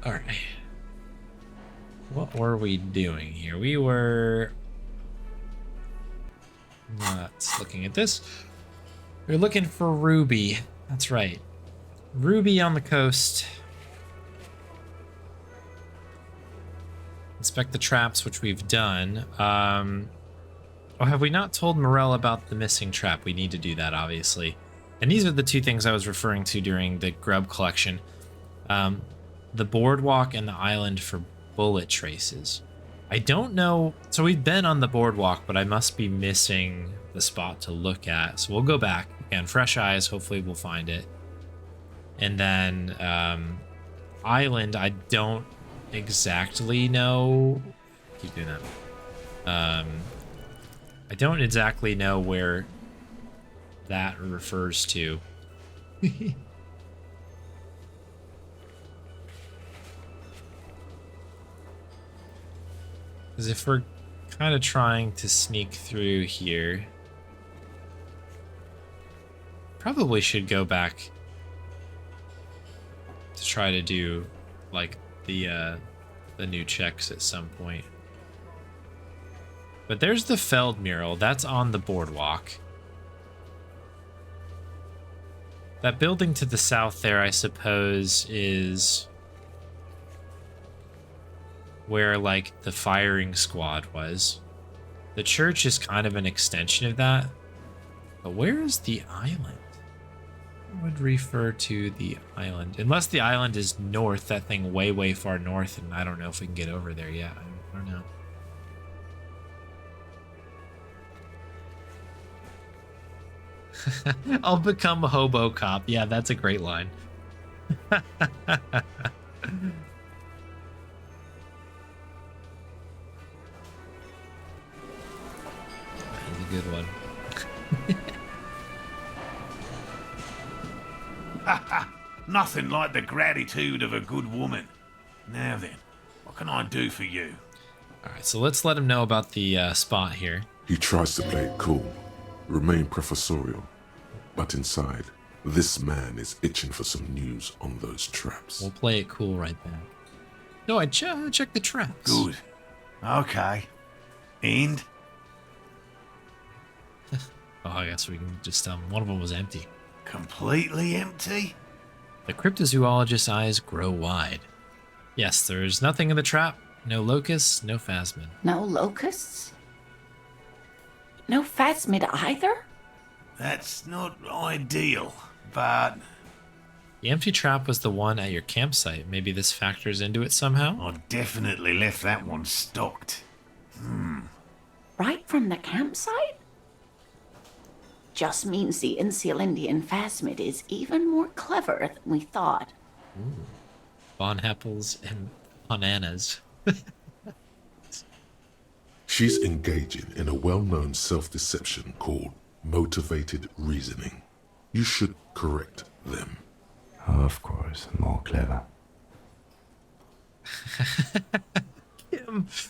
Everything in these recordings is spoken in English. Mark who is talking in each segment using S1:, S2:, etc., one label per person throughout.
S1: All right. What were we doing here? We were not looking at this. We're looking for Ruby. That's right. Ruby on the coast. Inspect the traps, which we've done. Oh, have we not told Morel about the missing trap? We need to do that, obviously. And these are the two things I was referring to during the grub collection. The boardwalk and the island for bullet traces. I don't know. So we've been on the boardwalk, but I must be missing the spot to look at. So we'll go back. Again, fresh eyes. Hopefully we'll find it. And then island, I don't exactly know. Keep doing that. I don't exactly know where that refers to. Because if we're kind of trying to sneak through here, probably should go back to try to do like the new checks at some point. But there's the Feld mural. That's on the boardwalk. That building to the south there, I suppose, is where like the firing squad was. The church is kind of an extension of that. But where is the island? I would refer to the island. Unless the island is north, that thing way, way far north, and I don't know if we can get over there yet. I don't know. I'll become a hobo cop. Yeah, that's a great line. That's a good one.
S2: Nothing like the gratitude of a good woman. Now then, what can I do for you?
S1: All right, so let's let him know about the spot here.
S3: He tries to play it cool, remain professorial, but inside, this man is itching for some news on those traps.
S1: We'll play it cool right back. No, I checked the traps.
S2: Good. Okay. And?
S1: Oh, I guess we can just tell him one of them was empty.
S2: Completely empty?
S1: The cryptozoologist's eyes grow wide. Yes, there's nothing in the trap. No locusts, no phasmid.
S4: No locusts? No phasmid either?
S2: That's not ideal, but
S1: The empty trap was the one at your campsite. Maybe this factors into it somehow?
S2: I definitely left that one stocked.
S4: Right from the campsite? Just means the Insulindian phasmid is even more clever than we thought.
S1: Bon apples and bananas.
S3: She's engaging in a well-known self-deception called motivated reasoning. You should correct them.
S5: Of course, more clever.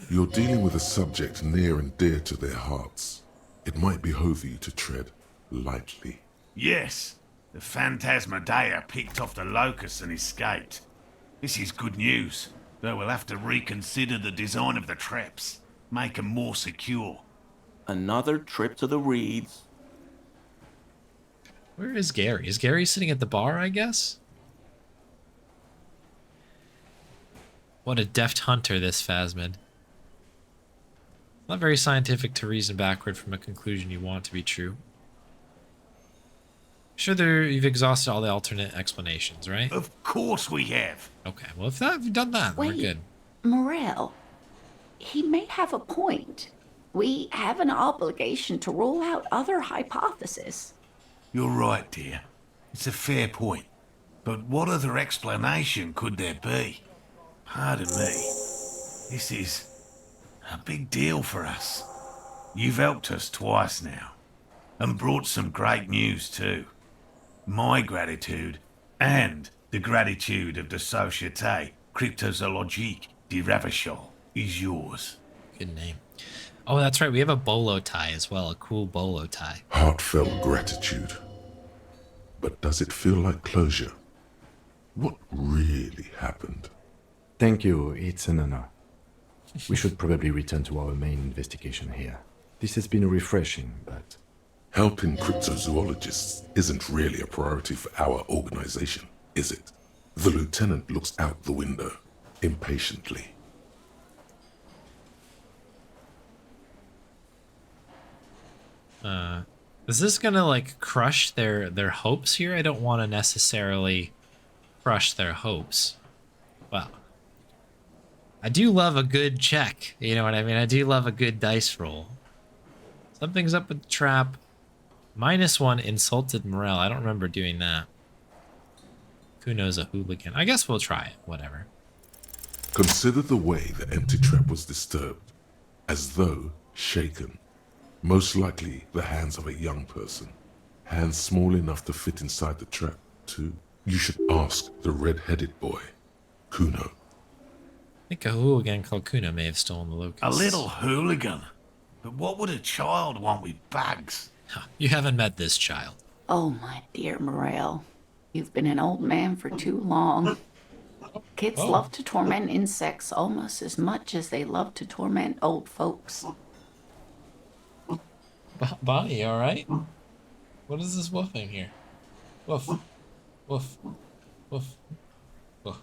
S3: You're dealing with a subject near and dear to their hearts. It might behove you to tread lightly.
S2: Yes, the Phantasmadeia picked off the locusts and escaped. This is good news, though we'll have to reconsider the design of the traps, make them more secure.
S6: Another trip to the reeds.
S1: Where is Gary? Is Gary sitting at the bar, I guess? What a deft hunter, this phasmid. Not very scientific to reason backward from a conclusion you want to be true. Sure, you've exhausted all the alternate explanations, right?
S2: Of course we have.
S1: Okay, well, if we've done that, then we're good.
S4: Morel, he may have a point. We have an obligation to rule out other hypotheses.
S2: You're right, dear. It's a fair point. But what other explanation could there be? Pardon me. This is a big deal for us. You've helped us twice now, and brought some great news too. My gratitude, and the gratitude of the Société Cryptozoologique de Ravachol, is yours.
S1: Good name. Oh, that's right. We have a bolo tie as well. A cool bolo tie.
S3: Heartfelt gratitude. But does it feel like closure? What really happened?
S5: Thank you, it's an honor. We should probably return to our main investigation here. This has been refreshing, but...
S3: Helping cryptozoologists isn't really a priority for our organization, is it? The lieutenant looks out the window, impatiently.
S1: Is this gonna, like, crush their hopes here? I don't want to necessarily crush their hopes. Well, I do love a good check, you know what I mean? I do love a good dice roll. Something's up with the trap. -1 insulted morale. I don't remember doing that. Kuno's a hooligan. I guess we'll try it. Whatever.
S3: Consider the way the empty trap was disturbed, as though shaken. Most likely the hands of a young person. Hands small enough to fit inside the trap, too. You should ask the red-headed boy, Kuno.
S1: I think a hooligan called Kuno may have stolen the locust.
S2: A little hooligan? But what would a child want with bags?
S1: You haven't met this child.
S4: Oh, my dear Morel. You've been an old man for too long. Kids love to torment insects almost as much as they love to torment old folks.
S1: Bonnie, all right? What is this woofing here? Woof. Woof. Woof. Woof.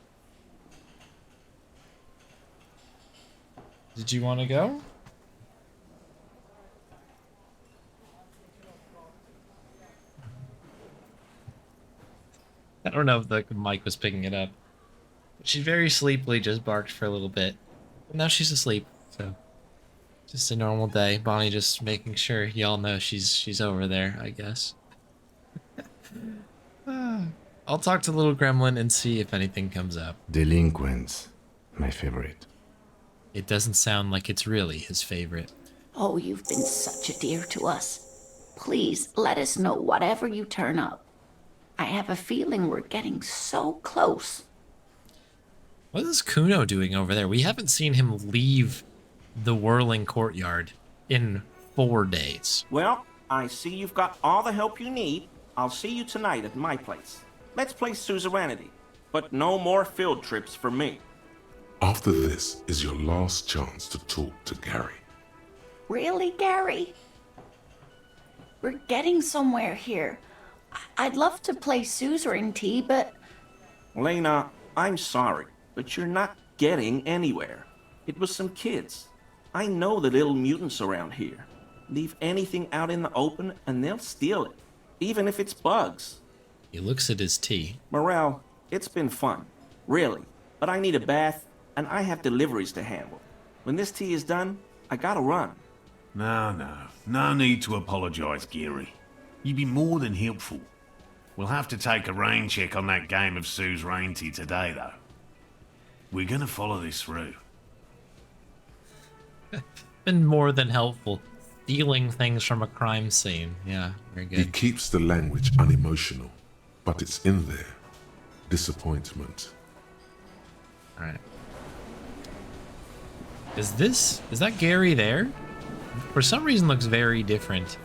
S1: Did you want to go? I don't know if the mic was picking it up. She very sleepily just barked for a little bit. But now she's asleep, so just a normal day. Bonnie just making sure y'all know she's over there, I guess. I'll talk to little gremlin and see if anything comes up.
S5: Delinquents, my favorite.
S1: It doesn't sound like it's really his favorite.
S4: Oh, you've been such a dear to us. Please let us know whatever you turn up. I have a feeling we're getting so close.
S1: What is Kuno doing over there? We haven't seen him leave the whirling courtyard in 4 days.
S6: Well, I see you've got all the help you need. I'll see you tonight at my place. Let's play suzerainty, but no more field trips for me.
S3: After this is your last chance to talk to Gary.
S4: Really, Gary? We're getting somewhere here. I'd love to play suzerainty, but...
S6: Lena, I'm sorry, but you're not getting anywhere. It was some kids. I know the little mutants around here. Leave anything out in the open and they'll steal it, even if it's bugs.
S1: He looks at his tea.
S6: Morel, it's been fun, really, but I need a bath and I have deliveries to handle. When this tea is done, I gotta run.
S2: No need to apologise, Geary. You'd be more than helpful. We'll have to take a rain check on that game of suzerainty today, though. We're gonna follow this through.
S1: Been more than helpful. Stealing things from a crime scene. Yeah, very
S3: He
S1: good.
S3: keeps the language unemotional, but it's in there. Disappointment.
S1: Alright. Is that Gary there? For some reason looks very different.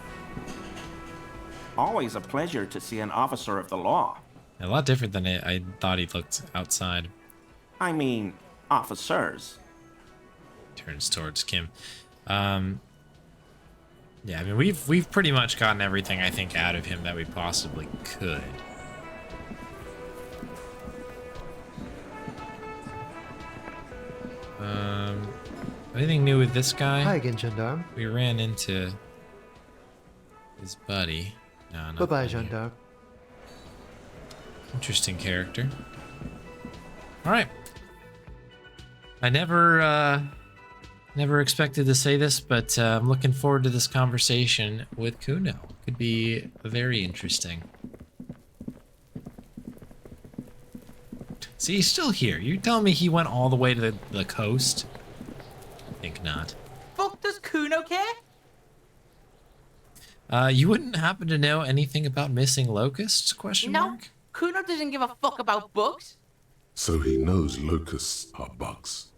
S6: Always a pleasure to see an officer of the law.
S1: A lot different than I thought he looked outside.
S6: I mean, officers.
S1: Turns towards Kim. Yeah, I mean we've pretty much gotten everything I think out of him that we possibly could. Anything new with this guy?
S7: Hi again, gendarme.
S1: We ran into his buddy. No, not
S7: Bye-bye,
S1: buddy.
S7: gendarme.
S1: Interesting character. Alright. I never expected to say this, but I'm looking forward to this conversation with Kuno. Could be very interesting. See, he's still here. You telling me he went all the way to the coast? I think not.
S8: Fuck does Kuno care?
S1: You wouldn't happen to know anything about missing locusts? Question
S8: No,
S1: mark?
S8: Kuno doesn't give a fuck about bugs.
S3: So he knows locusts are bugs.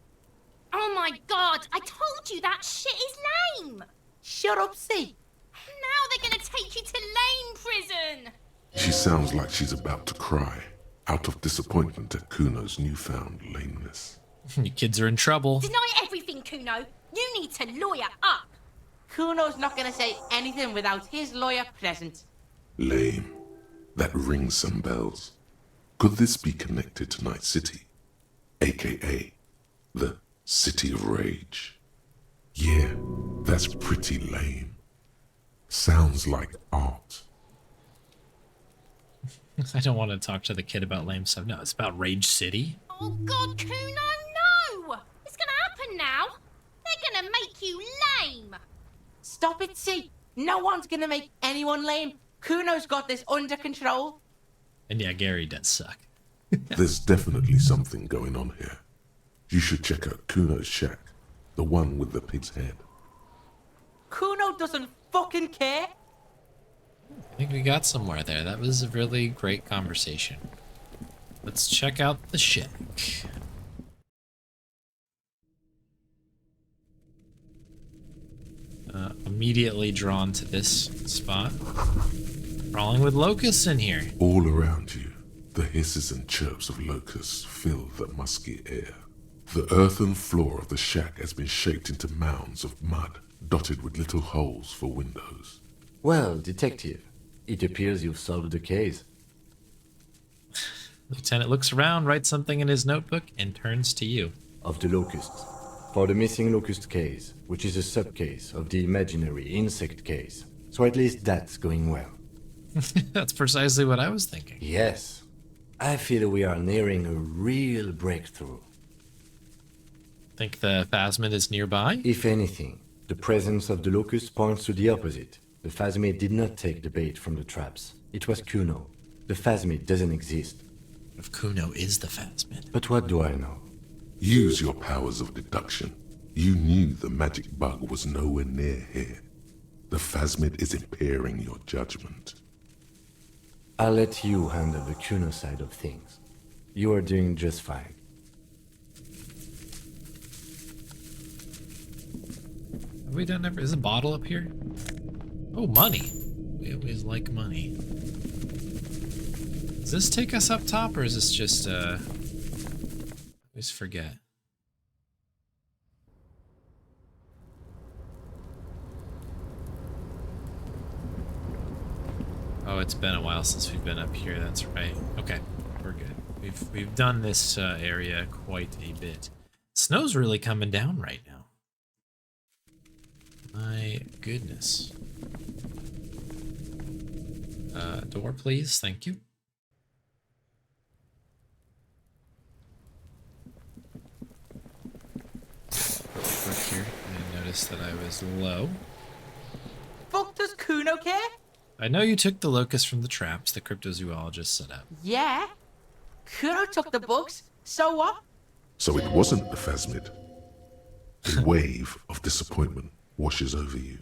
S9: Oh my god, I told you that shit is lame!
S8: Shut up, see.
S9: Now they're gonna take you to lame prison!
S3: She sounds like she's about to cry, out of disappointment at Kuno's newfound lameness.
S1: You kids are in trouble.
S9: Deny everything, Kuno. You need to lawyer up.
S8: Kuno's not gonna say anything without his lawyer present.
S3: Lame. That rings some bells. Could this be connected to Night City? AKA, the City of Rage? Yeah, that's pretty lame. Sounds like art.
S1: I don't want to talk to the kid about lame stuff. No, it's about Rage City.
S9: Oh, God, Kuno, no! It's gonna happen now. They're gonna make you lame.
S8: Stop it, see? No one's gonna make anyone lame. Kuno's got this under control.
S1: And yeah, Gary does suck.
S3: There's definitely something going on here. You should check out Kuno's shack, the one with the pig's head.
S8: Kuno doesn't fucking care.
S1: I think we got somewhere there. That was a really great conversation. Let's check out the shack. Immediately drawn to this spot. Crawling with locusts in here.
S3: All around you, the hisses and chirps of locusts fill the musky air. The earthen floor of the shack has been shaped into mounds of mud, dotted with little holes for windows.
S5: Well, Detective, it appears you've solved the case.
S1: Lieutenant looks around, writes something in his notebook, and turns to you.
S5: Of the locusts. For the missing locust case, which is a sub-case of the imaginary insect case. So at least that's going well.
S1: That's precisely what I was thinking.
S5: Yes. I feel we are nearing a real breakthrough.
S1: Think the phasmid is nearby?
S5: If anything, the presence of the locust points to the opposite. The phasmid did not take the bait from the traps. It was Kuno. The phasmid doesn't exist.
S1: If Kuno is the phasmid.
S5: But what do I know?
S3: Use your powers of deduction. You knew the magic bug was nowhere near here. The phasmid is impairing your judgment.
S5: I'll let you handle the Kuno side of things. You are doing just fine.
S1: Have we done every... Is a bottle up here? Oh, money. We always like money. Does this take us up top, or is this just, I always forget. Oh, it's been a while since we've been up here, that's right. Okay, we're good. We've done this area quite a bit. Snow's really coming down right now. My goodness. Door, please. Thank you. Quick here. I noticed that I was low.
S8: Fuck does Kuno care?
S1: I know you took the locust from the traps the cryptozoologist set up.
S8: Yeah. Kuno took the books. So what?
S3: So it wasn't the phasmid. A wave of disappointment washes over you.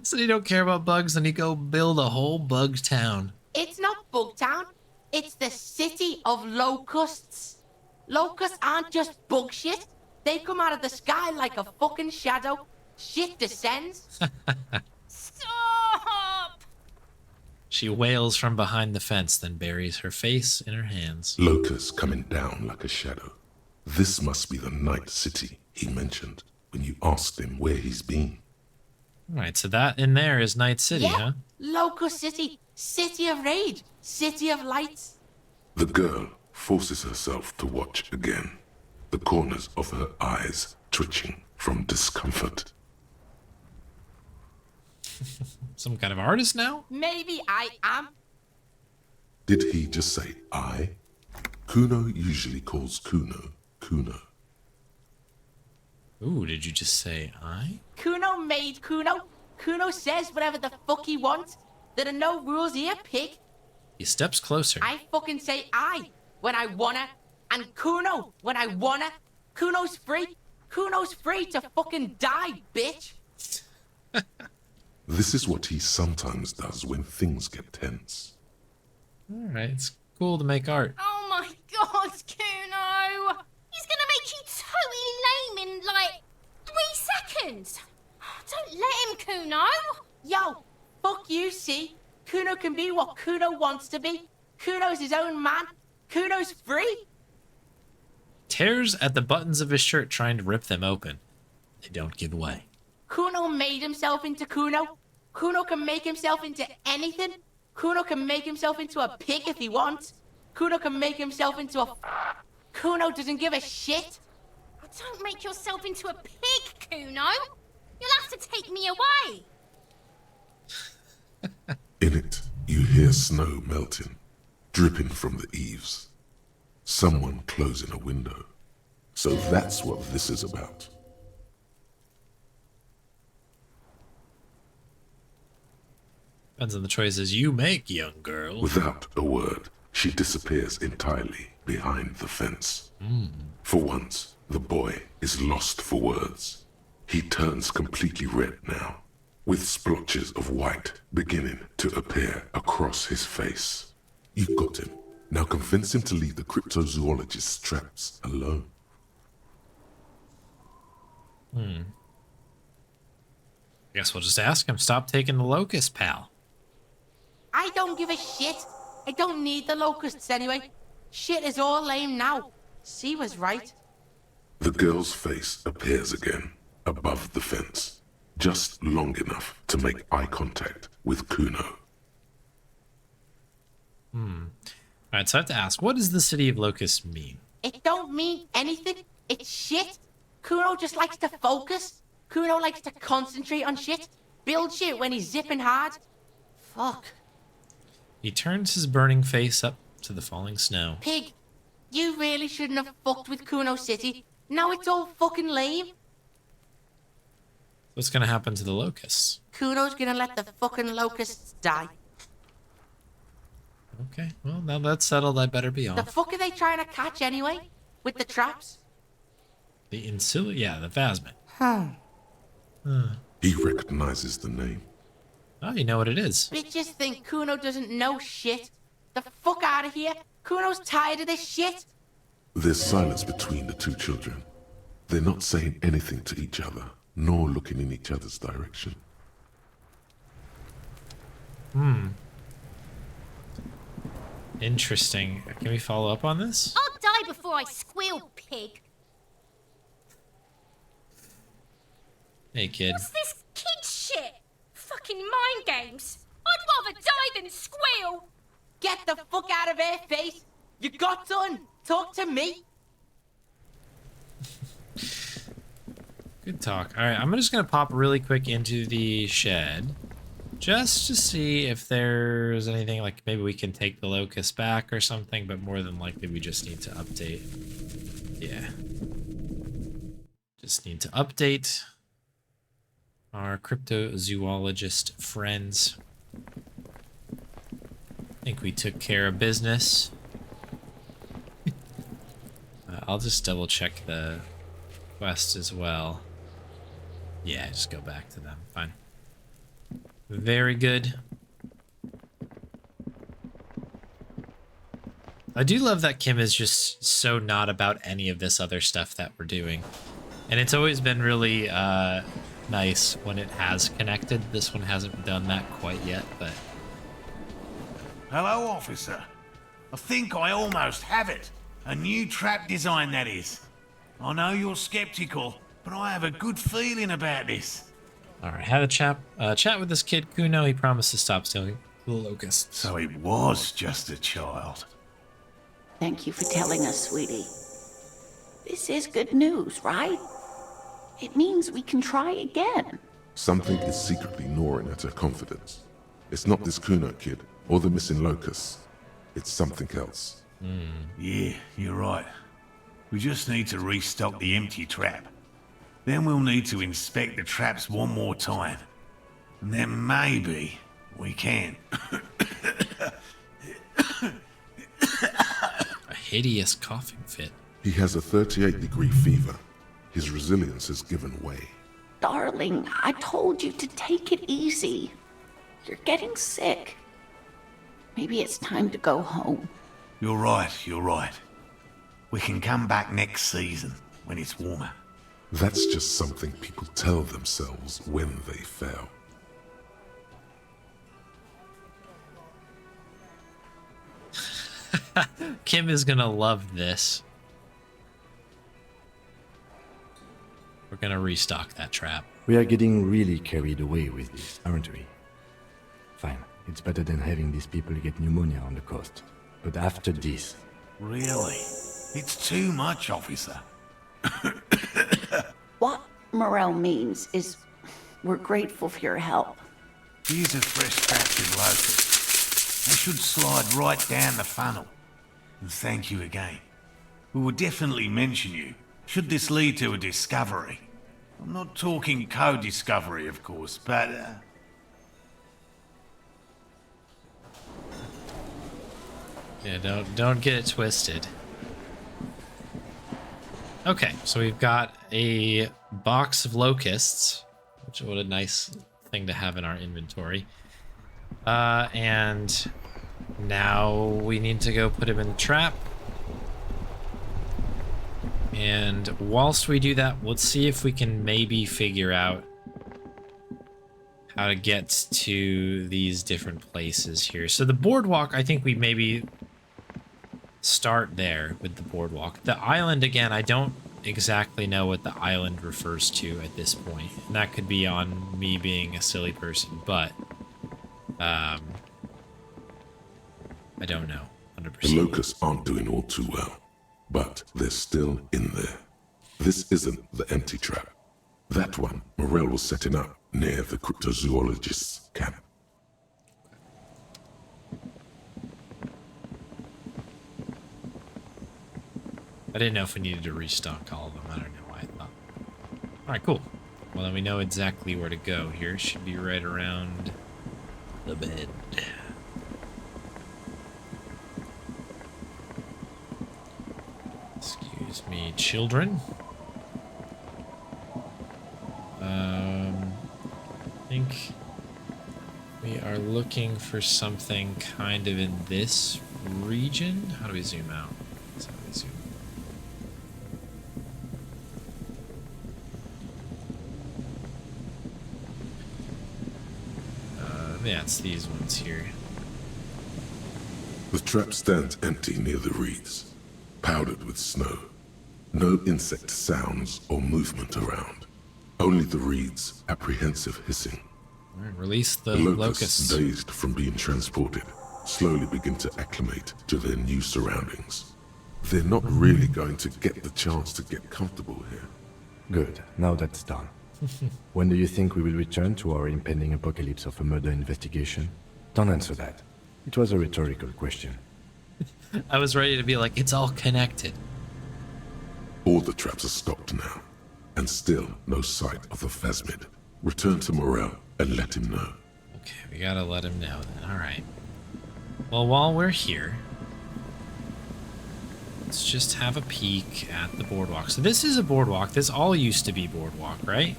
S1: So you don't care about bugs, and you go build a whole bug town.
S8: It's not Bugtown. It's the city of locusts. Locusts aren't just bug shit. They come out of the sky like a fucking shadow. Shit descends.
S9: Stop!
S1: She wails from behind the fence, then buries her face in her hands.
S3: Locusts coming down like a shadow. This must be the Night City he mentioned when you asked him where he's been.
S1: Alright, so that in there is Night City,
S8: Yeah.
S1: huh?
S8: Locust City. City of rage. City of lights.
S3: The girl forces herself to watch again, the corners of her eyes twitching from discomfort.
S1: Some kind of artist now?
S8: Maybe I am.
S3: Did he just say I? Kuno usually calls Kuno, Kuno.
S1: Ooh, did you just say I?
S8: Kuno made Kuno. Kuno says whatever the fuck he wants. There are no rules here, pig.
S1: He steps closer.
S8: I fucking say I when I wanna, and Kuno when I wanna. Kuno's free. Kuno's free to fucking die, bitch.
S3: This is what he sometimes does when things get tense.
S1: Alright, it's cool to make art.
S9: Oh my God, Kuno! He's gonna make you totally lame in like 3 seconds. Don't let him, Kuno!
S8: Yo, fuck you, see? Kuno can be what Kuno wants to be. Kuno's his own man. Kuno's free.
S1: Tears at the buttons of his shirt, trying to rip them open. They don't give way.
S8: Kuno made himself into Kuno. Kuno can make himself into anything. Kuno can make himself into a pig if he wants. Kuno can make himself into a... Kuno doesn't give a shit.
S9: Don't make yourself into a pig, Kuno! You'll have to take me away!
S3: In it, you hear snow melting, dripping from the eaves. Someone closing a window. So that's what this is about.
S1: Depends on the choices you make, young girl.
S3: Without a word, she disappears entirely behind the fence. For once, the boy is lost for words. He turns completely red now, with splotches of white beginning to appear across his face. You've got him. Now convince him to leave the cryptozoologist's traps alone.
S1: I guess we'll just ask him, stop taking the locust, pal.
S8: I don't give a shit. I don't need the locusts anyway. Shit is all lame now. C was right.
S3: The girl's face appears again, above the fence, just long enough to make eye contact with Kuno.
S1: Alright, so I have to ask, what does the city of Locust mean?
S8: It don't mean anything. It's shit. Kuno just likes to focus. Kuno likes to concentrate on shit. Build shit when he's zipping hard. Fuck.
S1: He turns his burning face up to the falling snow.
S8: Pig, you really shouldn't have fucked with Kuno City. Now it's all fucking lame.
S1: What's gonna happen to the locusts?
S8: Kuno's gonna let the fucking locusts die.
S1: Okay, well, now that's settled, I better be
S8: The
S1: off.
S8: fuck are they trying to catch anyway? With the traps?
S1: The yeah, the phasmid.
S3: He recognizes the name.
S1: Oh, you know what it is.
S8: Bitches think Kuno doesn't know shit. The fuck out of here. Kuno's tired of this shit.
S3: There's silence between the two children. They're not saying anything to each other, nor looking in each other's direction.
S1: Interesting. Can we follow up on this?
S9: I'll die before I squeal, pig!
S1: Hey, kid.
S9: What's this kid shit? Fucking mind games! I'd rather die than squeal!
S8: Get the fuck out of here, face. You got done. Talk to me.
S1: Good talk. Alright, I'm just gonna pop really quick into the shed. Just to see if there's anything, like maybe we can take the locust back or something, but more than likely we just need to update. Yeah. Just need to update our cryptozoologist friends. I think we took care of business. I'll just double check the quest as well. Yeah, just go back to them. Fine. Very good. I do love that Kim is just so not about any of this other stuff that we're doing. And it's always been really nice when it has connected. This one hasn't done that quite yet, but...
S2: Hello, officer. I think I almost have it. A new trap design, that is. I know you're skeptical, but I have a good feeling about this.
S1: Alright, had a chat with this kid, Kuno. He promised to stop stealing the locusts.
S2: So it was just a child.
S4: Thank you for telling us, sweetie. This is good news, right? It means we can try again.
S3: Something is secretly gnawing at her confidence. It's not this Kuno kid, or the missing locusts. It's something else.
S2: Yeah, you're right. We just need to restock the empty trap. Then we'll need to inspect the traps one more time. And then maybe we can.
S1: A hideous coughing fit.
S3: He has a 38-degree fever. His resilience has given way.
S4: Darling, I told you to take it easy. You're getting sick. Maybe it's time to go home.
S2: You're right, you're right. We can come back next season when it's warmer.
S3: That's just something people tell themselves when they fail.
S1: Kim is gonna love this. We're gonna restock that trap.
S5: We are getting really carried away with this, aren't we? Fine, it's better than having these people get pneumonia on the coast. But after this...
S2: Really? It's too much, officer.
S4: What Morel means is we're grateful for your help.
S2: Here's a fresh batch of locusts. They should slide right down the funnel. And thank you again. We will definitely mention you, should this lead to a discovery. I'm not talking co-discovery, of course, but...
S1: Yeah, don't get it twisted. Okay, so we've got a box of locusts, which what a nice thing to have in our inventory. And now we need to go put him in the trap. And whilst we do that, let's see if we can maybe figure out how to get to these different places here. So the boardwalk, I think we maybe start there with the boardwalk. The island, again, I don't exactly know what the island refers to at this point. And that could be on me being a silly person, but I don't know 100%.
S3: The locusts aren't doing all too well, but they're still in there. This isn't the empty trap. That one Morel was setting up near the cryptozoologist's camp.
S1: I didn't know if we needed to restock all of them. I don't know why I thought. Alright, cool. Well, then we know exactly where to go here. Should be right around the bed. Excuse me, children. I think we are looking for something kind of in this region. How do we zoom out? That's how we zoom. Yeah, it's these ones here.
S3: The trap stands empty near the reeds, powdered with snow. No insect sounds or movement around. Only the reeds' apprehensive hissing.
S1: All right, release the
S3: locusts,
S1: locusts.
S3: dazed from being transported, slowly begin to acclimate to their new surroundings. They're not really going to get the chance to get comfortable here.
S5: Good, now that's done. When do you think we will return to our impending apocalypse of a murder investigation? Don't answer that. It was a rhetorical question.
S1: I was ready to be like, it's all connected.
S3: All the traps are stopped now, and still no sight of the phasmid. Return to Morel and let him know.
S1: Okay, we gotta let him know then. Alright. Well, while we're here, let's just have a peek at the boardwalk. So this is a boardwalk. This all used to be boardwalk, right?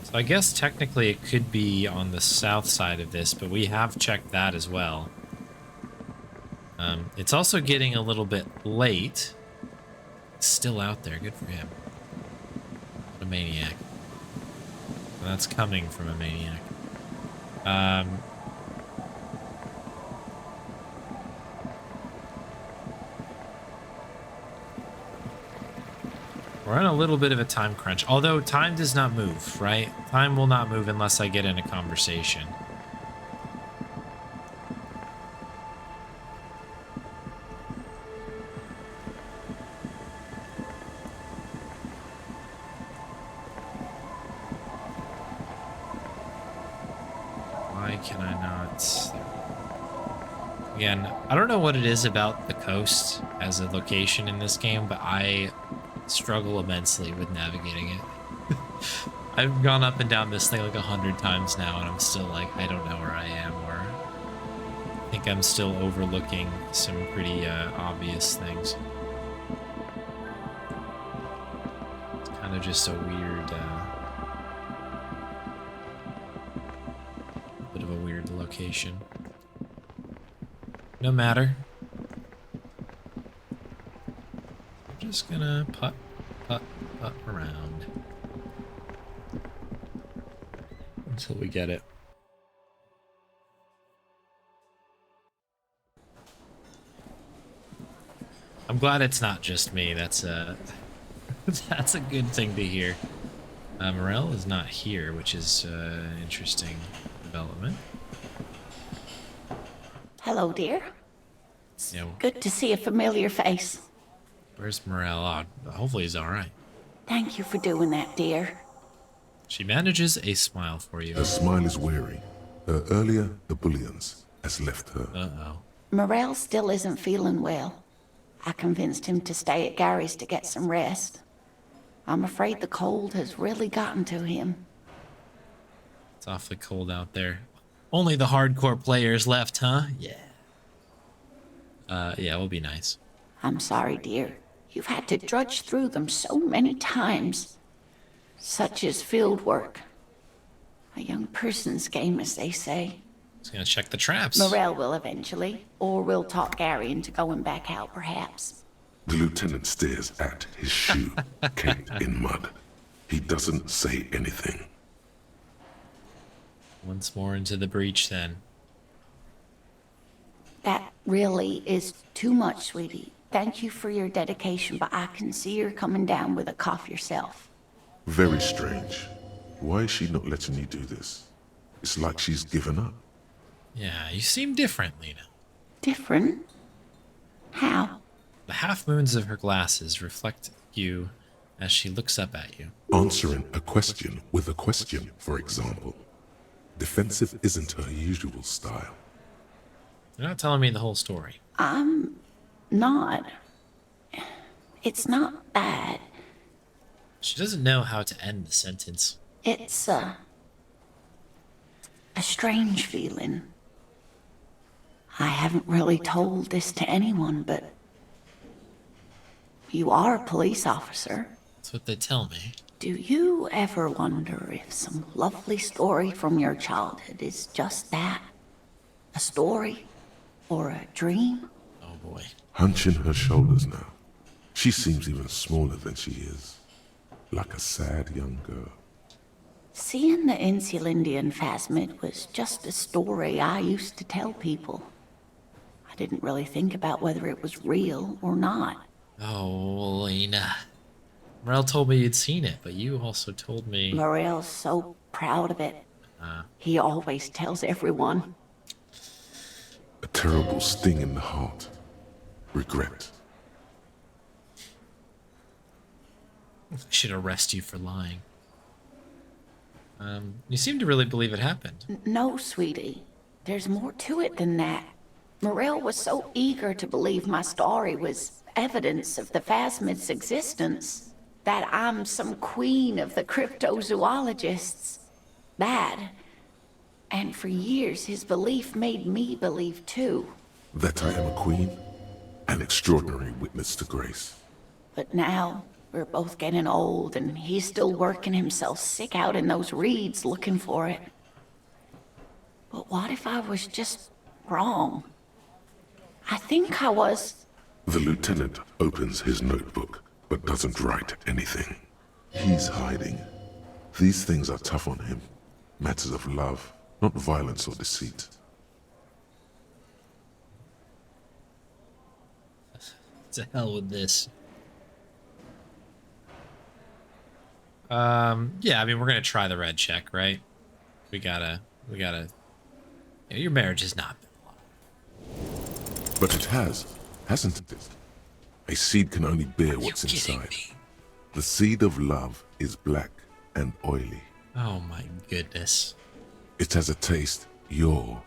S1: So I guess technically it could be on the south side of this, but we have checked that as well. It's also getting a little bit late. It's still out there. Good for him. What a maniac. And that's coming from a maniac. We're on a little bit of a time crunch, although time does not move, right? Time will not move unless I get in a conversation. Why can I not? Again, I don't know what it is about the coast as a location in this game, but I struggle immensely with navigating it. I've gone up and down this thing like 100 times now, and I'm still like, I don't know where I am, or I think I'm still overlooking some pretty obvious things. It's kind of just a weird, bit of a weird location. No matter. I'm just gonna putt, putt, up, around. Until we get it. I'm glad it's not just me. That's a that's a good thing to hear. Morel is not here, which is interesting development.
S4: Hello, dear.
S1: Yeah,
S4: Good to see a familiar face.
S1: where's Morel? Oh, hopefully he's all right.
S4: Thank you for doing that, dear.
S1: She manages a smile for you.
S3: Her smile is weary. Her earlier ebullience has left her.
S1: Uh-oh.
S4: Morel still isn't feeling well. I convinced him to stay at Gary's to get some rest. I'm afraid the cold has really gotten to him.
S1: It's awfully cold out there. Only the hardcore players left, huh? Yeah. Yeah, it'll be nice.
S4: I'm sorry, dear. You've had to drudge through them so many times. Such is field work. A young person's game, as they say.
S1: Just gonna check the traps.
S4: Morel will eventually, or we'll talk Gary into going back out, perhaps.
S3: The lieutenant stares at his shoe, caked in mud. He doesn't say anything.
S1: Once more into the breach, then.
S4: That really is too much, sweetie. Thank you for your dedication, but I can see you're coming down with a cough yourself.
S3: Very strange. Why is she not letting you do this? It's like she's given up.
S1: Yeah, you seem different, Lena.
S4: Different? How?
S1: The half moons of her glasses reflect you as she looks up at you.
S3: Answering a question with a question, for example. Defensive isn't her usual style.
S1: You're not telling me the whole story.
S4: I'm not. It's not that.
S1: She doesn't know how to end the sentence.
S4: It's a strange feeling. I haven't really told this to anyone, but you are a police officer.
S1: That's what they tell me.
S4: Do you ever wonder if some lovely story from your childhood is just that? A story? Or a dream?
S1: Oh boy.
S3: Hunching her shoulders now. She seems even smaller than she is. Like a sad young girl.
S4: Seeing the Insulindian phasmid was just a story I used to tell people. I didn't really think about whether it was real or not.
S1: Oh, Lena. Morel told me you'd seen it, but you also told me...
S4: Morel's so proud of it. He always tells everyone.
S3: A terrible sting in the heart. Regret.
S1: I should arrest you for lying. You seem to really believe it happened.
S4: No, sweetie. There's more to it than that. Morel was so eager to believe my story was evidence of the phasmid's existence that I'm some queen of the cryptozoologists. That. And for years, his belief made me believe too.
S3: That I am a queen? An extraordinary witness to grace.
S4: But now, we're both getting old, and he's still working himself sick out in those reeds looking for it. But what if I was just wrong? I think I was...
S3: The lieutenant opens his notebook, but doesn't write anything. He's hiding. These things are tough on him. Matters of love, not violence or deceit.
S1: To hell with this. Yeah, I mean, we're gonna try the red check, right? We gotta... Your marriage has not been long.
S3: But it has, hasn't it? A seed can only bear what's inside. The seed of love is black and oily.
S1: Oh my goodness.
S3: It has a taste you're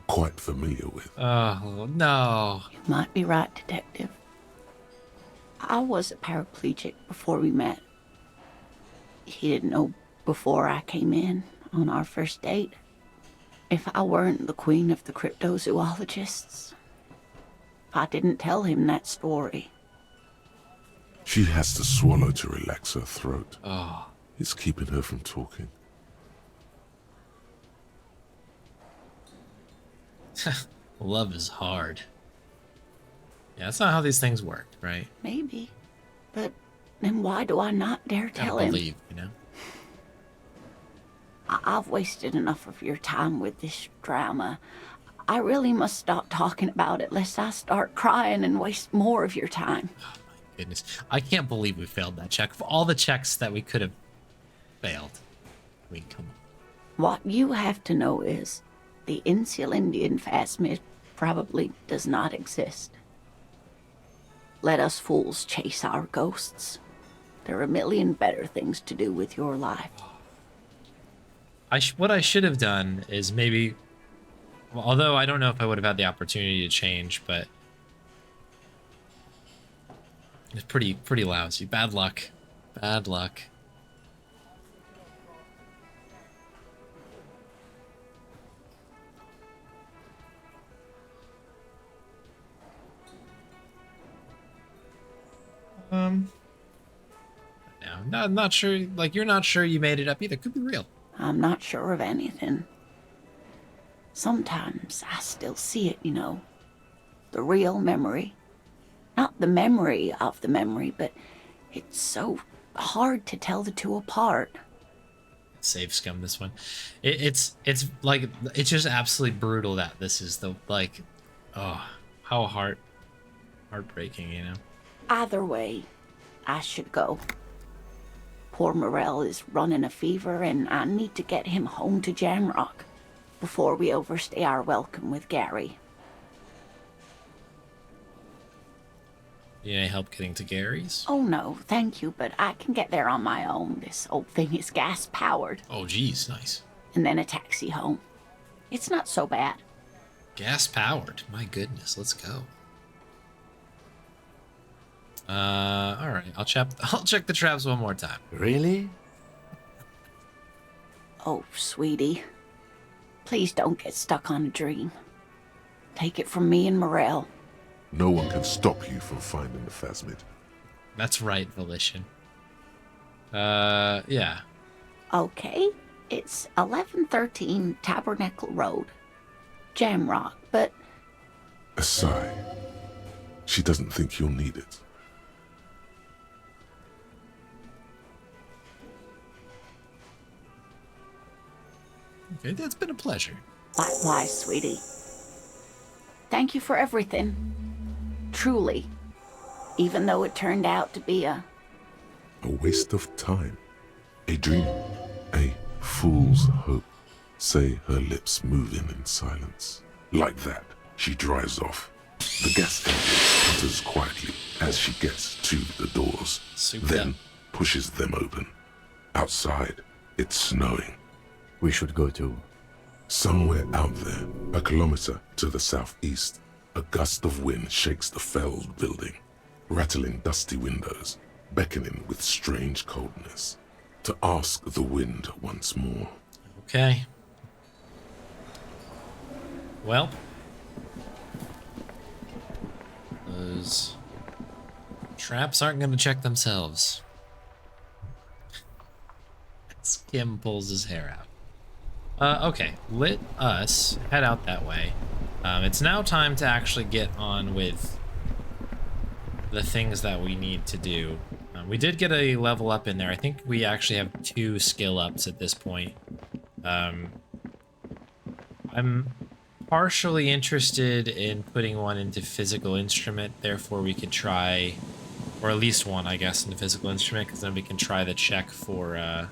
S3: quite familiar with.
S1: Oh, no.
S4: You might be right, Detective. I was a paraplegic before we met. He didn't know before I came in on our first date. If I weren't the queen of the cryptozoologists, if I didn't tell him that story.
S3: She has to swallow to relax her throat.
S1: Oh.
S3: It's keeping her from talking.
S1: Love is hard. Yeah, that's not how these things work, right?
S4: Maybe. But then why do I not dare
S1: Gotta
S4: tell him?
S1: believe, you know?
S4: I've wasted enough of your time with this drama. I really must stop talking about it lest I start crying and waste more of your time.
S1: Goodness. I can't believe we failed that check. For all the checks that we could have failed. I mean, come on.
S4: What you have to know is the Insulindian phasmid probably does not exist. Let us fools chase our ghosts. There are a million better things to do with your life.
S1: What I should have done is maybe, well, although I don't know if I would have had the opportunity to change, but it's pretty lousy. Bad luck. Bad luck. No, not sure. Like, you're not sure you made it up either. Could be real.
S4: I'm not sure of anything. Sometimes I still see it, you know. The real memory. Not the memory of the memory, but it's so hard to tell the two apart.
S1: Save scum this one. It's like, it's just absolutely brutal that this is the, like, oh, how heartbreaking, you know?
S4: Either way, I should go. Poor Morel is running a fever, and I need to get him home to Jamrock before we overstay our welcome with Gary.
S1: You need any help getting to Gary's?
S4: Oh no, thank you, but I can get there on my own. This old thing is gas-powered.
S1: Oh, geez, nice.
S4: And then a taxi home. It's not so bad.
S1: Gas powered. My goodness, let's go. All right. I'll check the traps one more time.
S5: Really?
S4: Oh, sweetie. Please don't get stuck on a dream. Take it from me and Morel.
S3: No one can stop you from finding the phasmid.
S1: That's right, Volition. Yeah.
S4: Okay, it's 1113 Tabernacle Road, Jamrock, but
S3: A sigh. She doesn't think you'll need it.
S1: Okay, that's been a pleasure.
S4: likewise, sweetie. Thank you for everything. Truly. Even though it turned out to be a
S3: waste of time. A dream. A fool's hope. Say her lips moving in silence. Like that, she drives off. The gas engine sputters quietly as she gets to the doors.
S1: Super.
S3: Then pushes them open. Outside, it's snowing.
S5: We should go to...
S3: Somewhere out there, a kilometer to the southeast, a gust of wind shakes the felled building, rattling dusty windows, beckoning with strange coldness. To ask the wind once more.
S1: Okay. Well. Those traps aren't going to check themselves. Skim pulls his hair out. Okay, let us head out that way. It's now time to actually get on with the things that we need to do. We did get a level up in there. I think we actually have 2 skill ups at this point. I'm partially interested in putting one into physical instrument, therefore we could try, or at least one, I guess, into physical instrument, because then we can try the check for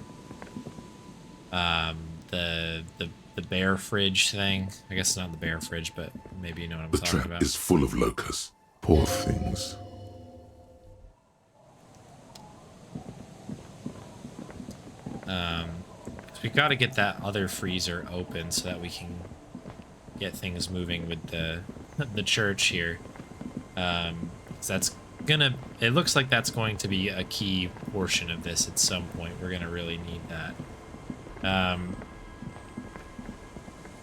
S1: the bear fridge thing. I guess not the bear fridge, but maybe you know what I'm
S3: The
S1: talking
S3: trap
S1: about.
S3: is full of locusts. Poor things.
S1: So we got to get that other freezer open so that we can get things moving with the church here. 'Cause that's gonna. It looks like that's going to be a key portion of this at some point. We're gonna really need that.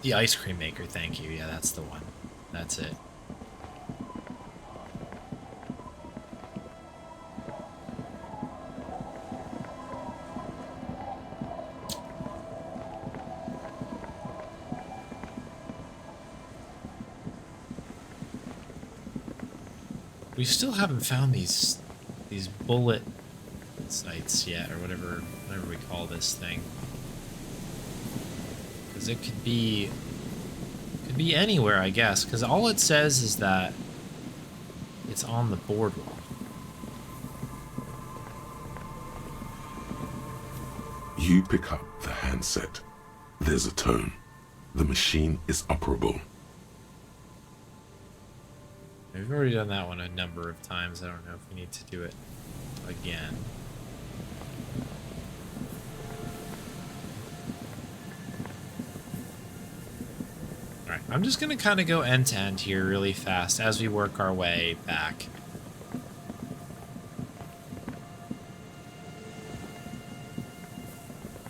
S1: The ice cream maker, thank you. Yeah, that's the one. That's it. We still haven't found these bullet sites yet, or whatever we call this thing. Because it could be anywhere, I guess. Because all it says is that it's on the boardwalk.
S3: You pick up the handset. There's a tone. The machine is operable.
S1: We've already done that one a number of times. I don't know if we need to do it again. Alright, I'm just going to kind of go end to end here really fast as we work our way back.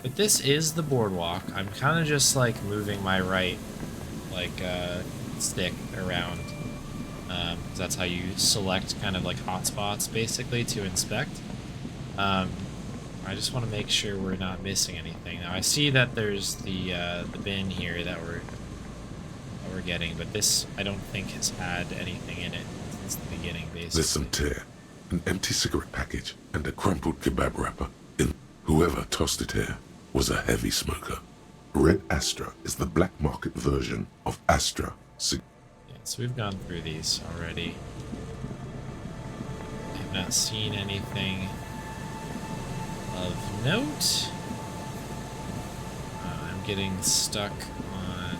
S1: But this is the boardwalk. I'm kind of just like moving my right stick around. That's how you select kind of like hotspots basically to inspect. I just want to make sure we're not missing anything. Now I see that there's the bin here that we're getting, but this I don't think has had anything in it since the beginning basically.
S3: There's some tear, an empty cigarette package, and a crumpled kebab wrapper. Whoever tossed it here was a heavy smoker. Red Astra is the black market version of Astra.
S1: Yeah, so we've gone through these already. I've not seen anything of note. I'm getting stuck on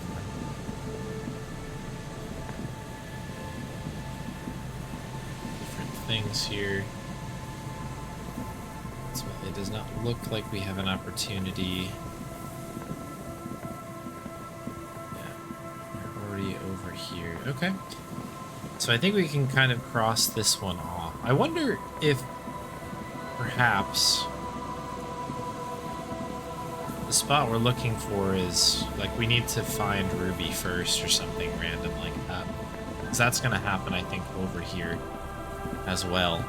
S1: different things here. So it does not look like we have an opportunity. Over here. Okay. So I think we can kind of cross this one off. I wonder if perhaps the spot we're looking for is like we need to find Ruby first or something random like that. Because that's going to happen, I think, over here as well.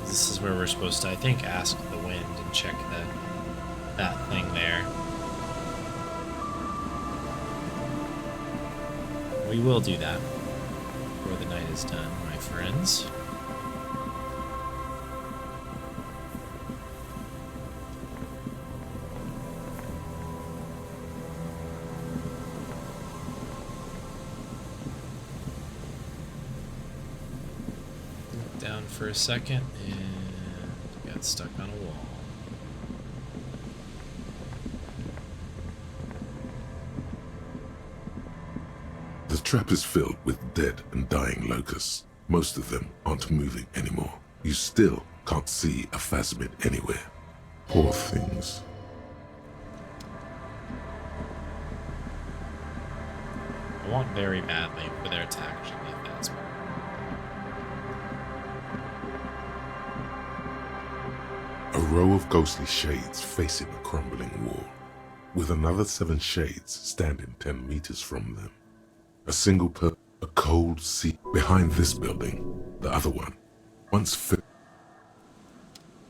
S1: This is where we're supposed to, I think, ask the wind and check that thing there. We will do that before the night is done, my friends. Look down for a second and got stuck on a wall.
S3: The trap is filled with dead and dying locusts. Most of them aren't moving anymore. You still can't see a phasmid anywhere. Poor things.
S1: I want very badly for their attack to be a phasmid.
S3: A row of ghostly shades facing a crumbling wall, with another 7 shades standing 10 meters from them. A single a cold sea behind this building. The other one, once fit.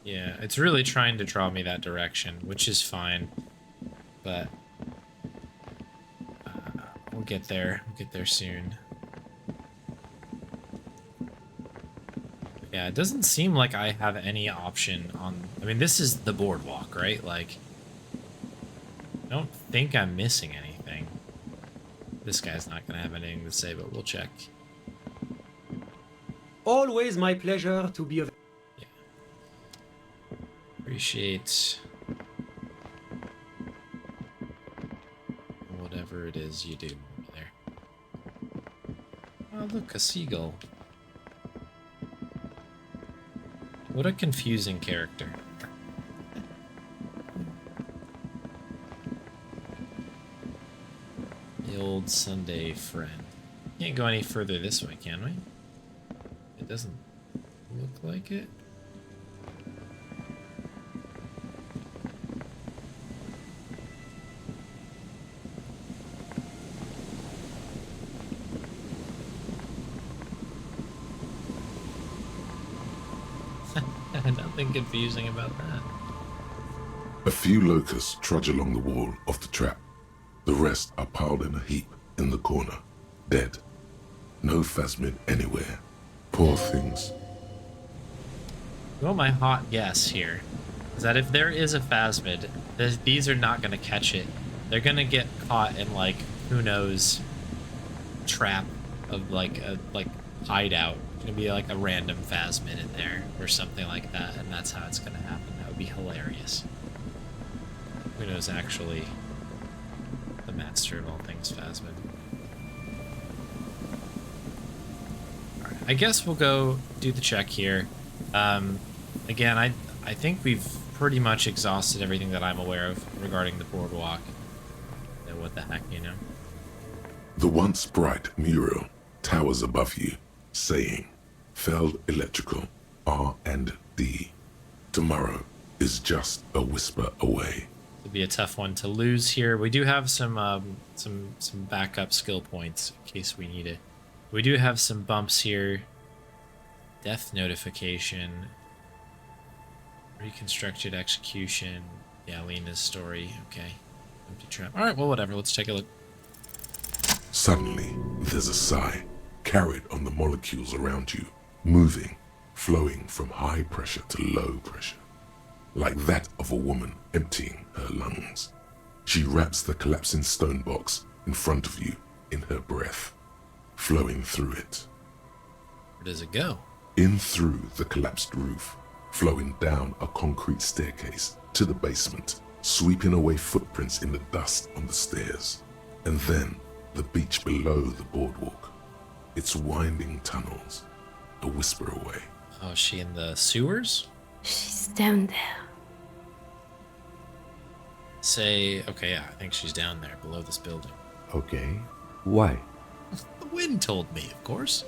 S1: Yeah, it's really trying to draw me that direction, which is fine, but we'll get there. We'll get there soon. Yeah, it doesn't seem like I have any option on... I mean, this is the boardwalk, right? Like, I don't think I'm missing anything. This guy's not going to have anything to say, but we'll check.
S7: Always my pleasure to be of...
S1: Yeah. Appreciate whatever it is you do over there. Oh, look, a seagull. What a confusing character. The old Sunday friend. Can't go any further this way, can we? It doesn't look like it. Nothing confusing about that.
S3: A few locusts trudge along the wall of the trap. The rest are piled in a heap in the corner, dead. No phasmid anywhere. Poor things.
S1: Well, my hot guess here is that if there is a phasmid, these are not going to catch it. They're going to get caught in, like, who knows, trap of, like, a hideout. It's going to be, like, a random phasmid in there or something like that, and that's how it's going to happen. That would be hilarious. Who knows, actually, the master of all things phasmid. Alright, I guess we'll go do the check here. Again, I think we've pretty much exhausted everything that I'm aware of regarding the boardwalk. So what the heck, you know?
S3: The once bright mural towers above you, saying, Feld Electrical, R&D. Tomorrow is just a whisper away.
S1: It'll be a tough one to lose here. We do have some backup skill points in case we need it. We do have some bumps here. Death notification. Reconstructed execution. Yeah, Lena's story. Okay. Empty trap. Alright, well, whatever. Let's take a look.
S3: Suddenly, there's a sigh, carried on the molecules around you, moving, flowing from high pressure to low pressure, like that of a woman emptying her lungs. She wraps the collapsing stone box in front of you in her breath, flowing through it.
S1: Where does it go?
S3: In through the collapsed roof, flowing down a concrete staircase to the basement, sweeping away footprints in the dust on the stairs, and then the beach below the boardwalk, its winding tunnels, a whisper away.
S1: Oh, is she in the sewers?
S9: She's down there.
S1: Say, okay, yeah, I think she's down there below this building.
S5: Okay. Why?
S1: The wind told me, of course.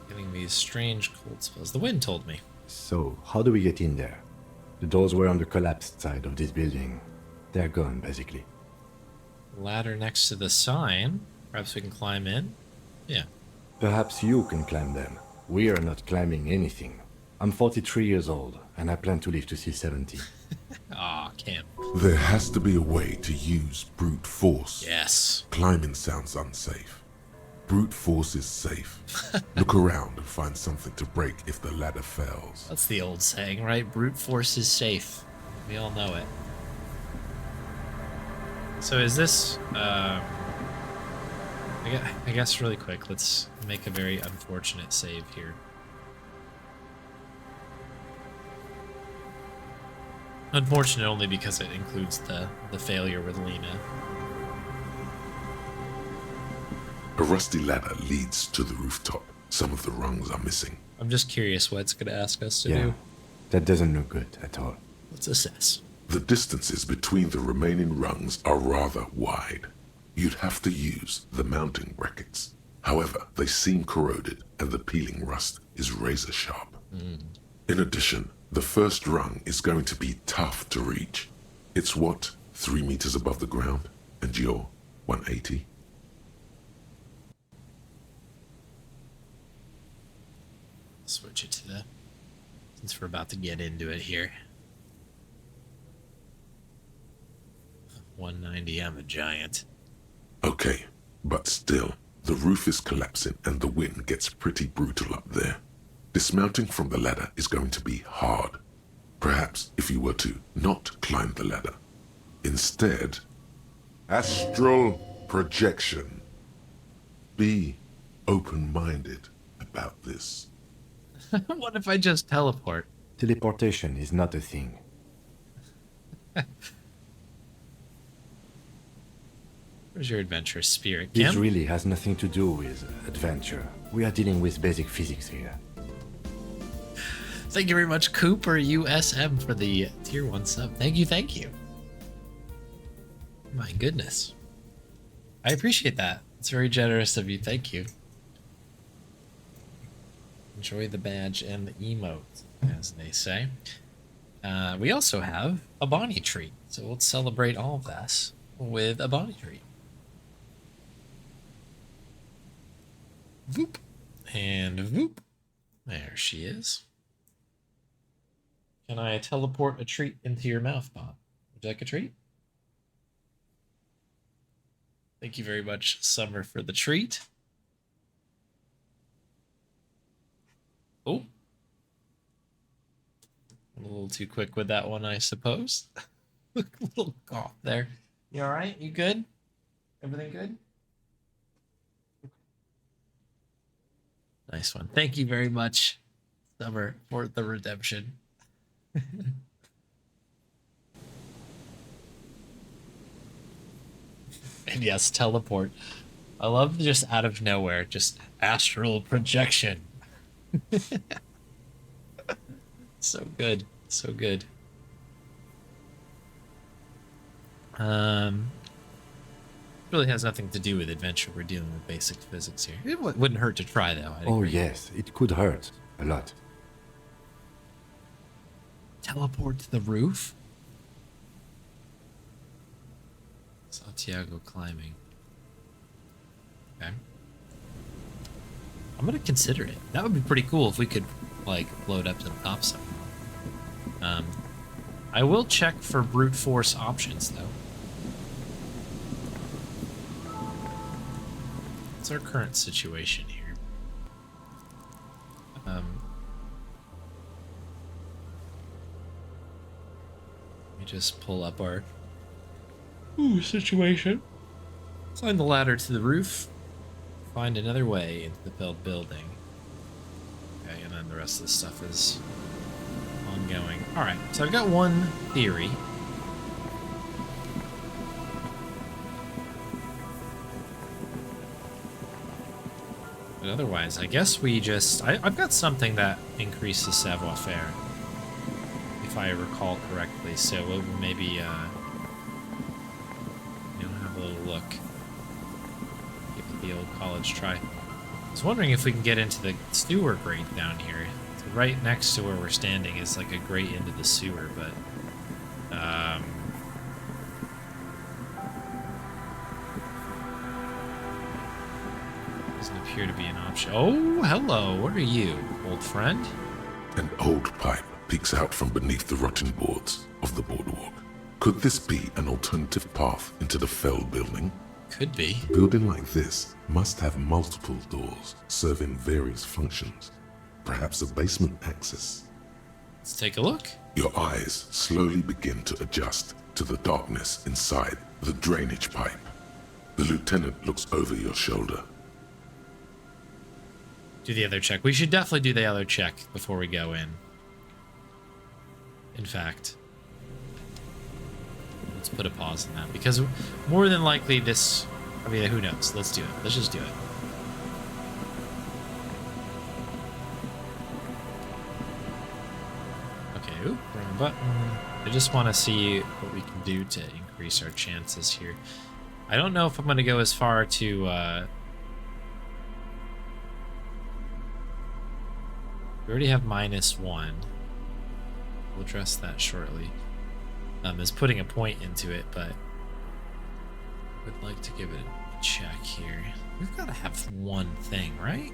S1: Getting these strange cold spells. The wind told me.
S5: So, how do we get in there? The doors were on the collapsed side of this building. They're gone, basically.
S1: Ladder next to the sign. Perhaps we can climb in? Yeah.
S5: Perhaps you can climb them. We are not climbing anything. I'm 43 years old, and I plan to live to see 70.
S1: Aw, Kim.
S3: There has to be a way to use brute force.
S1: Yes.
S3: Climbing sounds unsafe. Brute force is safe. Look around and find something to break if the ladder fails.
S1: That's the old saying, right? Brute force is safe. We all know it. So is this, I guess really quick, let's make a very unfortunate save here. Unfortunate only because it includes the failure with Lena.
S3: A rusty ladder leads to the rooftop. Some of the rungs are missing.
S1: I'm just curious what it's going to ask us to
S5: Yeah,
S1: do.
S5: that doesn't look good at all.
S1: Let's assess.
S3: The distances between the remaining rungs are rather wide. You'd have to use the mounting brackets. However, they seem corroded and the peeling rust is razor sharp. In addition, the first rung is going to be tough to reach. It's what, 3 meters above the ground? And you're 180?
S1: Switch it to the, since we're about to get into it here. 190, I'm a giant.
S3: Okay, but still, the roof is collapsing and the wind gets pretty brutal up there. Dismounting from the ladder is going to be hard. Perhaps if you were to not climb the ladder. Instead, astral projection. Be open-minded about this.
S1: What if I just teleport?
S5: Teleportation is not a thing.
S1: Where's your adventurous spirit,
S5: This
S1: Kim?
S5: really has nothing to do with adventure. We are dealing with basic physics here.
S1: Thank you very much, Cooper USM, for the tier 1 sub. Thank you, thank you. My goodness. I appreciate that. It's very generous of you. Thank you. Enjoy the badge and the emote, as they say. We also have a Bonnie treat, so let's celebrate all of this with a Bonnie treat. Voop. And voop. There she is. Can I teleport a treat into your mouth, Bob? Would you like a treat? Thank you very much, Summer, for the treat. Oh. A little too quick with that one, I suppose. A little cough there. You all right? You good? Everything good? Nice one. Thank you very much, Summer, for the redemption. And yes, teleport. I love just out of nowhere, just astral projection. So good. So good. Really has nothing to do with adventure. We're dealing with basic physics here. It wouldn't hurt to try, though.
S5: Oh, yes, it could hurt. A lot.
S1: Teleport to the roof? Santiago climbing. Okay. I'm gonna consider it. That would be pretty cool if we could, like, float up to the top somehow. I will check for brute force options, though. What's our current situation here? Let me just pull up our situation. Climb the ladder to the roof. Find another way into the building. Okay, and then the rest of this stuff is ongoing. Alright, so I've got one theory. But otherwise, I guess we just... I've got something that increases savoir-faire, if I recall correctly, so we'll maybe, have a little look. Give it the old college try. I was wondering if we can get into the sewer grate down here. So right next to where we're standing is like a grate into the sewer, but... doesn't appear to be an option. Oh, hello. What are you, old friend?
S3: An old pipe peeks out from beneath the rotten boards of the boardwalk. Could this be an alternative path into the fell building?
S1: Could be.
S3: A building like this must have multiple doors serving various functions. Perhaps a basement access.
S1: Let's take a look.
S3: Your eyes slowly begin to adjust to the darkness inside the drainage pipe. The lieutenant looks over your shoulder.
S1: Do the other check. We should definitely do the other check before we go in. In fact, let's put a pause on that, because more than likely this... I mean, who knows? Let's do it. Let's just do it. Okay, oop, wrong button. I just want to see what we can do to increase our chances here. I don't know if I'm going to go as far to... We already have -1. We'll address that shortly. As putting a point into it, but would like to give it a check here. We've got to have one thing, right?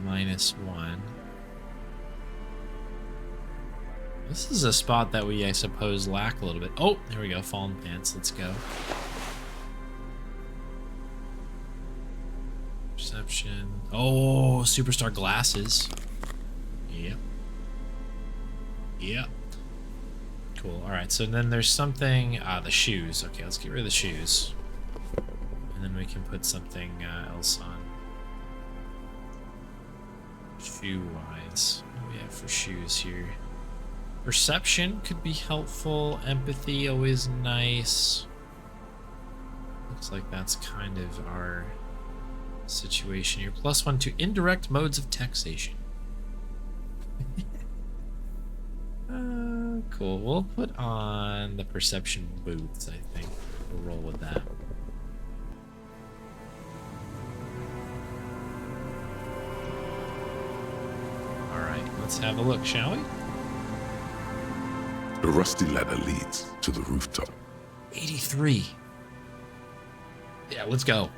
S1: -1. This is a spot that we, I suppose, lack a little bit. Oh, there we go. Fallen pants. Let's go. Perception. Oh, superstar glasses. Yep. Yep. Cool. All right. So then there's something. The shoes. Okay, let's get rid of the shoes, and then we can put something else on. Shoe-wise, what do we have for shoes here? Perception could be helpful. Empathy always nice. Looks like that's kind of our situation here. +1 to indirect modes of taxation. Cool. We'll put on the perception boots, I think. We'll roll with that. Alright, let's have a look, shall we?
S3: The rusty ladder leads to the rooftop.
S1: 83. Yeah, let's go.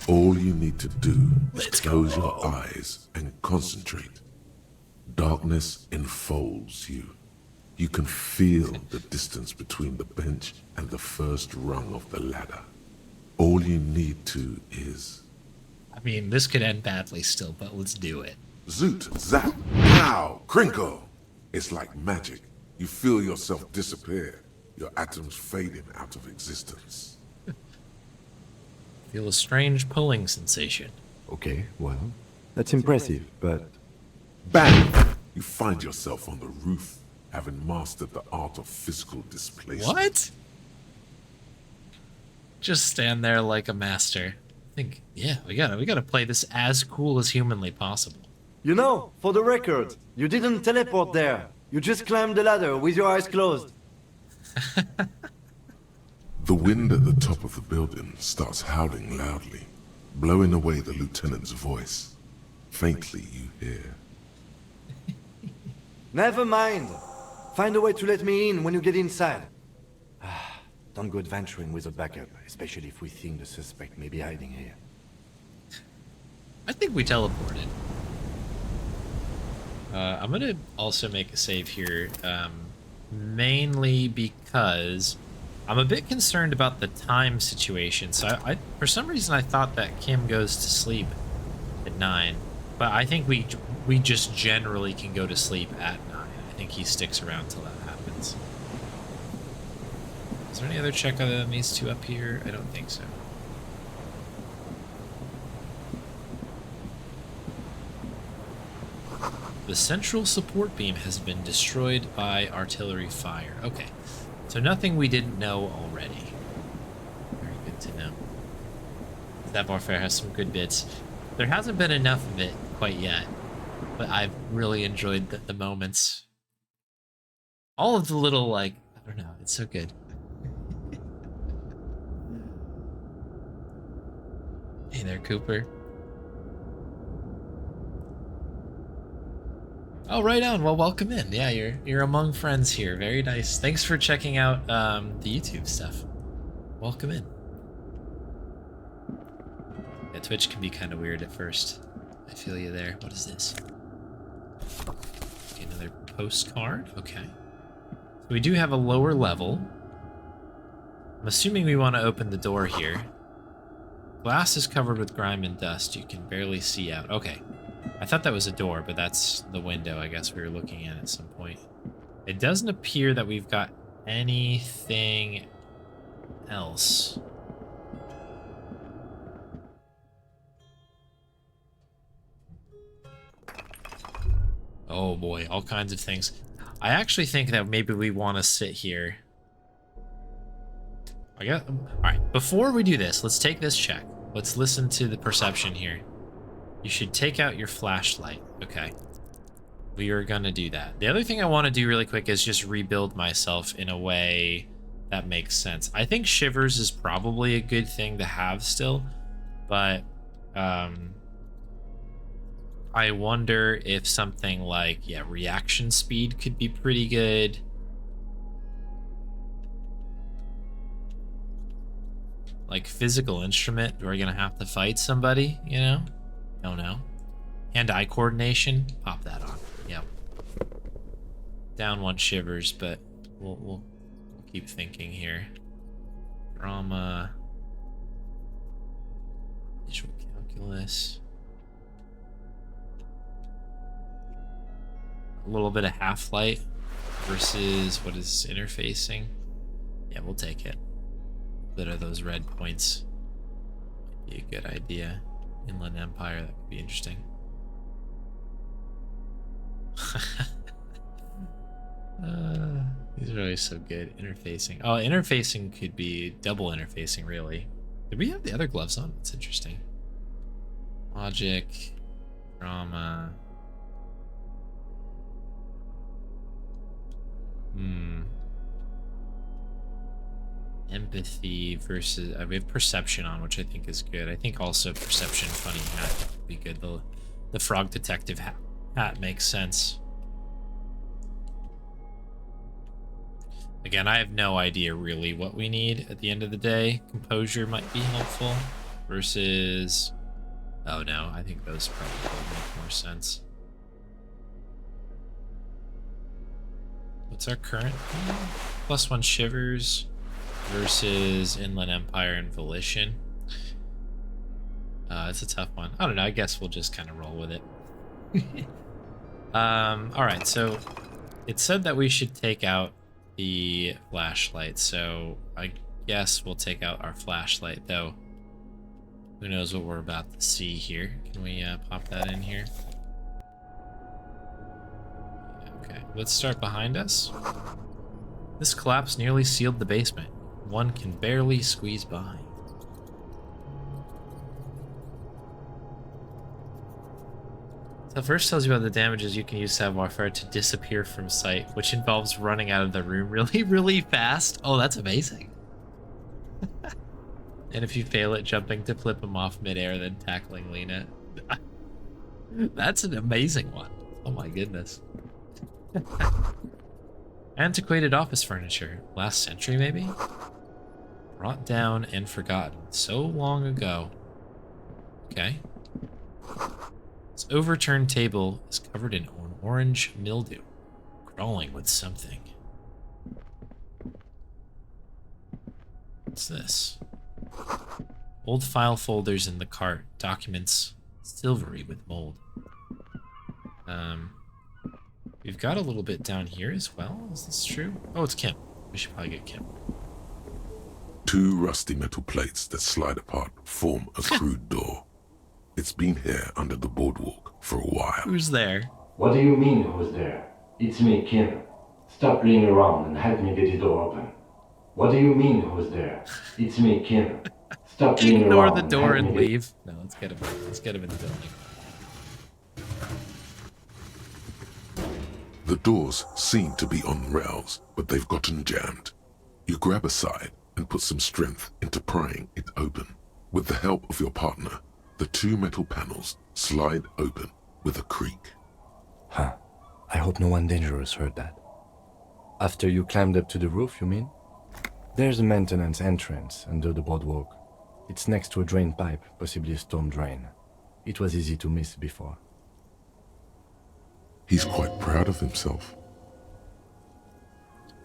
S3: All you need to do is
S1: Let's
S3: close
S1: go.
S3: your eyes and concentrate. Darkness enfolds you. You can feel the distance between the bench and the first rung of the ladder. All you need to is
S1: I mean, this could end badly still, but let's do it.
S3: Zoot, zap, pow, crinkle. It's like magic. You feel yourself disappear, your atoms fading out of existence.
S1: Feel a strange pulling sensation.
S5: Okay, well, that's impressive, but
S3: Bang! You find yourself on the roof, having mastered the art of physical displacement.
S1: What? Just stand there like a master. I think, yeah, we gotta play this as cool as humanly possible.
S10: You know, for the record, you didn't teleport there. You just climbed the ladder with your eyes closed.
S3: The wind at the top of the building starts howling loudly, blowing away the lieutenant's voice. Faintly you hear.
S10: Never mind. Find a way to let me in when you get inside. Don't go adventuring with a backup, especially if we think the suspect may be hiding here.
S1: I think we teleported. I'm gonna also make a save here, mainly because I'm a bit concerned about the time situation. So I for some reason I thought that Kim goes to sleep at 9, but I think we just generally can go to sleep at 9. I think he sticks around till that happens. Is there any other check other than these two up here? I don't think so. The central support beam has been destroyed by artillery fire. Okay, so nothing we didn't know already. Very good to know. That warfare has some good bits. There hasn't been enough of it quite yet, but I've really enjoyed the moments. All of the little, like, I don't know, it's so good. Hey there, Cooper. Oh, right on. Well, welcome in. Yeah, you're among friends here. Very nice. Thanks for checking out the YouTube stuff. Welcome in. Yeah, Twitch can be kind of weird at first. I feel you there. What is this? Okay, another postcard. Okay. So we do have a lower level. I'm assuming we want to open the door here. Glass is covered with grime and dust. You can barely see out. Okay. I thought that was a door, but that's the window I guess we were looking at some point. It doesn't appear that we've got anything else. Oh boy, all kinds of things. I actually think that maybe we want to sit here. All right, before we do this, let's take this check. Let's listen to the perception here. You should take out your flashlight. Okay. We are gonna do that. The other thing I want to do really quick is just rebuild myself in a way that makes sense. I think shivers is probably a good thing to have still, but I wonder if something like, yeah, reaction speed could be pretty good. Like physical instrument, we're gonna have to fight somebody, you know? Don't know. Hand-eye coordination, pop that on. Yep. Down one shivers, but we'll keep thinking here. Drama. Visual calculus. A little bit of half-light versus what is interfacing. Yeah, we'll take it. A bit of those red points. Might be a good idea. Inland Empire, that could be interesting. These are always so good. Interfacing. Oh, interfacing could be double interfacing, really. Did we have the other gloves on? That's interesting. Logic. Drama. Empathy versus we have perception on, which I think is good. I think also perception funny hat would be good. The frog detective hat makes sense. Again, I have no idea really what we need at the end of the day. Composure might be helpful versus, oh no, I think those probably make more sense. What's our current? +1 shivers versus Inland Empire and Volition. It's a tough one. I don't know. I guess we'll just kind of roll with it. All right. So it said that we should take out the flashlight. So I guess we'll take out our flashlight, though. Who knows what we're about to see here? Can we pop that in here? Okay. Let's start behind us. This collapse nearly sealed the basement. One can barely squeeze by. So first tells you about the damages you can use savoir-faire to disappear from sight, which involves running out of the room really, really fast. Oh, that's amazing. And if you fail at jumping, to flip him off midair, then tackling Lena. That's an amazing one. Oh my goodness. Antiquated office furniture. Last century, maybe? Brought down and forgotten so long ago. Okay. This overturned table is covered in orange mildew, crawling with something. What's this? Old file folders in the cart, documents silvery with mold. We've got a little bit down here as well. Is this true? Oh, it's Kim. We should probably get Kim.
S3: 2 rusty metal plates that slide apart form a crude door. It's been here under the boardwalk for a while.
S1: Who's there?
S5: What do you mean, who's there? It's me, Kim. Stop playing around and help me get the door open. What do you mean, who's there? It's me, Kim. Stop playing
S1: Ignore
S5: around
S1: the door and
S5: help me
S1: leave. No, let's get him. Let's get him in the building.
S3: The doors seem to be on rails, but they've gotten jammed. You grab a side and put some strength into prying it open. With the help of your partner, the 2 metal panels slide open with a creak.
S5: Huh. I hope no one dangerous heard that. After you climbed up to the roof, you mean? There's a maintenance entrance under the boardwalk. It's next to a drain pipe, possibly a storm drain. It was easy to miss before.
S3: He's quite proud of himself.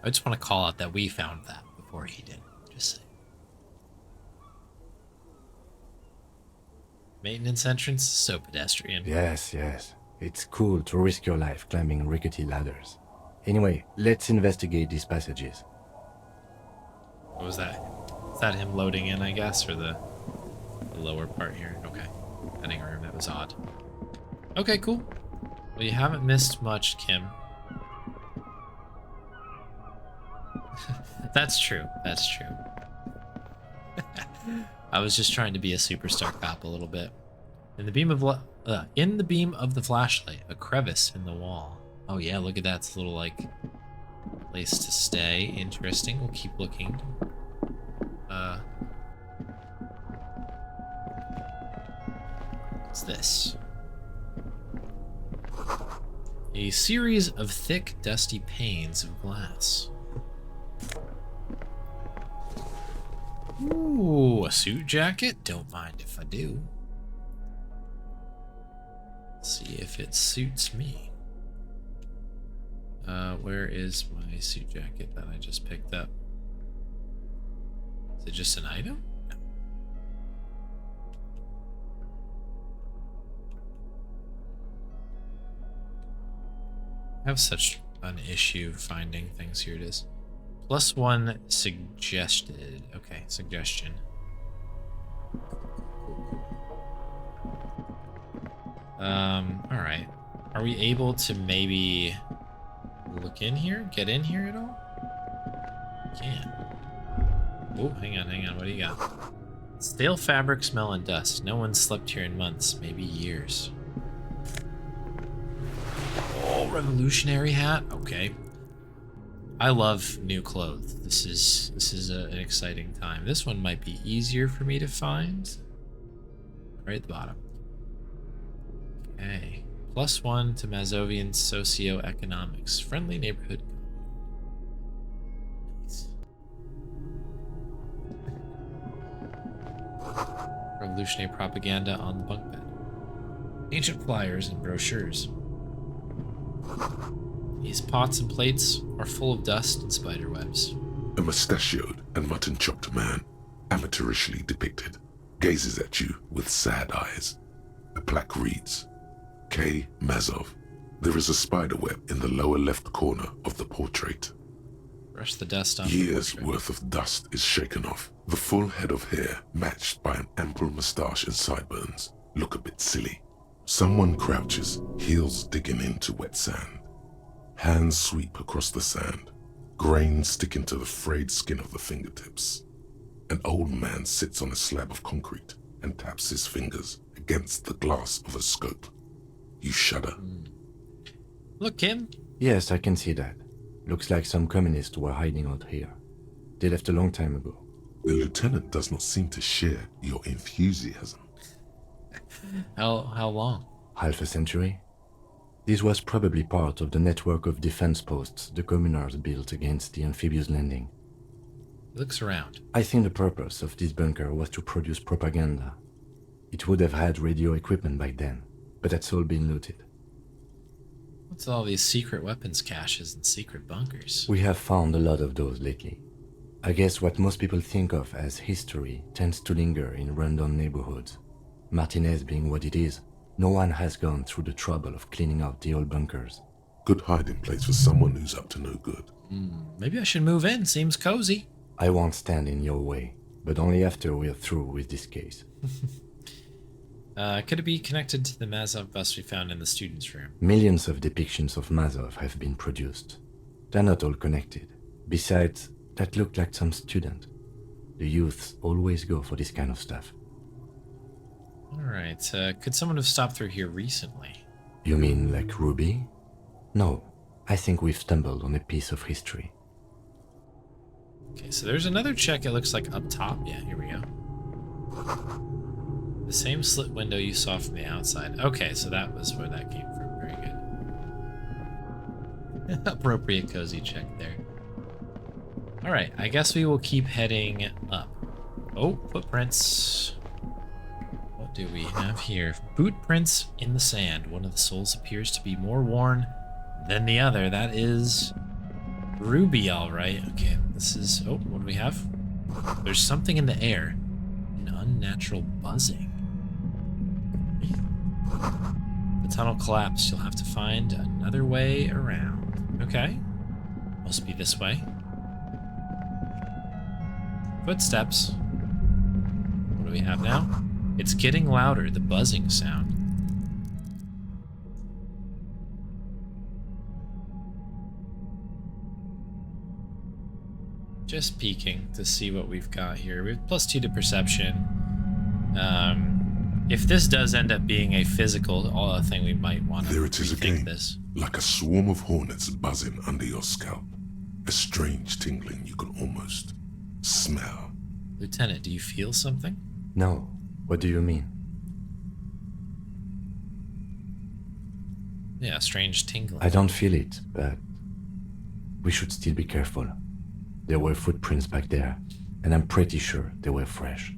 S1: I just want to call out that we found that before he did. Just saying. Maintenance entrance, so pedestrian.
S5: Yes, yes. It's cool to risk your life climbing rickety ladders. Anyway, let's investigate these passages.
S1: What was that? Is that him loading in, I guess, or the lower part here? Okay. Dining room, that was odd. Okay, cool. Well, you haven't missed much, Kim. That's true. That's true. I was just trying to be a superstar cop a little bit. In the beam of the flashlight, a crevice in the wall. Oh yeah, look at that. It's a little like place to stay. Interesting. We'll keep looking. What's this? A series of thick, dusty panes of glass. Ooh, a suit jacket? Don't mind if I do. Let's see if it suits me. Where is my suit jacket that I just picked up? Is it just an item? No. I have such an issue finding things. Here it is. +1 suggested. Okay, suggestion. Alright. Are we able to maybe look in here? Get in here at all? Can't. Oh, hang on. What do you got? Stale fabric, smell, and dust. No one slept here in months, maybe years. Oh, revolutionary hat. Okay. I love new clothes. This is an exciting time. This one might be easier for me to find. Right at the bottom. Okay. +1 to Mazovian socioeconomics. Friendly neighborhood. Nice. Revolutionary propaganda on the bunk bed. Ancient flyers and brochures. These pots and plates are full of dust and spider webs.
S3: A mustachioed and mutton-chopped man, amateurishly depicted. gazes at you with sad eyes. A plaque reads, K. Mazov. There is a spiderweb in the lower left corner of the portrait.
S1: Brush the dust off.
S3: Years worth of dust is shaken off. The full head of hair, matched by an ample moustache and sideburns, look a bit silly. Someone crouches, heels digging into wet sand. Hands sweep across the sand, grains sticking to the frayed skin of the fingertips. An old man sits on a slab of concrete and taps his fingers against the glass of a scope. You shudder.
S1: Look, Kim.
S5: Yes, I can see that. Looks like some communists were hiding out here. They left a long time ago.
S3: The lieutenant does not seem to share your enthusiasm.
S1: How long?
S5: Half a century? This was probably part of the network of defense posts the communards built against the amphibious landing.
S1: He looks around.
S5: I think the purpose of this bunker was to produce propaganda. It would have had radio equipment by then, but that's all been looted.
S1: What's all these secret weapons caches and secret bunkers?
S5: We have found a lot of those lately. I guess what most people think of as history tends to linger in rundown neighborhoods. Martinez being what it is, no one has gone through the trouble of cleaning out the old bunkers.
S3: Good hiding place for someone who's up to no good.
S1: Maybe I should move in. Seems cozy.
S5: I won't stand in your way, but only after we're through with this case.
S1: Could it be connected to the Mazov bust we found in the students' room?
S5: Millions of depictions of Mazov have been produced. They're not all connected. Besides, that looked like some student. The youths always go for this kind of stuff.
S1: Alright, could someone have stopped through here recently?
S5: You mean like Ruby? No, I think we've stumbled on a piece of history.
S1: Okay, so there's another check, it looks like up top. Yeah, here we go. The same slit window you saw from the outside. Okay, so that was where that came from. Very good. Appropriate cozy check there. Alright, I guess we will keep heading up. Oh, footprints. What do we have here? Boot prints in the sand. One of the soles appears to be more worn than the other. That is Ruby, alright. Okay, this is... Oh, what do we have? There's something in the air. An unnatural buzzing. The tunnel collapsed. You'll have to find another way around. Okay. Must be this way. Footsteps. What do we have now? It's getting louder, the buzzing sound. Just peeking to see what we've got here. We have +2 to perception. If this does end up being a physical thing, we might want to
S3: There it is
S1: rethink
S3: again,
S1: this.
S3: like a swarm of hornets buzzing under your scalp. A strange tingling you can almost smell.
S1: Lieutenant, do you feel something?
S5: No, what do you mean?
S1: Yeah, strange tingling.
S5: I don't feel it, but we should still be careful. There were footprints back there, and I'm pretty sure they were fresh.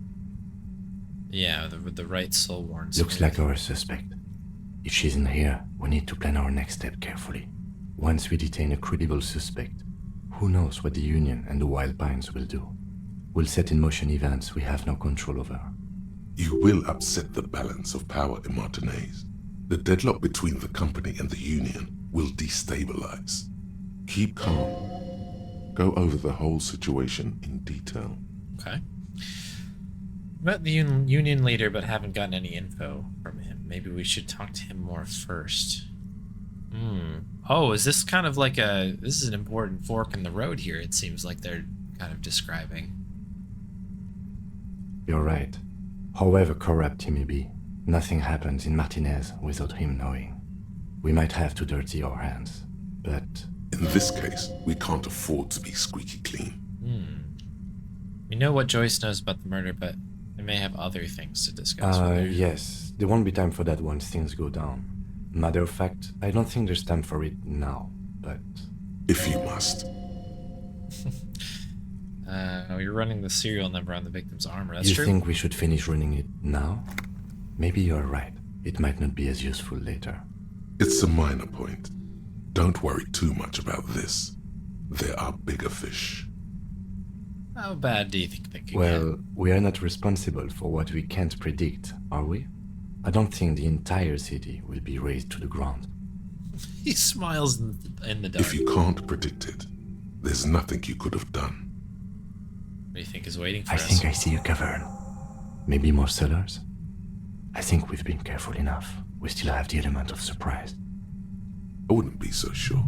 S1: Yeah, the right soul worn.
S5: Looks like our suspect. If she's in here, we need to plan our next step carefully. Once we detain a credible suspect, who knows what the Union and the Wild Pines will do? We'll set in motion events we have no control over.
S3: You will upset the balance of power in Martinez. The deadlock between the company and the Union will destabilize. Keep calm. Go over the whole situation in detail.
S1: Okay. Met the Union leader, but haven't gotten any info from him. Maybe we should talk to him more first. Oh, is this kind of like a... This is an important fork in the road here, it seems like they're kind of describing.
S5: You're right. However corrupt he may be, nothing happens in Martinez without him knowing. We might have to dirty our hands, but...
S3: In this case, we can't afford to be squeaky clean.
S1: We know what Joyce knows about the murder, but they may have other things to discuss with her.
S5: Yes. There won't be time for that once things go down. Matter of fact, I don't think there's time for it now, but...
S3: If you must.
S1: You're running the serial number on the victim's armor. That's
S5: you
S1: true.
S5: think we should finish running it now? Maybe you're right. It might not be as useful later.
S3: It's a minor point. Don't worry too much about this. There are bigger fish.
S1: How bad do you think they could
S5: Well, we are not responsible for what we can't predict, are we? I don't think the entire city will be razed to the ground.
S1: get? He smiles in the dark.
S3: If you can't predict it, there's nothing you could have done.
S1: What do you think is waiting for
S5: I
S1: us?
S5: think I see a cavern. Maybe more cellars? I think we've been careful enough. We still have the element of surprise.
S3: I wouldn't be so sure.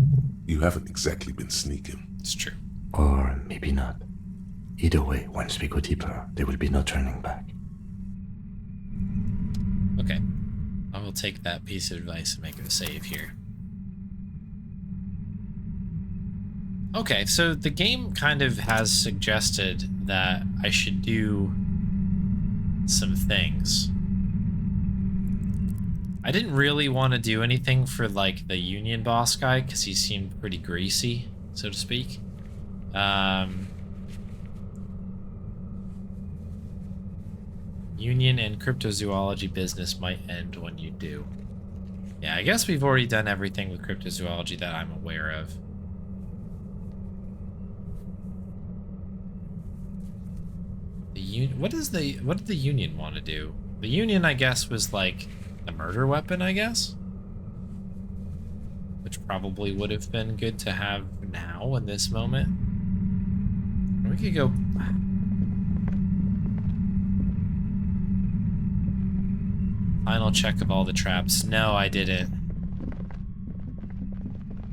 S3: You haven't exactly been sneaking.
S1: It's true.
S5: Or maybe not. Either way, once we go deeper, there will be no turning back.
S1: Okay. I will take that piece of advice and make a save here. Okay, so the game kind of has suggested that I should do some things. I didn't really want to do anything for, like, the Union boss guy, because he seemed pretty greasy, so to speak. Union and cryptozoology business might end when you do. Yeah, I guess we've already done everything with cryptozoology that I'm aware of. What did the Union want to do? The Union, I guess, was like a murder weapon, I guess? Which probably would have been good to have now in this moment. We could go... Final check of all the traps. No, I didn't.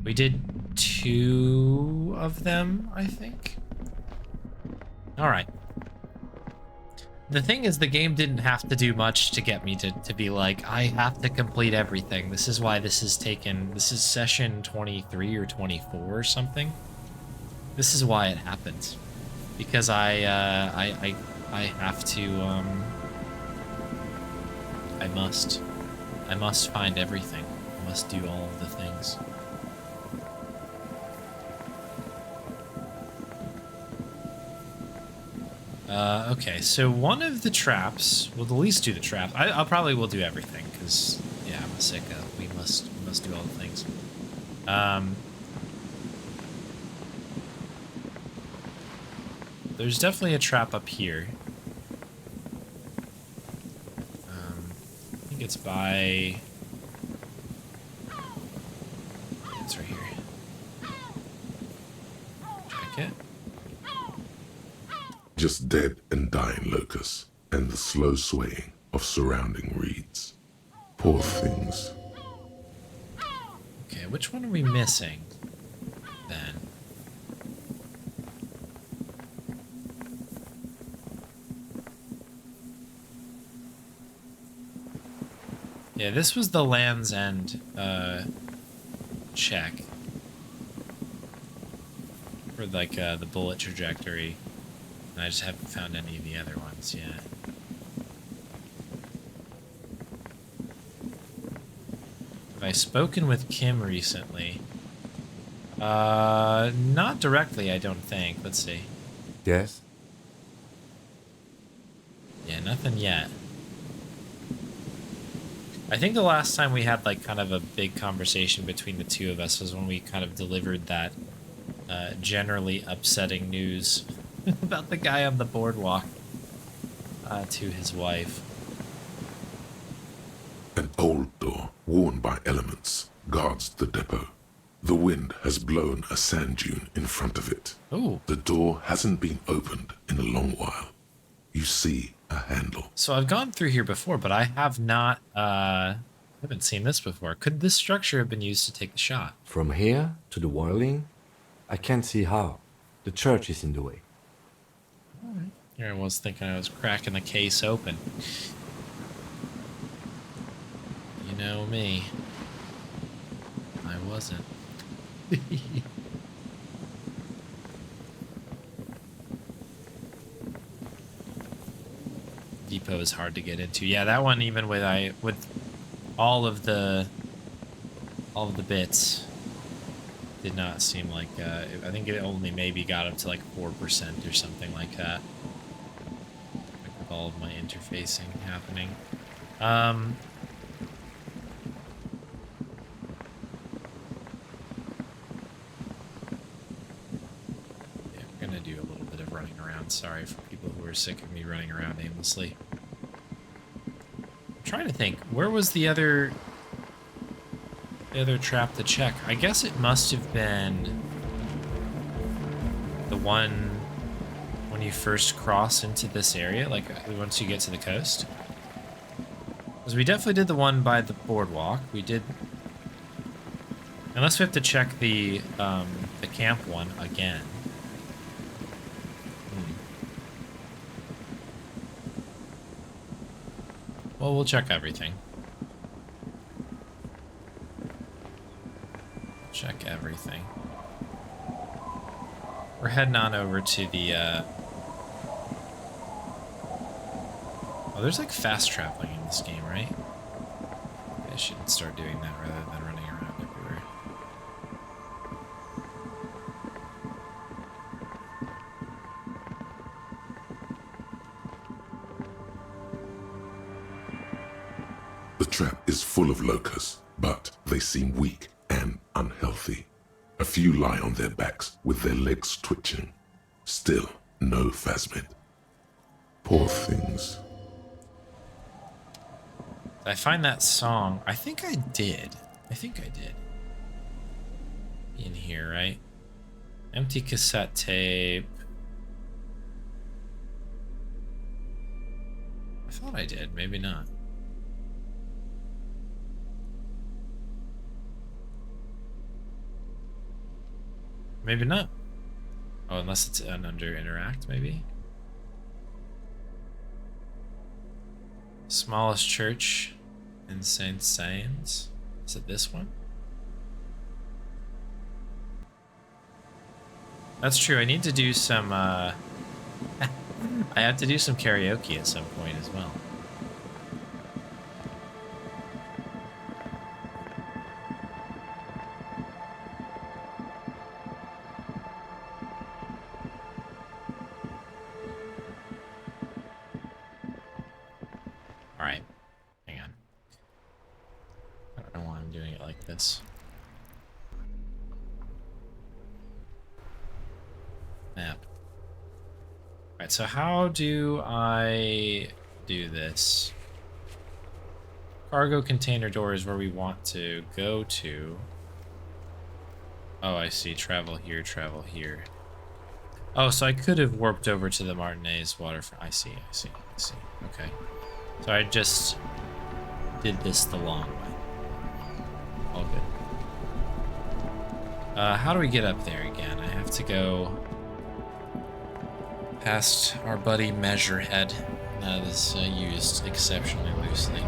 S1: We did 2 of them, I think. Alright. The thing is, the game didn't have to do much to get me to be like, I have to complete everything. This is why this is session 23 or 24 or something. This is why it happens. Because I have to, I must find everything. I must do all of the things. Okay, so one of the traps, we'll at least do the trap. I'll probably will do everything, because, yeah, I'm a sicko. We must do all the things. There's definitely a trap up here. I think it's by... It's right here. Check it.
S3: Just dead and dying locusts, and the slow swaying of surrounding reeds. Poor things.
S1: Okay, which one are we missing, then? Yeah, this was the Land's End, check. For, like, the bullet trajectory. And I just haven't found any of the other ones yet. Have I spoken with Kim recently? Not directly, I don't think. Let's see.
S5: Yes?
S1: Yeah, nothing yet. I think the last time we had, like, kind of a big conversation between the two of us was when we kind of delivered that generally upsetting news about the guy on the boardwalk to his wife.
S3: An old door, worn by elements, guards the depot. The wind has blown a sand dune in front of it.
S1: Ooh.
S3: The door hasn't been opened in a long while. You see a handle.
S1: So I've gone through here before, but I have not, haven't seen this before. Could this structure have been used to take the shot?
S5: From here to the whirling, I can't see how. The church is in the way.
S1: Alright. Here I was thinking I was cracking the case open. You know me. I wasn't. Depot is hard to get into. Yeah, that one, even with all of the bits, did not seem like I think it only maybe got up to like 4% or something like that. Like with all of my interfacing happening. Yeah, we're gonna do a little bit of running around. Sorry for people who are sick of me running around aimlessly. I'm trying to think. Where was the other trap to check? I guess it must have been the one when you first cross into this area, like once you get to the coast. Because we definitely did the one by the boardwalk. We did... Unless we have to check the camp one again. Well, we'll check everything. Check everything. We're heading on over to the, Oh, there's like fast traveling in this game, right? I should start doing that rather than running around everywhere.
S3: The trap is full of locusts, but they seem weak and unhealthy. A few lie on their backs with their legs twitching. Still, no phasmid. Poor things.
S1: Did I find that song? I think I did. In here, right? Empty cassette tape. I thought I did, maybe not. Maybe not. Oh, unless it's an under interact, maybe. Smallest church in St. Sains. Is it this one? That's true. I need to do some, I have to do some karaoke at some point as well. Alright. Hang on. I don't know why I'm doing it like this. Map. Alright, so how do I do this? Cargo container door is where we want to go to. Oh, I see. Travel here, travel here. Oh, so I could have warped over to the Martinez waterfront. I see. Okay. So I just did this the long way. All good. How do we get up there again? I have to go past our buddy Measurehead. That is used exceptionally loosely.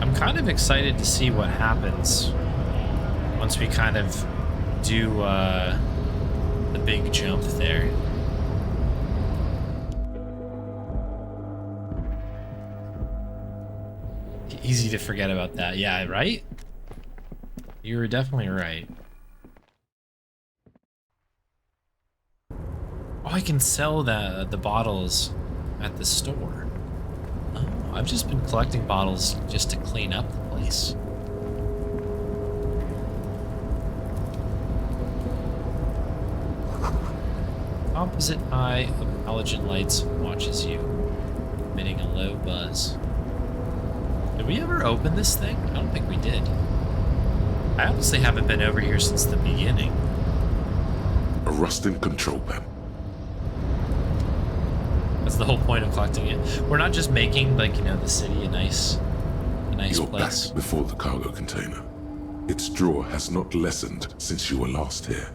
S1: I'm kind of excited to see what happens once we kind of do the big jump there. Easy to forget about that. Yeah, right? You were definitely right. Oh, I can sell the bottles at the store. Oh, I've just been collecting bottles just to clean up the place. Opposite eye of halogen lights watches you, emitting a low buzz. Did we ever open this thing? I don't think we did. I honestly haven't been over here since the beginning.
S3: A rusting control panel.
S1: That's the whole point of collecting it. We're not just making, like, you know, the city a nice
S3: You're
S1: place.
S3: back before the cargo container. Its draw has not lessened since you were last here.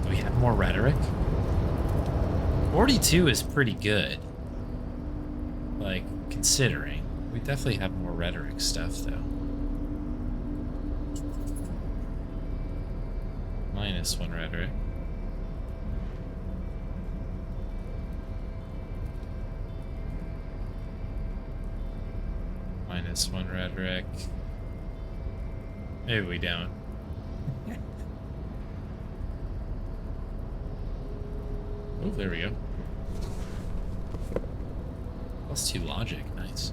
S1: Do we have more rhetoric? 42 is pretty good. Like, considering. We definitely have more rhetoric stuff, though. -1 rhetoric. -1 rhetoric. Maybe we don't. Oh, there we go. +2 logic, nice.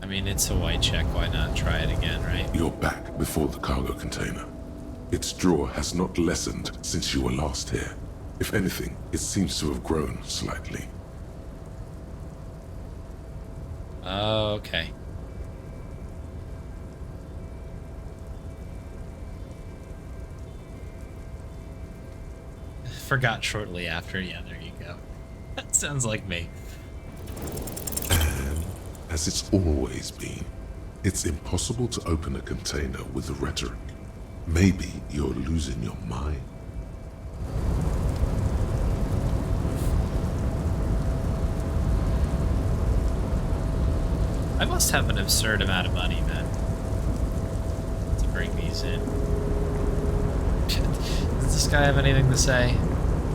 S1: I mean, it's a white check. Why not try it again, right?
S3: You're back before the cargo container. Its drawer has not lessened since you were last here. If anything, it seems to have grown slightly.
S1: Oh, okay. Forgot shortly after. Yeah, there you go. That sounds like me.
S3: And as it's always been, it's impossible to open a container with the rhetoric. Maybe you're losing your mind.
S1: I must have an absurd amount of money, man, to bring these in. Does this guy have anything to say?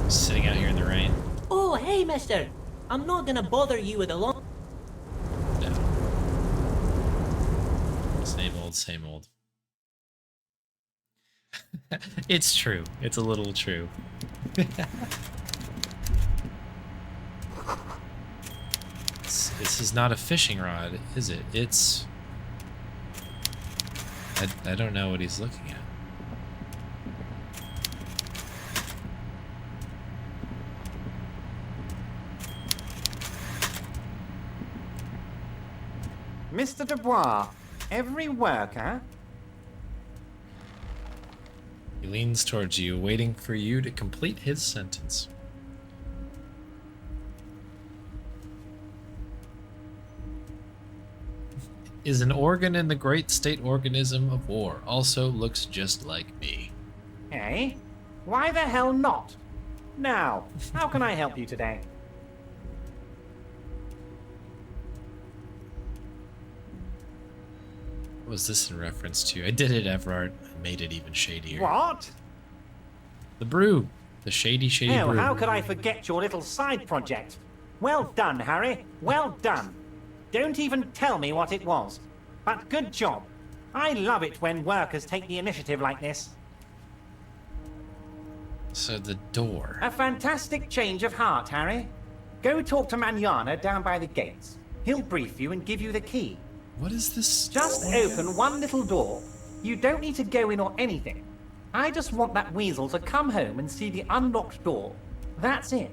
S1: Just sitting out here in the rain.
S11: Oh, hey, mister. I'm not gonna bother you with a long...
S1: No. Same old, same old. It's true. It's a little true. This is not a fishing rod, is it? It's... I don't know what he's looking at.
S12: Mr. Dubois, every worker...
S1: He leans towards you, waiting for you to complete his sentence. Is an organ in the great state organism of war. Also looks just like me.
S12: Eh? Why the hell not? Now, how can I help you today?
S1: What was this in reference to? I did it, Everard. I made it even shadier.
S12: What?
S1: The brew. The shady
S12: Hell,
S1: brew.
S12: how could I forget your little side project? Well done, Harry. Well done. Don't even tell me what it was. But good job. I love it when workers take the initiative like this.
S1: So the door.
S12: A fantastic change of heart, Harry. Go talk to Manana down by the gates. He'll brief you and give you the key.
S1: What is this?
S12: Just open one little door. You don't need to go in or anything. I just want that weasel to come home and see the unlocked door. That's it.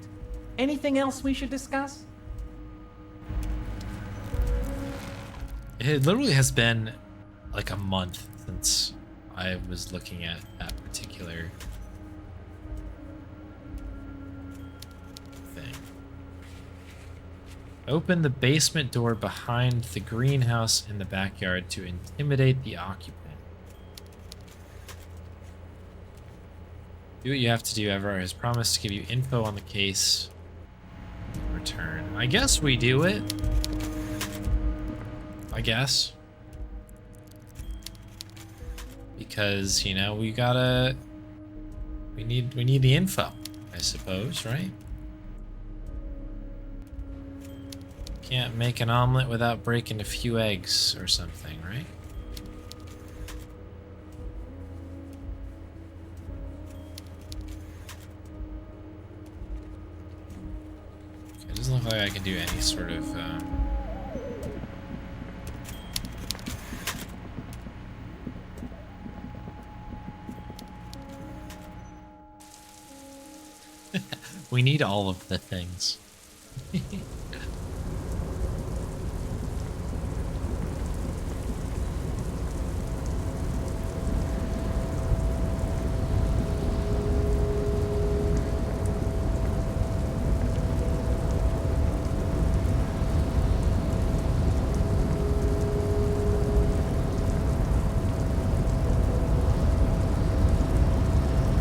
S12: Anything else we should discuss?
S1: It literally has been like a month since I was looking at that particular thing. Open the basement door behind the greenhouse in the backyard to intimidate the occupant. Do what you have to do. Everard has promised to give you info on the case in return. I guess we do it. I guess. Because, you know, we need the info, I suppose, right? Can't make an omelet without breaking a few eggs or something, right? Okay, it doesn't look like I can do any sort of we need all of the things.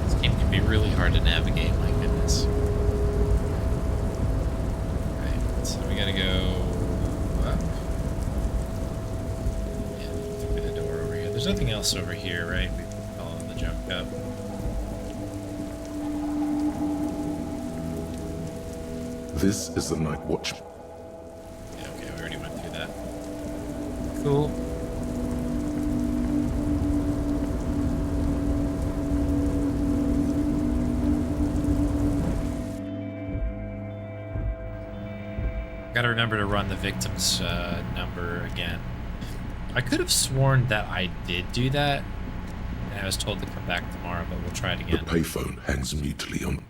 S1: This game can be really hard to navigate, my goodness. So we gotta go up. Yeah, through the door over here. There's nothing else over here, right? We can follow the jump up.
S3: This is the night watch.
S1: Yeah, okay, we already went through that. Cool. Gotta remember to run the victim's number again. I could have sworn that I did do that, and I was told to come back tomorrow, but we'll try it
S3: The
S1: again.
S3: payphone hangs mutely on.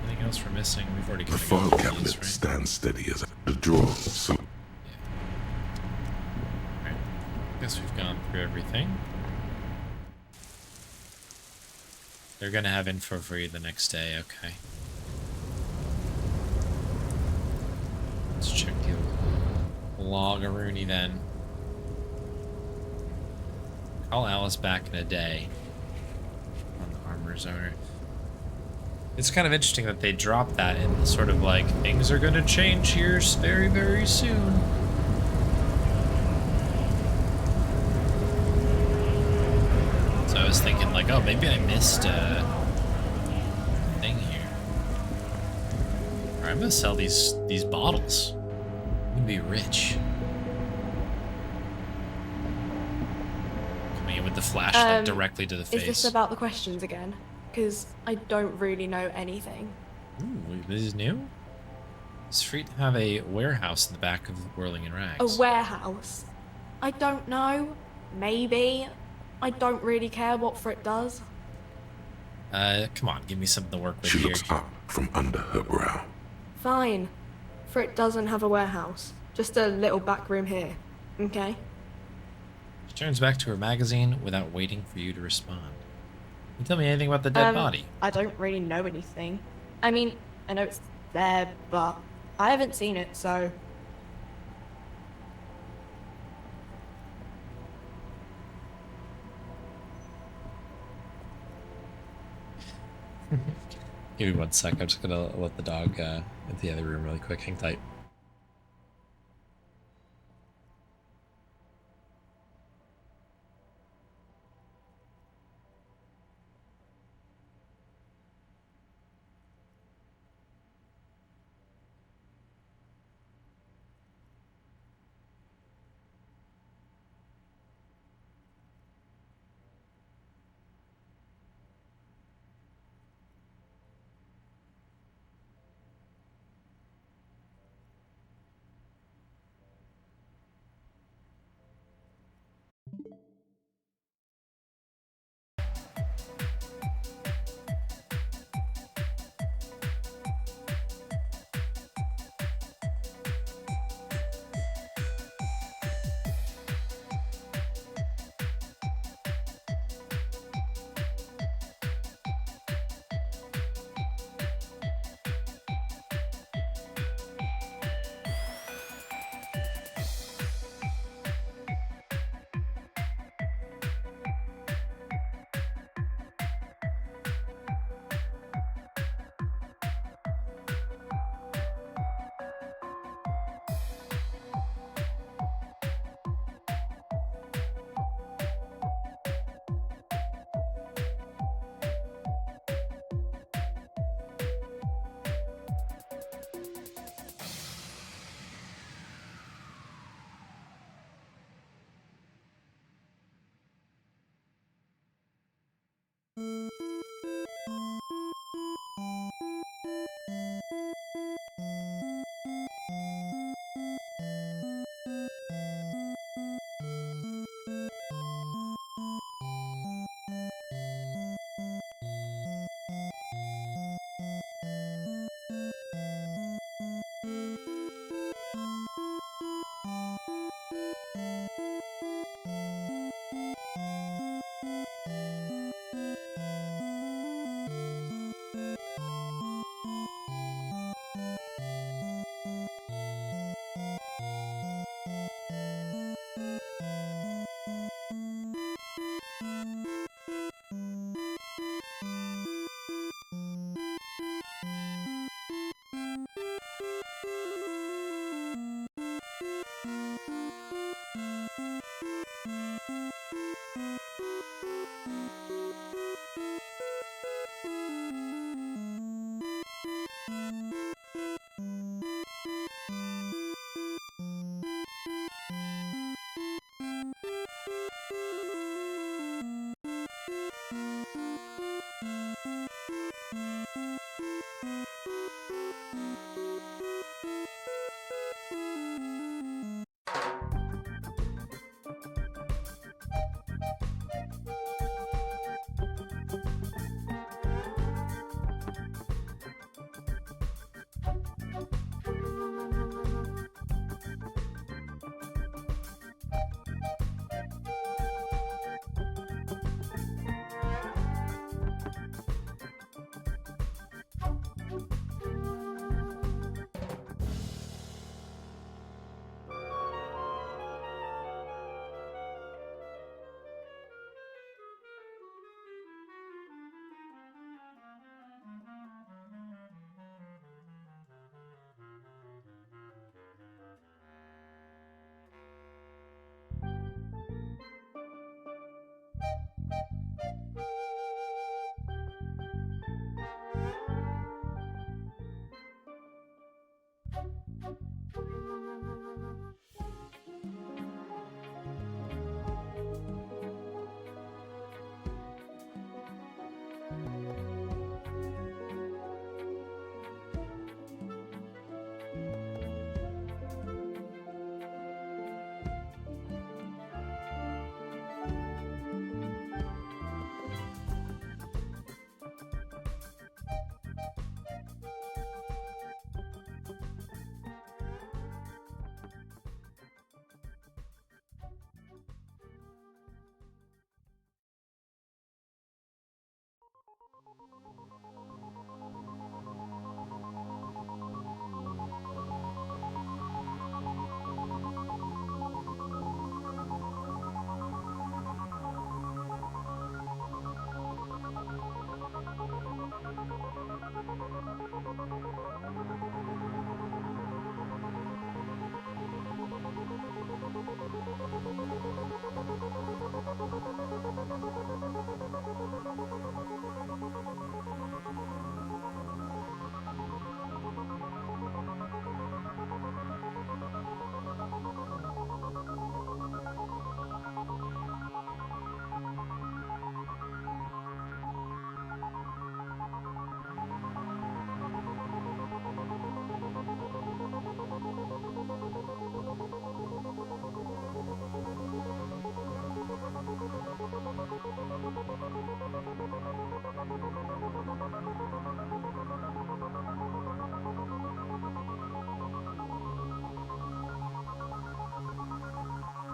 S1: Anything else we're missing? We've already
S3: The
S1: kinda
S3: file
S1: gone through
S3: cabinet
S1: these, right?
S3: stands steady as the drawer. So
S1: Alright. Guess we've gone through everything. They're gonna have info for you the next day, okay. Let's check the log-a-rooney then. Call Alice back in a day on the armor's owner. It's kind of interesting that they dropped that in the sort of like, things are gonna change here very, very soon. So I was thinking like, oh, maybe I missed a thing here. Alright, I'm gonna sell these bottles. I'm gonna be rich. Coming in with the flashlight directly to the face.
S13: Is this about the questions again? Because I don't really know anything.
S1: Ooh, this is new? It's free to have a warehouse in the back of Whirling in Rags.
S13: A warehouse? I don't know. Maybe. I don't really care what Frit does.
S1: Come on, give me something to work with
S3: she
S1: here.
S3: looks up from under her brow.
S13: Fine. Frit doesn't have a warehouse. Just a little back room here. Okay?
S1: She turns back to her magazine without waiting for you to respond. Can you tell me anything about the dead body?
S13: I don't really know anything. I mean, I know it's there, but I haven't seen it, so...
S1: Give me 1 sec. I'm just gonna let the dog into the other room really quick. Hang tight.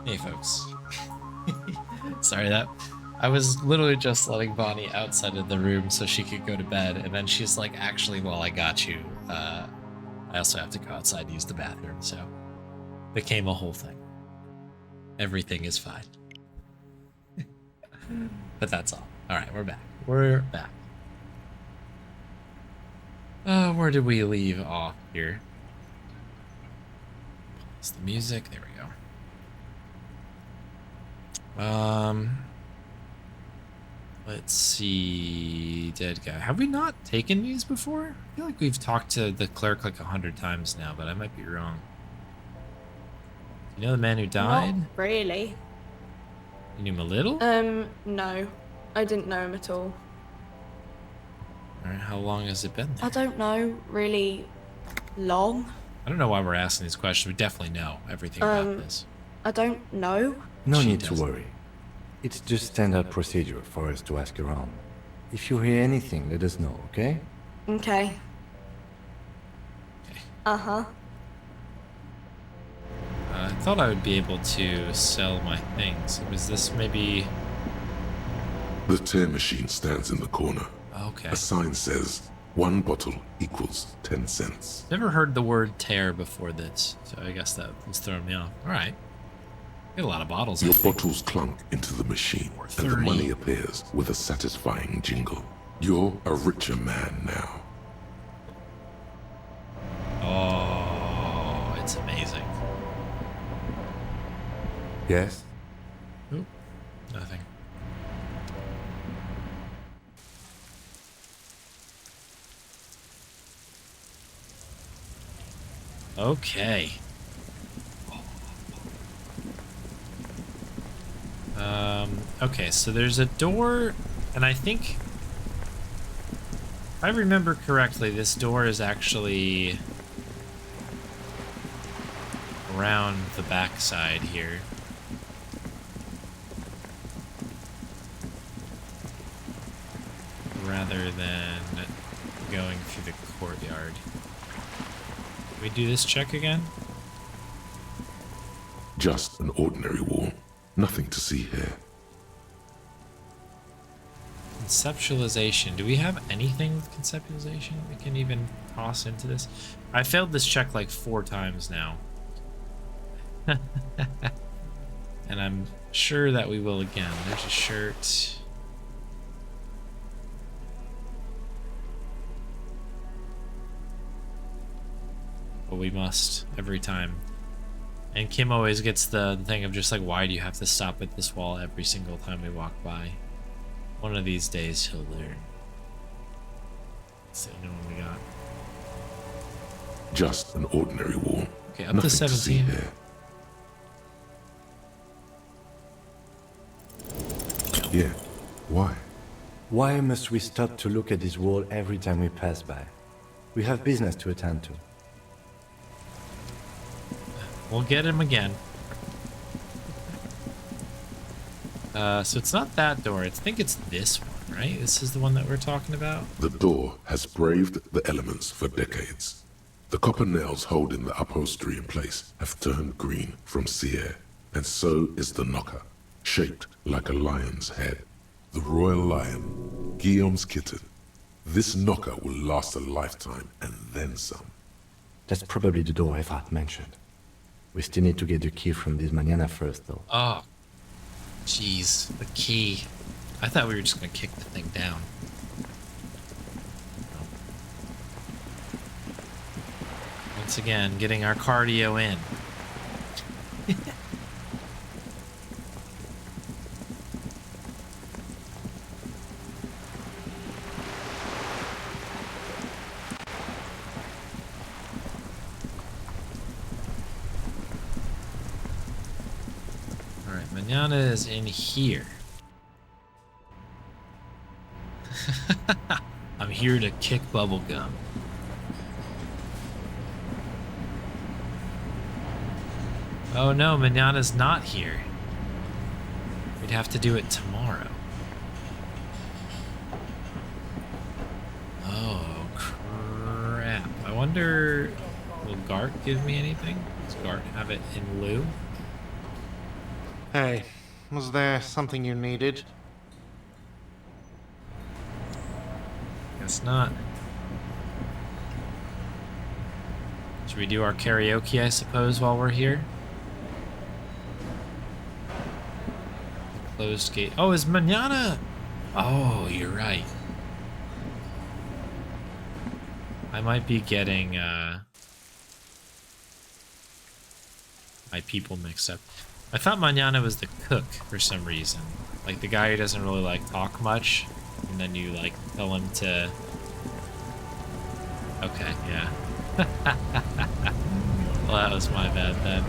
S1: Hey, folks. Sorry that I was literally just letting Bonnie outside of the room so she could go to bed, and then she's like, "Actually, while I got you, I also have to go outside and use the bathroom." So became a whole thing. Everything is fine, but that's all. All right, we're back. We're back. Where did we leave off here? It's the music. There we go. Let's see. Dead guy. Have we not taken these before? I feel like we've talked to the clerk like 100 times now, but I might be wrong. You know the man who died?
S13: Not really.
S1: You knew him a little?
S13: No. I didn't know him at all.
S1: Alright, how long has it been there?
S13: I don't know, really long.
S1: I don't know why we're asking these questions. We definitely know everything about this.
S13: I don't know.
S5: No need to worry. It's just standard procedure for us to ask around. If you hear anything, let us know, okay?
S13: Okay. Uh-huh.
S1: I thought I would be able to sell my things. Was this maybe...
S3: The tear machine stands in the corner.
S1: Okay.
S3: A sign says, 1 bottle equals 10 cents.
S1: Never heard the word tear before this, so I guess that was throwing me off. Alright. Get a lot of bottles.
S3: Your bottles clunk into the machine, and the money appears with a satisfying jingle. You're a richer man now.
S1: Oh, it's amazing.
S5: Yes?
S1: Oop, nothing. Okay. Okay, so there's a door, and I think, if I remember correctly, this door is actually around the backside here. Rather than going through the courtyard. Can we do this check again?
S3: Just an ordinary wall. Nothing to see here.
S1: Conceptualization. Do we have anything with conceptualization we can even toss into this? I failed this check like 4 times now. And I'm sure that we will again. There's a shirt. But we must every time. And Kim always gets the thing of just like, why do you have to stop at this wall every single time we walk by? One of these days he'll learn. That's the only one we got.
S3: Just an ordinary wall.
S1: Okay, up
S3: Nothing
S1: to 17.
S3: To see here. Yeah. Why?
S5: Why must we stop to look at this wall every time we pass by? We have business to attend to.
S1: We'll get him again. So it's not that door. I think it's this one, right? This is the one that we're talking about.
S3: The door has braved the elements for decades. The copper nails holding the upholstery in place have turned green from sea air, and so is the knocker, shaped like a lion's head. The royal lion, Guillaume's kitten. This knocker will last a lifetime and then some.
S5: That's probably the door Evrat mentioned. We still need to get the key from this manana first, though.
S1: Oh, jeez, the key. I thought we were just gonna kick the thing down. Once again, getting our cardio in. Manana is in here. I'm here to kick bubblegum. Oh no, Manana's not here. We'd have to do it tomorrow. Oh, crap. I wonder, will Gart give me anything? Does Gart have it in lieu?
S14: Hey, was there something you needed?
S1: Guess not. Should we do our karaoke, I suppose, while we're here? Closed gate. Oh, is manana? Oh, you're right. I might be getting my people mixed up. I thought manana was the cook for some reason. Like the guy who doesn't really like talk much, and then you like tell him to. Okay, yeah. Well, that was my bad then.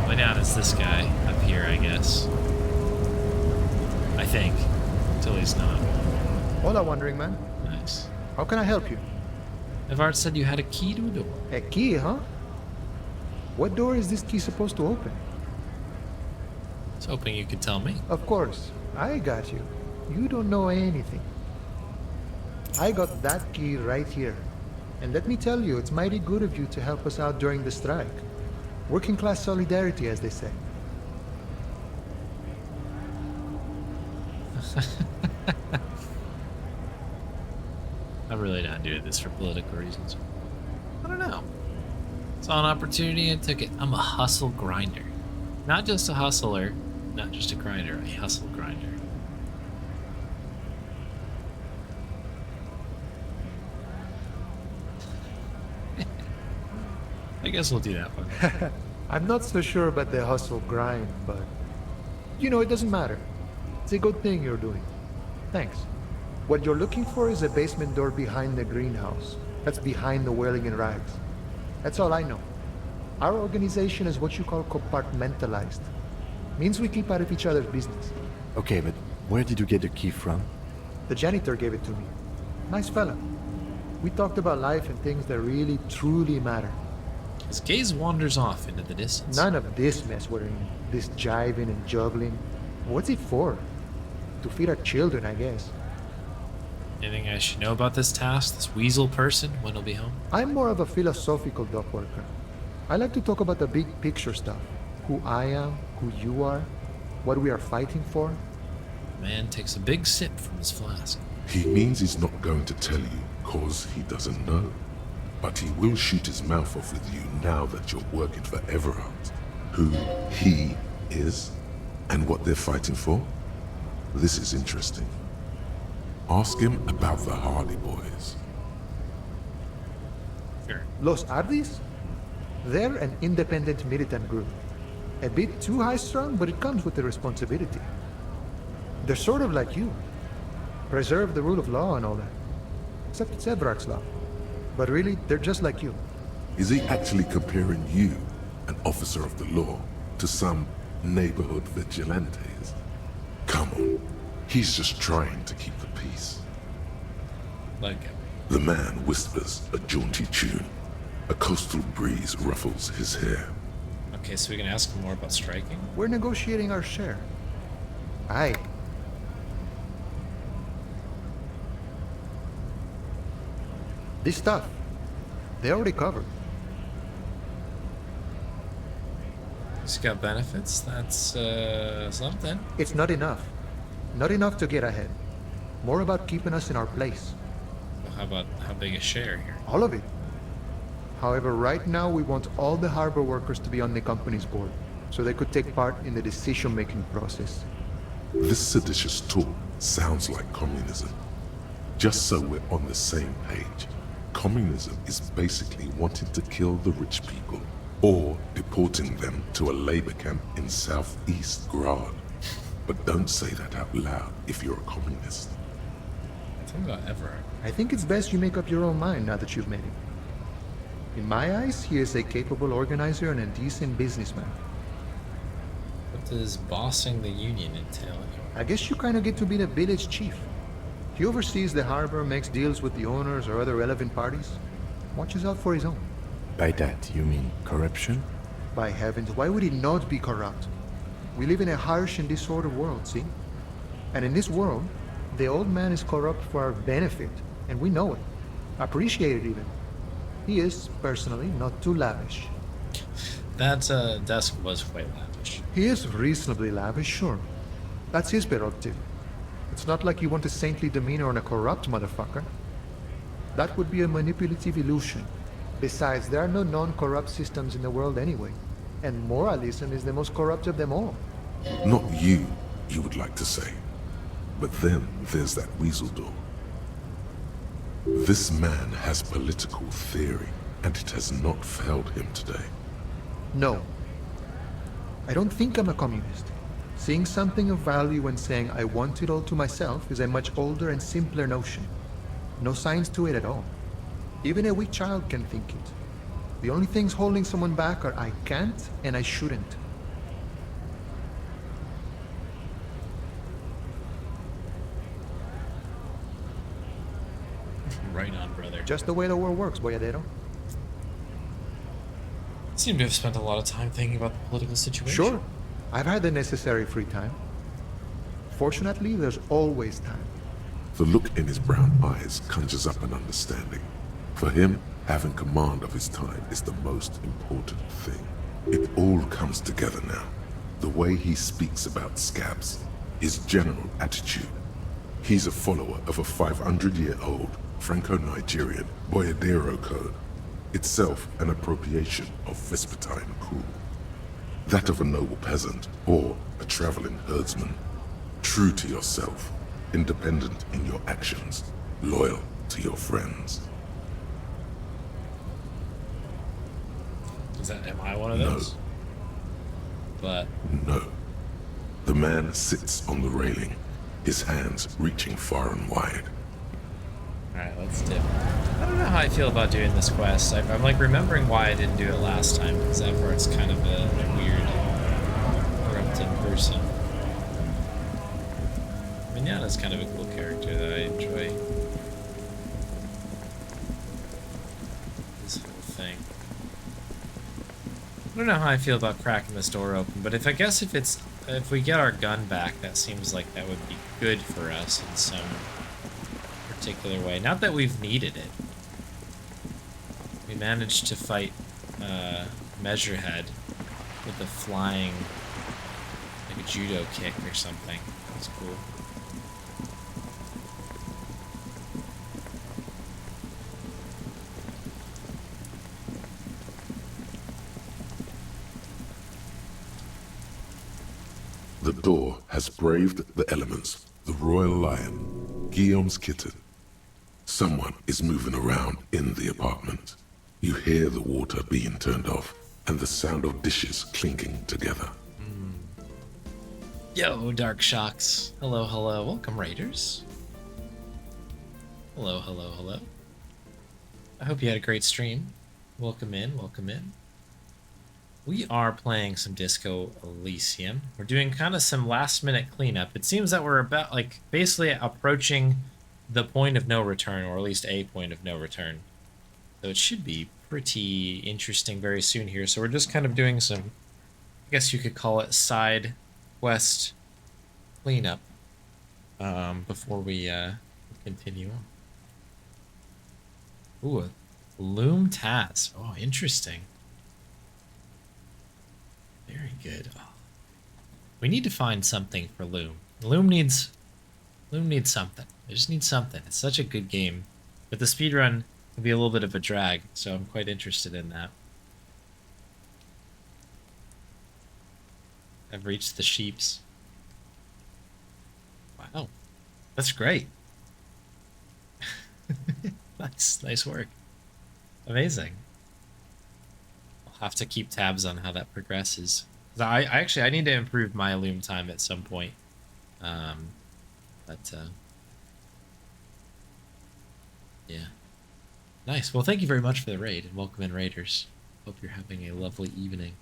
S1: Manana's this guy up here, I guess. I think. Until he's not.
S15: Hola, wandering man.
S1: Nice.
S15: How can I help you?
S1: Evart said you had a key to a door.
S15: A key, huh? What door is this key supposed to open?
S1: I was hoping you could tell me.
S15: Of course. I got you. You don't know anything. I got that key right here. And let me tell you, it's mighty good of you to help us out during the strike. Working class solidarity, as they say.
S1: I'm really not doing this for political reasons. I don't know. Saw an opportunity and took it. I'm a hustle grinder. Not just a hustler, not just a grinder, a hustle grinder. I guess we'll do that one.
S15: I'm not so sure about the hustle grind, but... You know, it doesn't matter. It's a good thing you're doing. Thanks. What you're looking for is a basement door behind the greenhouse. That's behind the Whirling in Rags. That's all I know. Our organization is what you call compartmentalized. Means we keep out of each other's business.
S5: Okay, but where did you get the key from?
S15: The janitor gave it to me. Nice fella. We talked about life and things that really, truly matter.
S1: His gaze wanders off into the distance.
S15: None of this mess we're in. This jiving and juggling. What's it for? To feed our children, I guess.
S1: Anything I should know about this task? This weasel person? When he'll be home?
S15: I'm more of a philosophical dock worker. I like to talk about the big picture stuff. Who I am, who you are, what we are fighting for.
S1: The man takes a big sip from his flask.
S3: He means he's not going to tell you, cause he doesn't know. But he will shoot his mouth off with you now that you're working for Everard. Who he is, and what they're fighting for. This is interesting. Ask him about the Hardy Boys.
S1: Sure.
S15: Los Ardis? They're an independent militant group. A bit too high-strung, but it comes with the responsibility. They're sort of like you. Preserve the rule of law and all that. Except it's Everard's law. But really, they're just like you.
S3: Is he actually comparing you, an officer of the law, to some neighborhood vigilantes? Come on. He's just trying to keep the peace.
S1: Like him.
S3: The man whispers a jaunty tune. A coastal breeze ruffles his hair.
S1: Okay, so we can ask him more about striking?
S15: We're negotiating our share. Aye. This stuff, they already covered.
S1: He's got benefits? That's, something.
S15: It's not enough. Not enough to get ahead. More about keeping us in our place.
S1: Well, how big a share here?
S15: All of it. However, right now we want all the harbor workers to be on the company's board, so they could take part in the decision-making process.
S3: This seditious talk sounds like communism. Just so we're on the same page, communism is basically wanting to kill the rich people, or deporting them to a labor camp in southeast Grad. But don't say that out loud if you're a communist.
S1: Tell me about Everard.
S15: I think it's best you make up your own mind now that you've met him. In my eyes, he is a capable organizer and a decent businessman.
S1: What does bossing the union entail?
S15: I guess you kind of get to be the village chief. He oversees the harbor, makes deals with the owners or other relevant parties, watches out for his own.
S5: By that, you mean corruption?
S15: By heavens, why would he not be corrupt? We live in a harsh and disordered world, see? And in this world, the old man is corrupt for our benefit, and we know it. Appreciate it even. He is, personally, not too lavish.
S1: That desk was quite lavish.
S15: He is reasonably lavish, sure. That's his prerogative. It's not like you want a saintly demeanor on a corrupt motherfucker. That would be a manipulative illusion. Besides, there are no non-corrupt systems in the world anyway. And moralism is the most corrupt of them all.
S3: Not you, you would like to say. But then there's that weasel door. This man has political theory, and it has not failed him today.
S15: No. I don't think I'm a communist. Seeing something of value and saying I want it all to myself is a much older and simpler notion. No science to it at all. Even a weak child can think it. The only things holding someone back are I can't and I shouldn't.
S1: Right on, brother.
S15: Just the way the world works, Boyadero.
S1: Seem to have spent a lot of time thinking about the political situation.
S15: Sure. I've had the necessary free time. Fortunately, there's always time.
S3: The look in his brown eyes conjures up an understanding. For him, having command of his time is the most important thing. It all comes together now. The way he speaks about scabs, his general attitude. He's a follower of a 500-year-old Franco-Nigerian Boyadero code, itself an appropriation of Vespertine cool. That of a noble peasant or a traveling herdsman. True to yourself, independent in your actions, loyal to your friends.
S1: Am I one of those?
S3: No.
S1: But
S3: no. The man sits on the railing, his hands reaching far and wide.
S1: Alright, let's do it. I don't know how I feel about doing this quest. I'm like remembering why I didn't do it last time, because that part's kind of a weird, corrupted person. Mignana's kind of a cool character that I enjoy. This whole thing. I don't know how I feel about cracking this door open, but if we get our gun back, that seems like that would be good for us in some particular way. Not that we've needed it. We managed to fight Measurehead with a flying, like a judo kick or something. That's cool.
S3: The door has braved the elements. The royal lion, Guillaume's kitten. Someone is moving around in the apartment. You hear the water being turned off and the sound of dishes clinking together.
S1: Yo, Dark Shocks. Hello, hello. Welcome, Raiders. Hello, hello, hello. I hope you had a great stream. Welcome in, welcome in. We are playing some Disco Elysium. We're doing kind of some last-minute cleanup. It seems that we're about, like, basically approaching the point of no return, or at least a point of no return. So it should be pretty interesting very soon here. So we're just kind of doing some, I guess you could call it side quest cleanup before we continue on. Ooh, a Loom Taz. Oh, interesting. Very good. Oh. We need to find something for Loom. Loom needs something. They just need something. It's such a good game. But the speedrun can be a little bit of a drag, so I'm quite interested in that. I've reached the sheeps. Wow. That's great. Nice work. Amazing. I'll have to keep tabs on how that progresses. I need to improve my loom time at some point. Yeah. Nice. Well, thank you very much for the raid, and welcome in, Raiders. Hope you're having a lovely evening.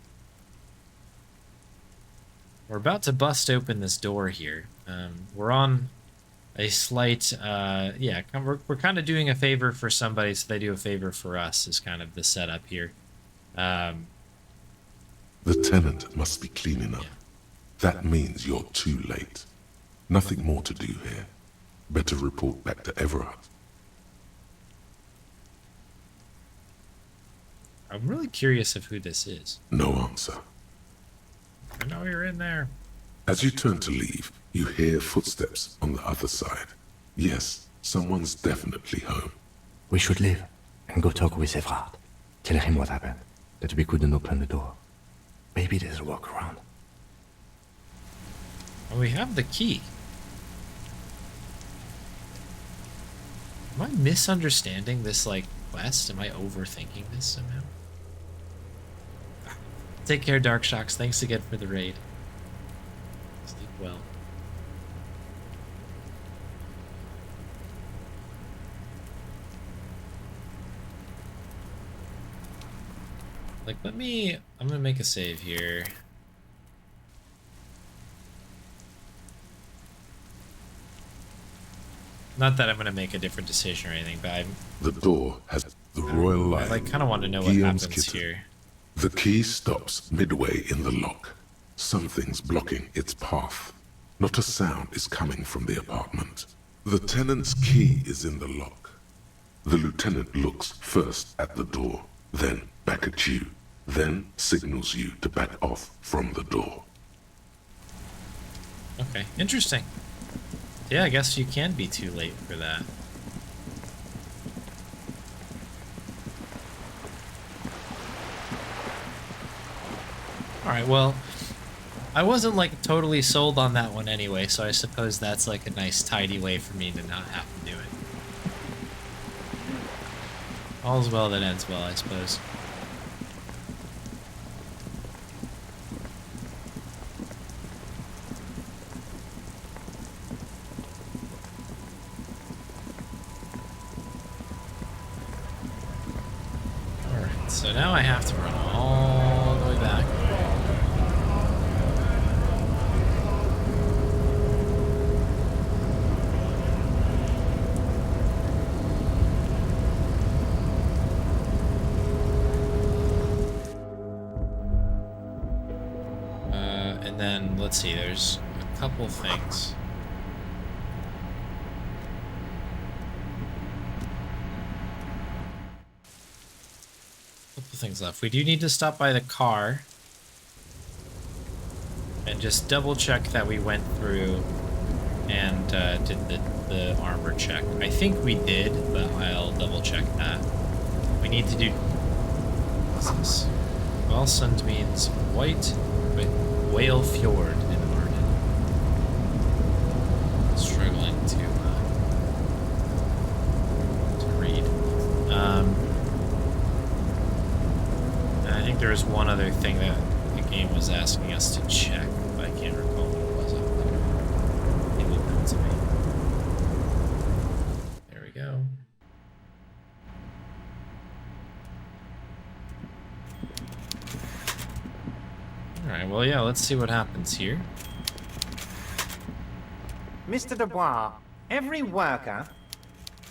S1: We're about to bust open this door here. We're on a slight, we're kind of doing a favor for somebody, so they do a favor for us, is kind of the setup here.
S3: The tenant must be cleaning up. Yeah. That means you're too late. Nothing more to do here. Better report back to Everard.
S1: I'm really curious of who this is.
S3: No answer.
S1: I know you're in there.
S3: As you turn to leave, you hear footsteps on the other side. Yes, someone's definitely home.
S5: We should leave and go talk with Evrard. Tell him what happened, that we couldn't open the door. Maybe there's a workaround.
S1: Well, we have the key. Am I misunderstanding this, like, quest? Am I overthinking this somehow? Take care, Darkshocks. Thanks again for the raid. Sleep well. Like, I'm gonna make a save here. Not that I'm gonna make a different decision or anything, but
S3: The door has the royal lion.
S1: I kind of want to know what
S3: Guillaume's
S1: happens
S3: kitten.
S1: here.
S3: The key stops midway in the lock. Something's blocking its path. Not a sound is coming from the apartment. The tenant's key is in the lock. The lieutenant looks first at the door, then back at you, then signals you to back off from the door.
S1: Okay, interesting. Yeah, I guess you can be too late for that. Alright, well, I wasn't like totally sold on that one anyway, so I suppose that's like a nice tidy way for me to not have to do it. All's well that ends well, I suppose. Alright, so now I have to run all the way back. And then, let's see, there's a couple things. Couple things left. We do need to stop by the car and just double check that we went through and did the armor check. I think we did, but I'll double check that. We need to do... What's this? Valsund means white... Wait, Whale Fjord in Arden. Struggling to read. And I think there was one other thing that the game was asking us to check, but I can't recall what it was. It will come to me. There we go. Alright, well, yeah, let's see what happens here.
S12: Mr. Dubois, every worker...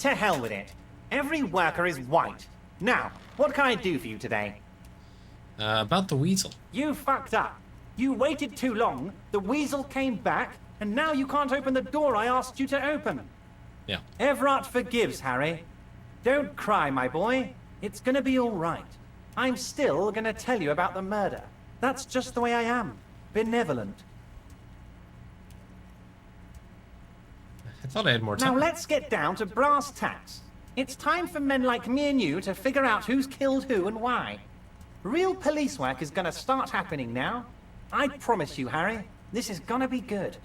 S12: To hell with it. Every worker is white. Now, what can I do for you today?
S1: About the weasel.
S12: You fucked up. You waited too long, the weasel came back, and now you can't open the door I asked you to open.
S1: Yeah.
S12: Everett forgives, Harry. Don't cry, my boy. It's gonna be all right. I'm still gonna tell you about the murder. That's just the way I am. Benevolent.
S1: I thought I had more time.
S12: Now let's get down to brass tacks. It's time for men like me and you to figure out who's killed who and why. Real police work is gonna start happening now. I promise you, Harry, this is gonna be good.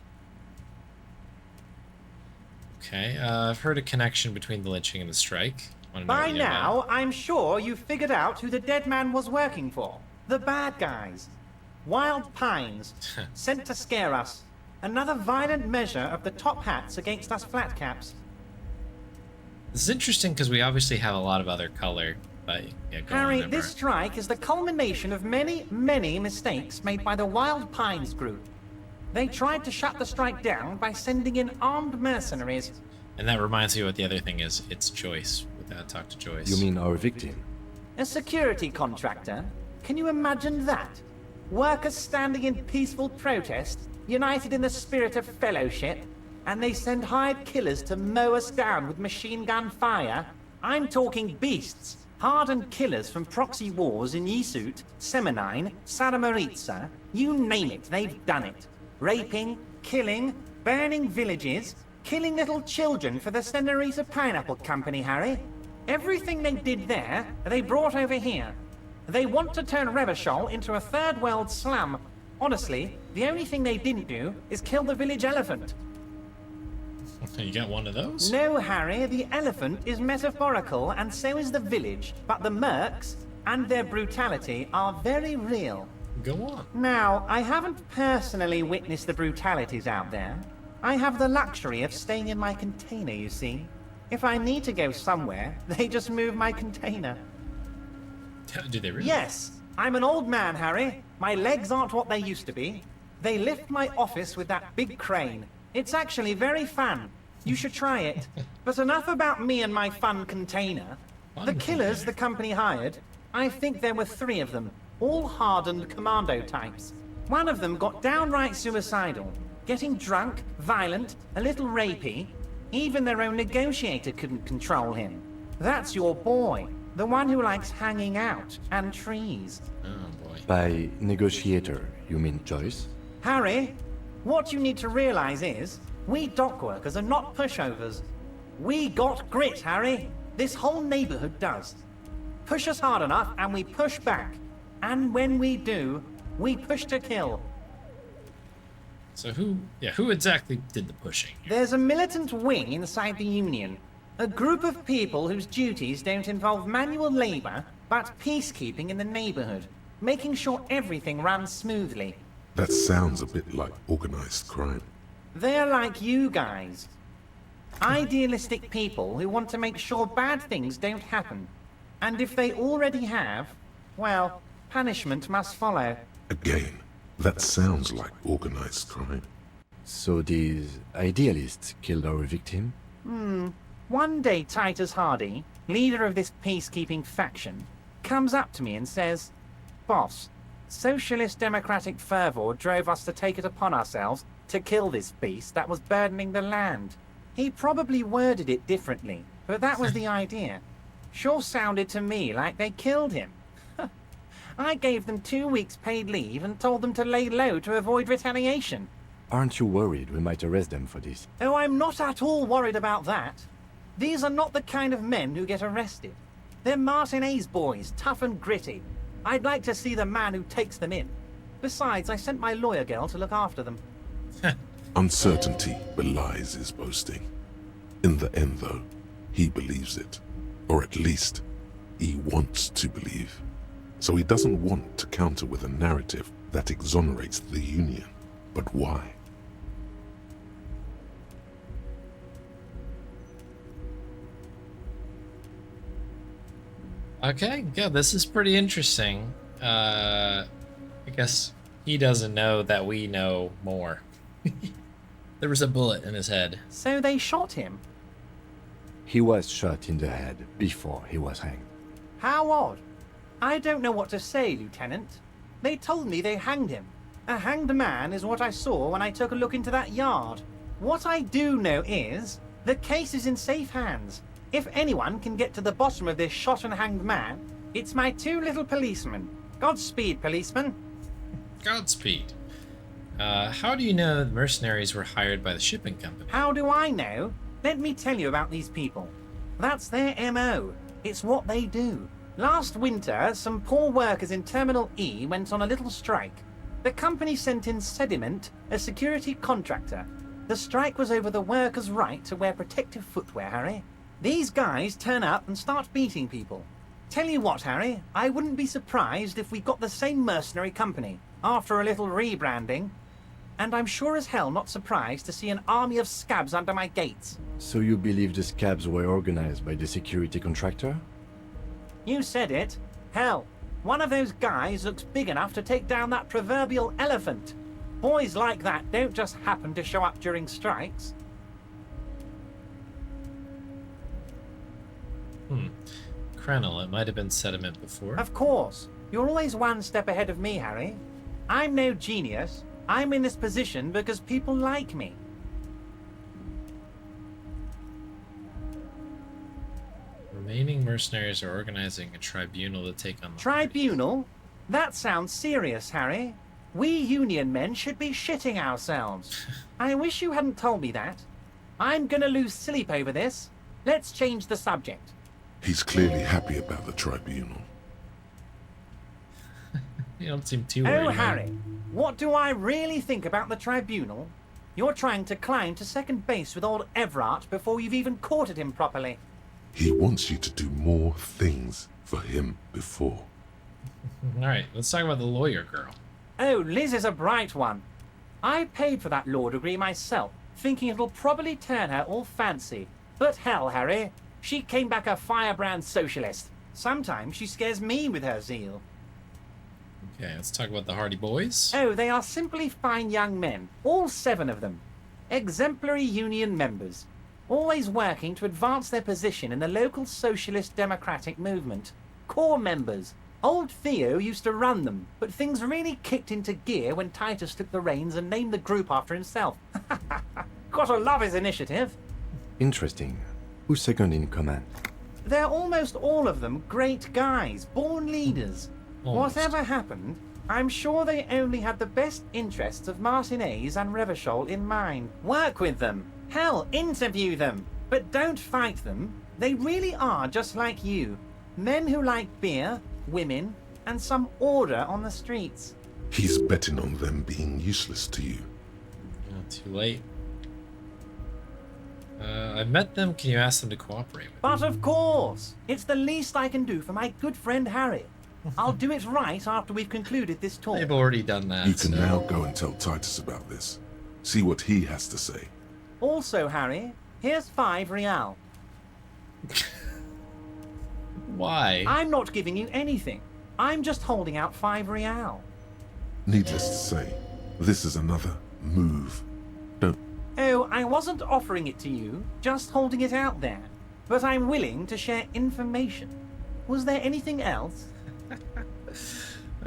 S1: Okay, I've heard a connection between the lynching and the strike. Wanna know
S12: By
S1: what you know
S12: now,
S1: about
S12: I'm sure you've figured out who the dead man was working for. The bad guys. Wild Pines. Sent to scare us. Another violent measure of the top hats against us flatcaps.
S1: This is interesting because we obviously have a lot of other color, but yeah, go
S12: Harry,
S1: on,
S12: this strike is the culmination of many, many mistakes made by the Wild Pines group. They tried to shut the strike down by sending in armed mercenaries.
S1: And that reminds me what the other thing is. It's Joyce. Talk to Joyce.
S5: You mean our victim?
S12: A security contractor? Can you imagine that? Workers standing in peaceful protest, united in the spirit of fellowship, and they send hired killers to mow us down with machine gun fire? I'm talking beasts. Hardened killers from proxy wars in Yisut, Semenine, Saramaritsa, you name it, they've done it. Raping, killing, burning villages, killing little children for the Senorita Pineapple Company, Harry. Everything they did there, they brought over here. They want to turn Revachol into a third world slum. Honestly, the only thing they didn't do is kill the village elephant.
S1: You got one of those?
S12: No, Harry, the elephant is metaphorical and so is the village, but the mercs and their brutality are very real.
S1: Go on.
S12: Now, I haven't personally witnessed the brutalities out there. I have the luxury of staying in my container, you see. If I need to go somewhere, they just move my container.
S1: Do they really?
S12: Yes, I'm an old man, Harry. My legs aren't what they used to be. They lift my office with that big crane. It's actually very fun. You should try it. But enough about me and my fun container. The killers the company hired, I think there were 3 of them, all hardened commando types. One of them got downright suicidal, getting drunk, violent, a little rapey. Even their own negotiator couldn't control him. That's your boy, the one who likes hanging out and trees.
S1: Oh boy.
S5: By negotiator, you mean Joyce?
S12: Harry, what you need to realize is, we dock workers are not pushovers. We got grit, Harry. This whole neighborhood does. Push us hard enough and we push back. And when we do, we push to kill.
S1: So who exactly did the pushing?
S12: There's a militant wing inside the Union. A group of people whose duties don't involve manual labor, but peacekeeping in the neighborhood. Making sure everything runs smoothly.
S3: That sounds a bit like organized crime.
S12: They're like you guys. Idealistic people who want to make sure bad things don't happen. And if they already have, well, punishment must follow.
S3: Again, that sounds like organized crime.
S5: So these idealists killed our victim?
S12: One day Titus Hardy, leader of this peacekeeping faction, comes up to me and says, "Boss, socialist democratic fervor drove us to take it upon ourselves to kill this beast that was burdening the land." He probably worded it differently, but that was the idea. Sure sounded to me like they killed him. I gave them 2 weeks paid leave and told them to lay low to avoid retaliation.
S5: Aren't you worried we might arrest them for this?
S12: Oh, I'm not at all worried about that. These are not the kind of men who get arrested. They're Martinez boys, tough and gritty. I'd like to see the man who takes them in. Besides, I sent my lawyer girl to look after them.
S3: Uncertainty belies his boasting. In the end, though, he believes it. Or at least, he wants to believe. So he doesn't want to counter with a narrative that exonerates the Union. But why?
S1: Okay, yeah, this is pretty interesting. I guess he doesn't know that we know more. There was a bullet in his head.
S12: So they shot him?
S5: He was shot in the head before he was hanged.
S12: How odd. I don't know what to say, Lieutenant. They told me they hanged him. A hanged man is what I saw when I took a look into that yard. What I do know is, the case is in safe hands. If anyone can get to the bottom of this shot and hanged man, it's my 2 little policemen. Godspeed, policeman.
S1: Godspeed. How do you know the mercenaries were hired by the shipping company?
S12: How do I know? Let me tell you about these people. That's their MO. It's what they do. Last winter, some poor workers in Terminal E went on a little strike. The company sent in Sediment, a security contractor. The strike was over the workers' right to wear protective footwear, Harry. These guys turn up and start beating people. Tell you what, Harry, I wouldn't be surprised if we got the same mercenary company, after a little rebranding. And I'm sure as hell not surprised to see an army of scabs under my gates.
S5: So you believe the scabs were organized by the security contractor?
S12: You said it. Hell, one of those guys looks big enough to take down that proverbial elephant. Boys like that don't just happen to show up during strikes.
S1: Krenel, it might have been Sediment before.
S12: Of course. You're always one step ahead of me, Harry. I'm no genius. I'm in this position because people like me.
S1: remaining mercenaries are organizing a tribunal to take on the
S12: Tribunal? That sounds serious, Harry. We Union men should be shitting ourselves. I wish you hadn't told me that. I'm gonna lose sleep over this. Let's change the subject.
S3: He's clearly happy about the tribunal.
S1: You don't seem too worried.
S12: Oh,
S1: about it.
S12: Harry, what do I really think about the tribunal? You're trying to climb to second base with old Everard before you've even courted him properly.
S3: He wants you to do more things for him before.
S1: Alright, let's talk about the lawyer girl.
S12: Oh, Liz is a bright one. I paid for that law degree myself, thinking it'll probably turn her all fancy. But hell, Harry, she came back a firebrand socialist. Sometimes she scares me with her zeal.
S1: Okay, let's talk about the Hardy Boys.
S12: Oh, they are simply fine young men, all 7 of them. Exemplary union members, always working to advance their position in the local socialist democratic movement. Core members. Old Theo used to run them, but things really kicked into gear when Titus took the reins and named the group after himself. Gotta love his initiative.
S5: Interesting. Who's second in command?
S12: They're almost all of them great guys, born leaders.
S1: Almost.
S12: Whatever happened, I'm sure they only had the best interests of Martinez and Revachol in mind. Work with them. Hell, interview them. But don't fight them. They really are just like you. Men who like beer, women, and some order on the streets.
S3: He's betting on them being useless to you.
S1: Not too late. I've met them. Can you ask them to cooperate with me?
S12: But of course, it's the least I can do for my good friend Harry. I'll do it right after we've concluded this talk.
S1: They've already done that.
S3: You can now go and tell Titus about this. See what he has to say.
S12: Also, Harry, here's 5 real.
S1: Why?
S12: I'm not giving you anything. I'm just holding out 5 real.
S3: Needless to say, this is another move. Don't.
S12: Oh, I wasn't offering it to you, just holding it out there. But I'm willing to share information. Was there anything else?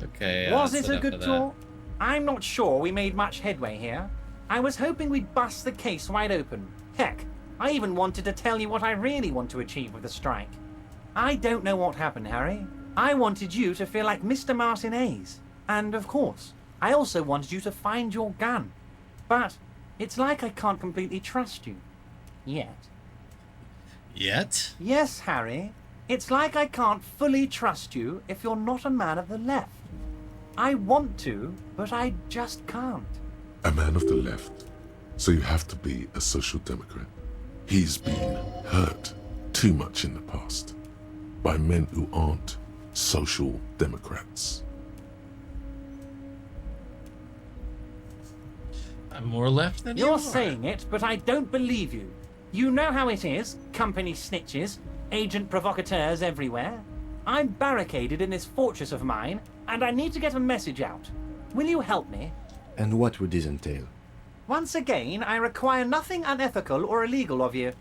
S1: Okay.
S12: Was
S1: that's
S12: it a
S1: enough
S12: good
S1: of that.
S12: talk? I'm not sure we made much headway here. I was hoping we'd bust the case wide open. Heck, I even wanted to tell you what I really want to achieve with the strike. I don't know what happened, Harry. I wanted you to feel like Mr. Martinez. And of course, I also wanted you to find your gun. But it's like I can't completely trust you. Yet.
S1: Yet?
S12: Yes, Harry. It's like I can't fully trust you if you're not a man of the left. I want to, but I just can't.
S3: A man of the left. So you have to be a social democrat. He's been hurt too much in the past by men who aren't social democrats.
S1: I'm more left than you
S12: You're
S1: are.
S12: saying it, but I don't believe you. You know how it is. Company snitches, agent provocateurs everywhere. I'm barricaded in this fortress of mine, and I need to get a message out. Will you help me?
S5: And what would this entail?
S12: Once again, I require nothing unethical or illegal of you.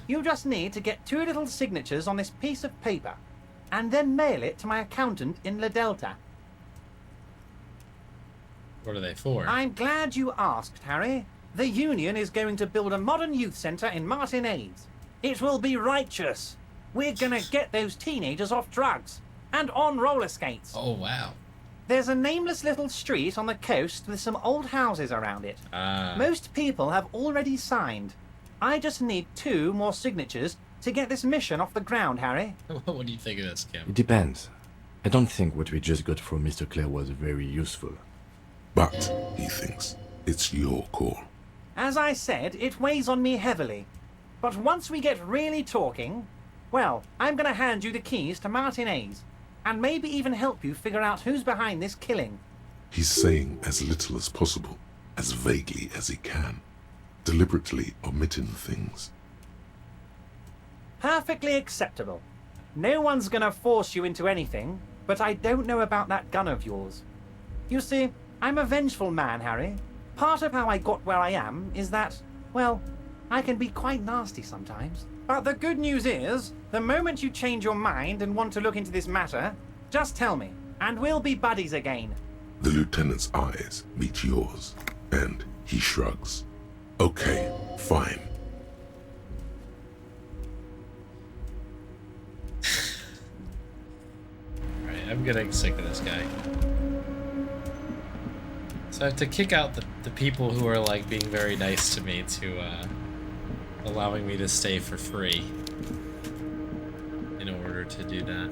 S12: You just need to get 2 little signatures on this piece of paper, and then mail it to my accountant in La Delta.
S1: What are they for?
S12: I'm glad you asked, Harry. The Union is going to build a modern youth centre in Martinez. It will be righteous. We're gonna get those teenagers off drugs and on roller skates.
S1: Oh, wow.
S12: There's a nameless little street on the coast with some old houses around it. Most people have already signed. I just need 2 more signatures to get this mission off the ground, Harry.
S1: What do you think of this, Kim?
S5: It depends. I don't think what we just got from Mr. Clare was very useful.
S3: But, he thinks, it's your call.
S12: As I said, it weighs on me heavily. But once we get really talking, well, I'm gonna hand you the keys to Martinez, and maybe even help you figure out who's behind this killing.
S3: He's saying as little as possible, as vaguely as he can, deliberately omitting things.
S12: Perfectly acceptable. No one's gonna force you into anything, but I don't know about that gun of yours. You see, I'm a vengeful man, Harry. Part of how I got where I am is that, well, I can be quite nasty sometimes. But the good news is, the moment you change your mind and want to look into this matter, just tell me, and we'll be buddies again.
S3: The lieutenant's eyes meet yours, and he shrugs. Okay, fine.
S1: I'm getting sick of this guy. So I have to kick out the people who are like being very nice to me to allowing me to stay for free in order to do that.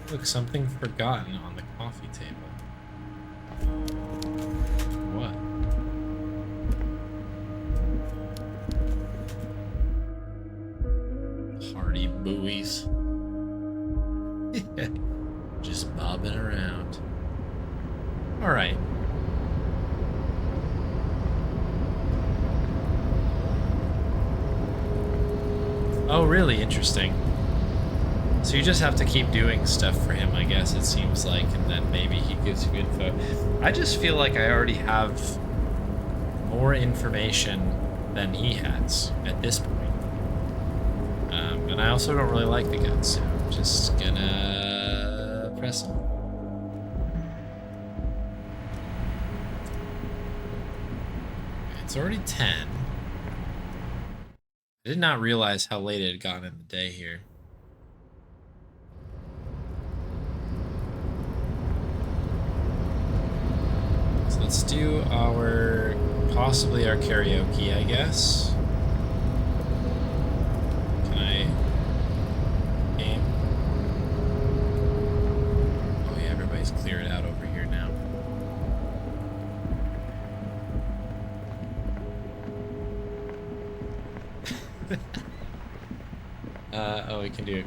S1: Look, something forgotten on the coffee table. What? Hardy buoys. Just bobbing around. Alright. Oh, really? Interesting. So you just have to keep doing stuff for him, I guess, it seems like, and then maybe he gives you info. I just feel like I already have more information than he has at this point. And I also don't really like the guns, so I'm just gonna press him. It's already 10. I did not realize how late it had gotten in the day here. So let's do possibly our karaoke, I guess. Can I game? Oh yeah, everybody's cleared out over here now. Oh, we can do a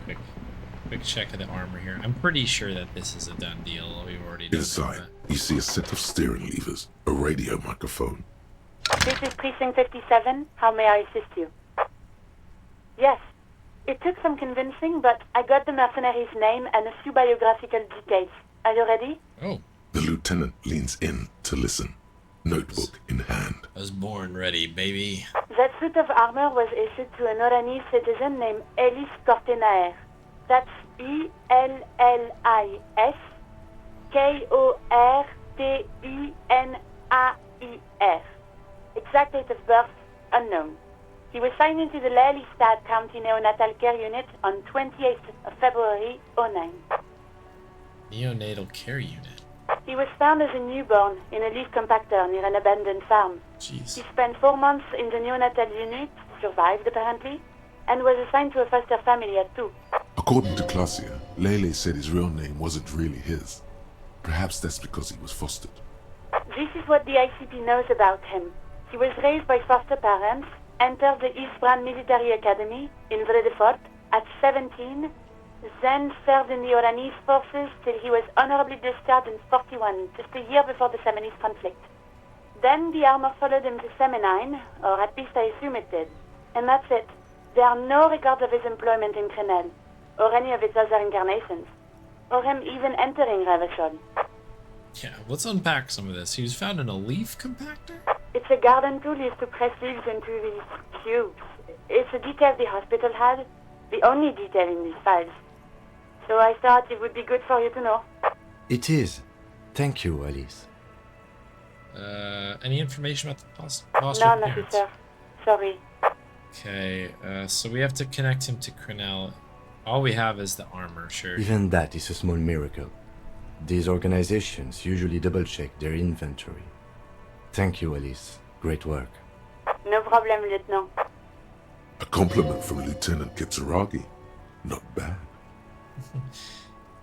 S1: quick check of the armor here. I'm pretty sure that this is a done deal. We've already done
S3: Inside,
S1: that.
S3: you see a set of steering levers, a radio microphone.
S16: This is Precinct 57. How may I assist you? Yes. It took some convincing, but I got the mercenary's name and a few biographical details. Are you ready?
S1: Oh.
S3: The lieutenant leans in to listen, notebook in hand.
S1: I was born ready, baby.
S16: That suit of armor was issued to an Oranese citizen named Ellis Cortenaer. That's E-L-L-I-S K-O-R-T-E-N-A-I-R. Exact date of birth, unknown. He was signed into the Lelystad County Neonatal Care Unit on 28th of February, 09.
S1: Neonatal Care Unit?
S16: He was found as a newborn in a leaf compactor near an abandoned farm.
S1: Jeez.
S16: He spent 4 months in the neonatal unit, survived apparently, and was assigned to a foster family at 2.
S3: According to Clausia, Lele said his real name wasn't really his. Perhaps that's because he was fostered.
S16: This is what the ICP knows about him. He was raised by foster parents, entered the Eastbrand Military Academy in Vredefort at 17, then served in the Oranese forces till he was honorably discharged in 41, just a year before the Seminese conflict. Then the armor followed him to Seminine, or at least I assume it did. And that's it. There are no records of his employment in Crenel, or any of its other incarnations, or him even entering Revachol.
S1: Yeah, let's unpack some of this. He was found in a leaf compactor?
S16: It's a garden tool used to press leaves into these cubes. It's a detail the hospital had, the only detail in these files. So I thought it would be good for you to know.
S5: It is. Thank you, Alice.
S1: Any information about the foster
S16: None,
S1: parents?
S16: officer. Sorry.
S1: Okay, so we have to connect him to Crenel. All we have is the armor, sure.
S5: Even that is a small miracle. These organizations usually double-check their inventory. Thank you, Alice. Great work.
S16: No problem, Lieutenant.
S3: A compliment from Lieutenant Kitsuragi. Not bad.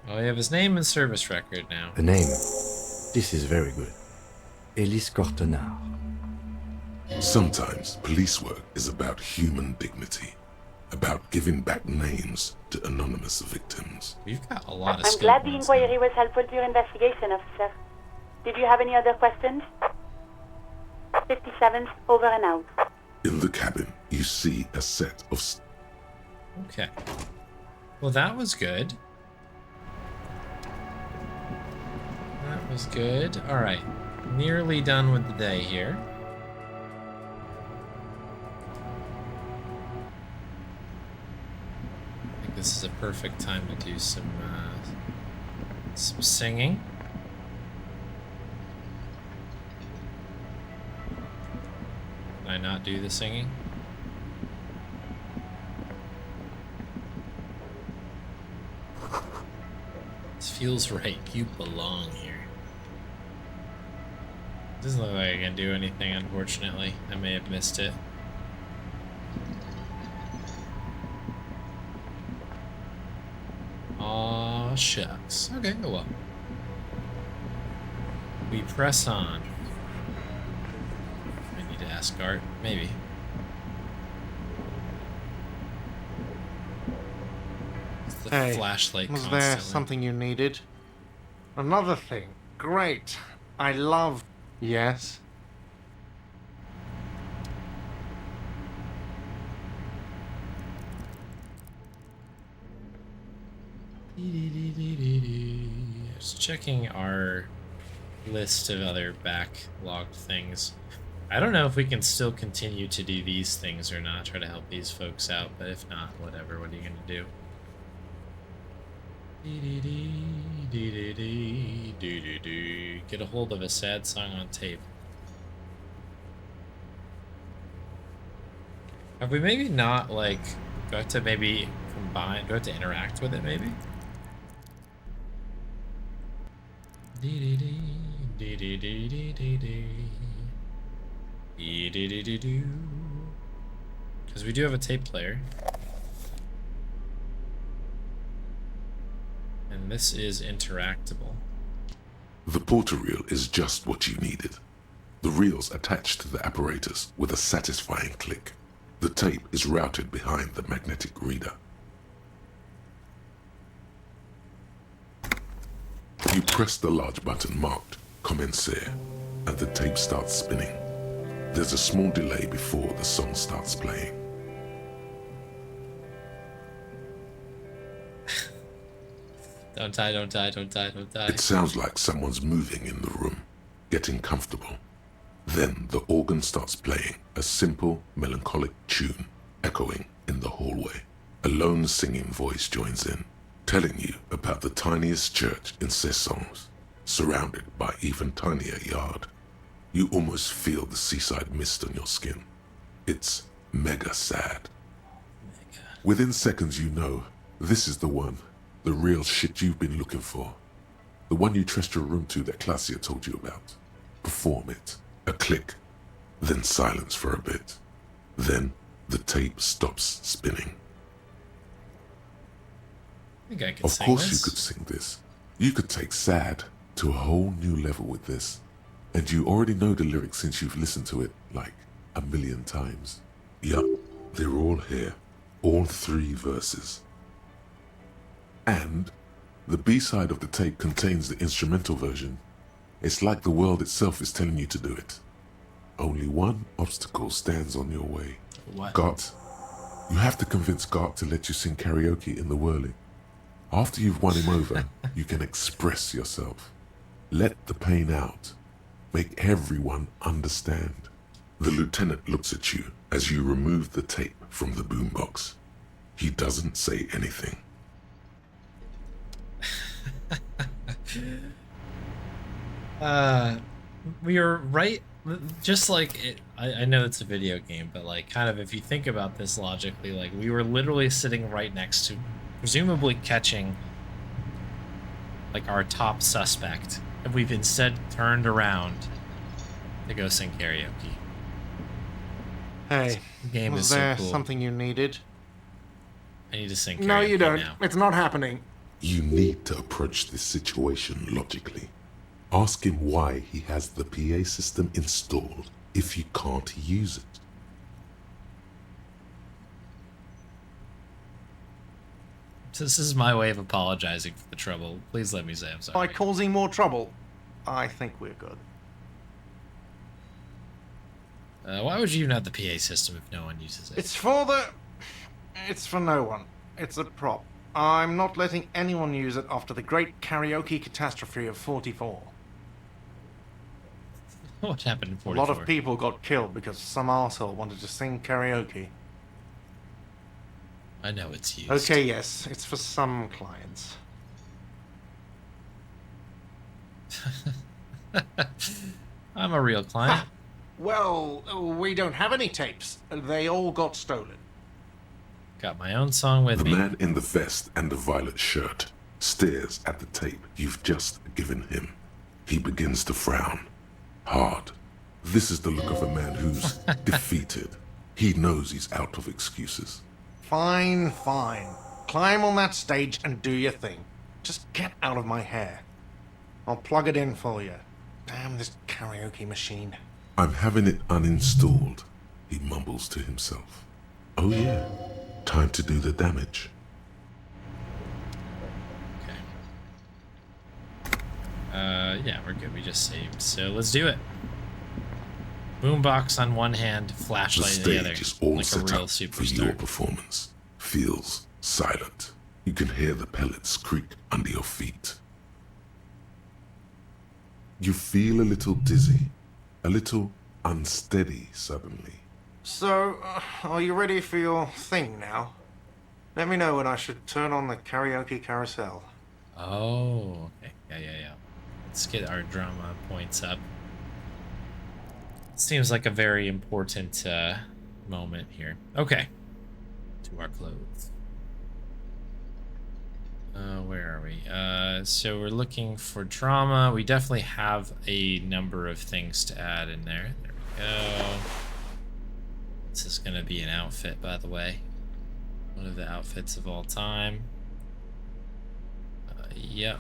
S1: Well, we have his name and service record now.
S5: A name. This is very good. Elise Cortenard.
S3: Sometimes police work is about human dignity, about giving back names to anonymous victims.
S1: We've got a lot of
S16: I'm glad the inquiry was helpful to your investigation, officer. Did you have any other questions? 57's over and out.
S3: In the cabin, you see a set of...
S1: Okay. Well, that was good. That was good. All right. Nearly done with the day here. I think this is a perfect time to do some singing. Can I not do the singing? feels right. You belong here. Doesn't look like I can do anything, unfortunately. I may have missed it. Aw, shucks. Okay, oh well. We press on. I need to ask Art. Maybe. It's the
S14: Hey,
S1: flashlight
S14: was
S1: constantly.
S14: there something you needed? Another thing. Great. I love... Yes?
S1: Just checking our list of other backlogged things. I don't know if we can still continue to do these things or not, try to help these folks out, but if not, whatever, what are you gonna do? Get a hold of a sad song on tape. Have we maybe not, like, do I have to maybe combine, do I have to interact with it maybe? Because we do have a tape player. And this is interactable.
S3: The portal reel is just what you needed. The reel's attached to the apparatus with a satisfying click. The tape is routed behind the magnetic reader. You press the large button marked Commencer, and the tape starts spinning. There's a small delay before the song starts playing.
S1: Don't die, don't die, don't die, don't die.
S3: It sounds like someone's moving in the room, getting comfortable. Then the organ starts playing a simple, melancholic tune, echoing in the hallway. A lone singing voice joins in, telling you about the tiniest church in Cessons, surrounded by even tinier yard. You almost feel the seaside mist on your skin. It's mega sad. Within seconds you know, this is the one, the real shit you've been looking for. The one you trust your room to that Claudia told you about. Perform it. A click, then silence for a bit. Then the tape stops spinning.
S1: I think I could
S3: Of
S1: sing
S3: course
S1: this.
S3: you could sing this. You could take sad to a whole new level with this. And you already know the lyrics since you've listened to it like 1,000,000 times. Yup, they're all here. All 3 verses. And the B-side of the tape contains the instrumental version. It's like the world itself is telling you to do it. Only one obstacle stands on your way.
S1: What?
S3: Gart. You have to convince Gart to let you sing karaoke in the whirling. After you've won him over, you can express yourself. Let the pain out. Make everyone understand. The lieutenant looks at you as you remove the tape from the boombox. He doesn't say anything.
S1: We are right, just like it, I know it's a video game, but like kind of if you think about this logically, like we were literally sitting right next to, presumably catching like our top suspect, and we've instead turned around to go sing karaoke.
S14: Hey,
S1: The game
S14: was
S1: is so
S14: there
S1: cool.
S14: something you needed?
S1: I need to sing karaoke
S14: No, you don't.
S1: now.
S14: It's not happening.
S3: You need to approach this situation logically. Ask him why he has the PA system installed if you can't use it.
S1: This is my way of apologizing for the trouble. Please let me say I'm sorry.
S14: By causing more trouble, I think we're good.
S1: Why would you even have the PA system if no one uses it?
S14: It's for the... It's for no one. It's a prop. I'm not letting anyone use it after the great karaoke catastrophe of 44.
S1: What happened in
S14: A
S1: 44?
S14: lot of people got killed because some arsehole wanted to sing karaoke.
S1: I know it's used.
S14: Okay, yes, it's for some clients.
S1: I'm a real client.
S14: Well, we don't have any tapes. They all got stolen.
S1: Got my own song with
S3: The
S1: me.
S3: man in the vest and the violet shirt stares at the tape you've just given him. He begins to frown. Hard. This is the look of a man who's defeated. He knows he's out of excuses.
S14: Fine, fine. Climb on that stage and do your thing. Just get out of my hair. I'll plug it in for you. Damn this karaoke machine.
S3: I'm having it uninstalled, he mumbles to himself. Oh yeah, time to do the damage.
S1: Yeah, we're good. We just saved. So let's do it. Boombox on one hand, flashlight
S3: The
S1: in the other.
S3: stage is all
S1: Like a
S3: set
S1: real
S3: up for your
S1: superstar.
S3: performance. Feels silent. You can hear the pellets creak under your feet. You feel a little dizzy, a little unsteady suddenly.
S14: So, are you ready for your thing now? Let me know when I should turn on the karaoke carousel.
S1: Oh, okay. Yeah. Let's get our drama points up. Seems like a very important moment here. Okay. To our clothes. Where are we? So we're looking for drama. We definitely have a number of things to add in there. There we go. This is going to be an outfit, by the way. One of the outfits of all time. Yep.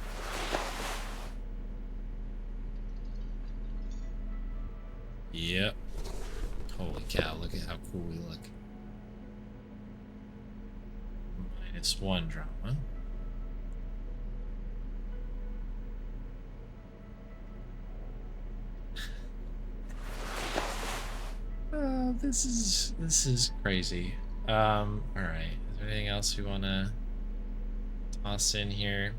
S1: Yep. Holy cow, look at how cool we look. -1 drama. This is crazy. All right. Is there anything else we want to toss in here?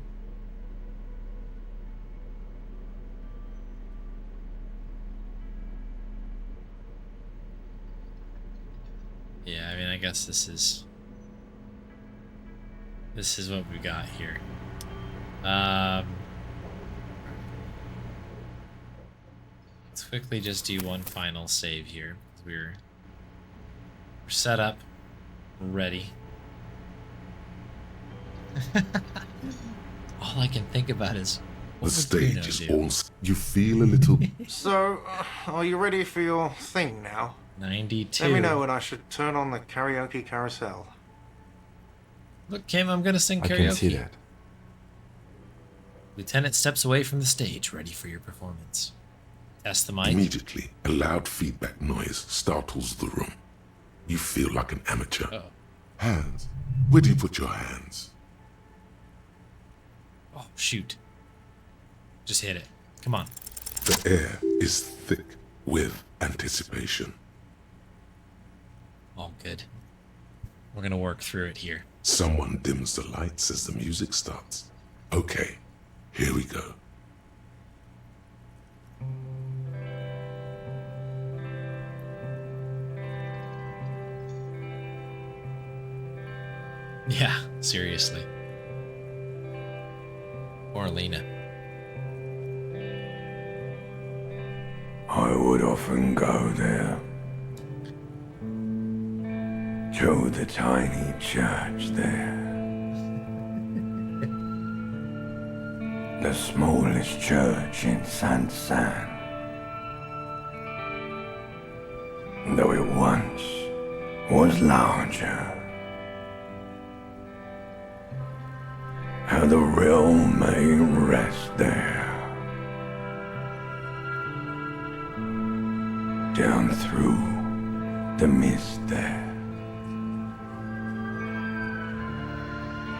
S1: Yeah, I mean, I guess this is what we got here. Let's quickly just do one final save here. We're set up, we're ready. All I can think about is what
S3: The
S1: would
S3: stage
S1: Kuno
S3: is
S1: do?
S3: all... You feel a little...
S14: So, are you ready for your thing now?
S1: 92.
S14: Let me know when I should turn on the karaoke carousel.
S1: Look, Kim, I'm gonna sing
S5: I
S1: karaoke.
S5: can see that.
S1: Lieutenant steps away from the stage, ready for your performance. Test the mic.
S3: Immediately, a loud feedback noise startles the room. You feel like an amateur.
S1: Uh-oh.
S3: Hands. Where do you put your hands?
S1: Oh, shoot. Just hit it. Come on.
S3: The air is thick with anticipation.
S1: All good. We're gonna work through it here.
S3: Someone dims the lights as the music starts. Okay, here we go.
S1: Yeah, seriously. Or Lena.
S17: I would often go there, to the tiny church there, the smallest church in Saint-Saëns, though it once was larger. How the realm may rest there, down through the mist there,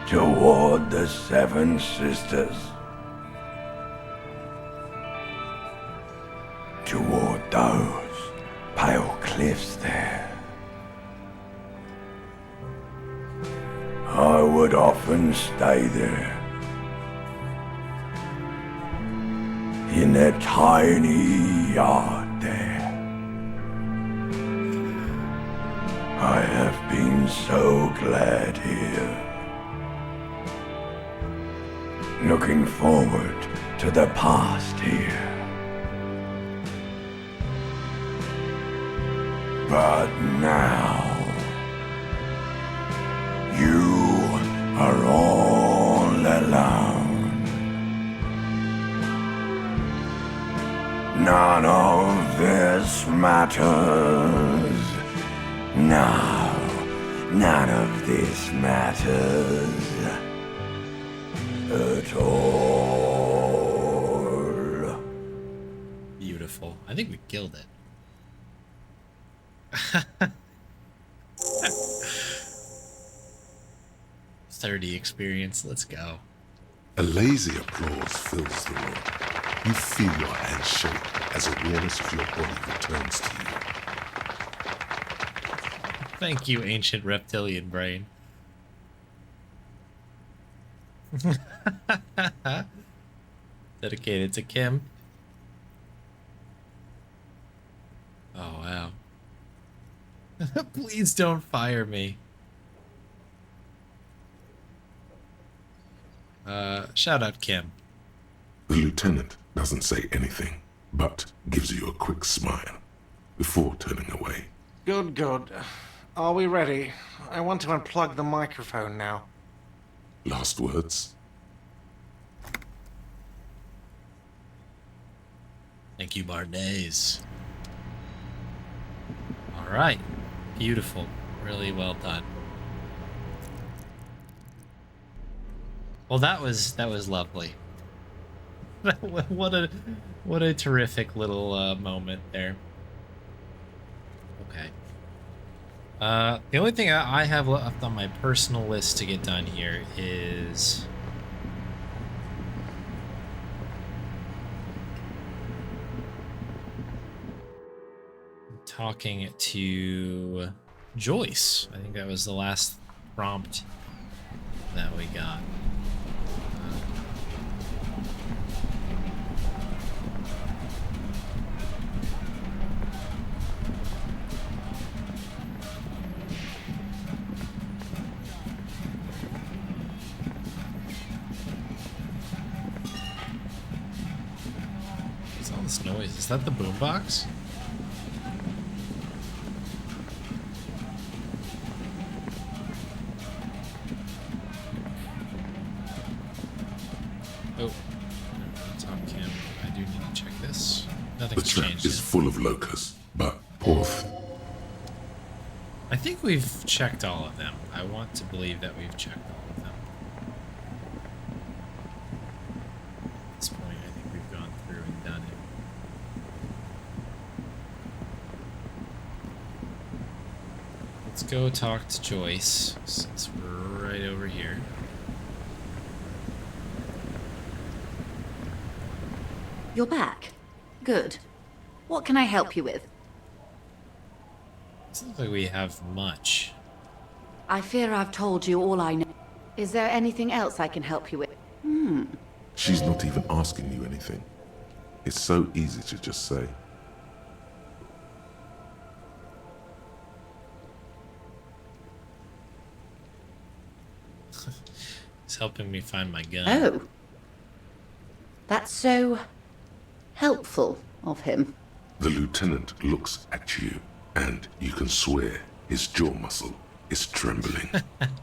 S17: toward the Seven Sisters, toward those pale cliffs there. I would often stay there, in that tiny yard there. I have been so glad here, looking forward to the past here. But now, you are all alone. None of this matters. No, none of this matters at all.
S1: Beautiful. I think we killed it. 30 experience. Let's go.
S3: A lazy applause fills the room. You feel your hands shake as awareness of your body returns to you.
S1: Thank you, ancient reptilian brain. Dedicated to Kim. Oh, wow. Please don't fire me. Shout out Kim.
S3: The lieutenant doesn't say anything, but gives you a quick smile before turning away.
S14: Good, good. Are we ready? I want to unplug the microphone now.
S3: Last words?
S1: Thank you, Bardays. All right. Beautiful. Really well done. Well, that was lovely. What a terrific little moment there. Okay. The only thing I have left on my personal list to get done here is talking to Joyce. I think that was the last prompt that we got. What's all this noise? Is that the boombox? Oh, top cam. I do need to check this.
S3: The
S1: Nothing's
S3: trap
S1: changed.
S3: is full of locusts, but Porth.
S1: I think we've checked all of them. I want to believe that we've checked all of them. At this point, I think we've gone through and done it. Let's go talk to Joyce, since we're right over here.
S4: You're back. Good. What can I help you with?
S1: Doesn't look like we have much.
S4: I fear I've told you all I know. Is there anything else I can help you with?
S3: She's not even asking you anything. It's so easy to just say.
S1: He's helping me find my gun.
S4: Oh. That's so helpful of him.
S3: The lieutenant looks at you, and you can swear his jaw muscle is trembling.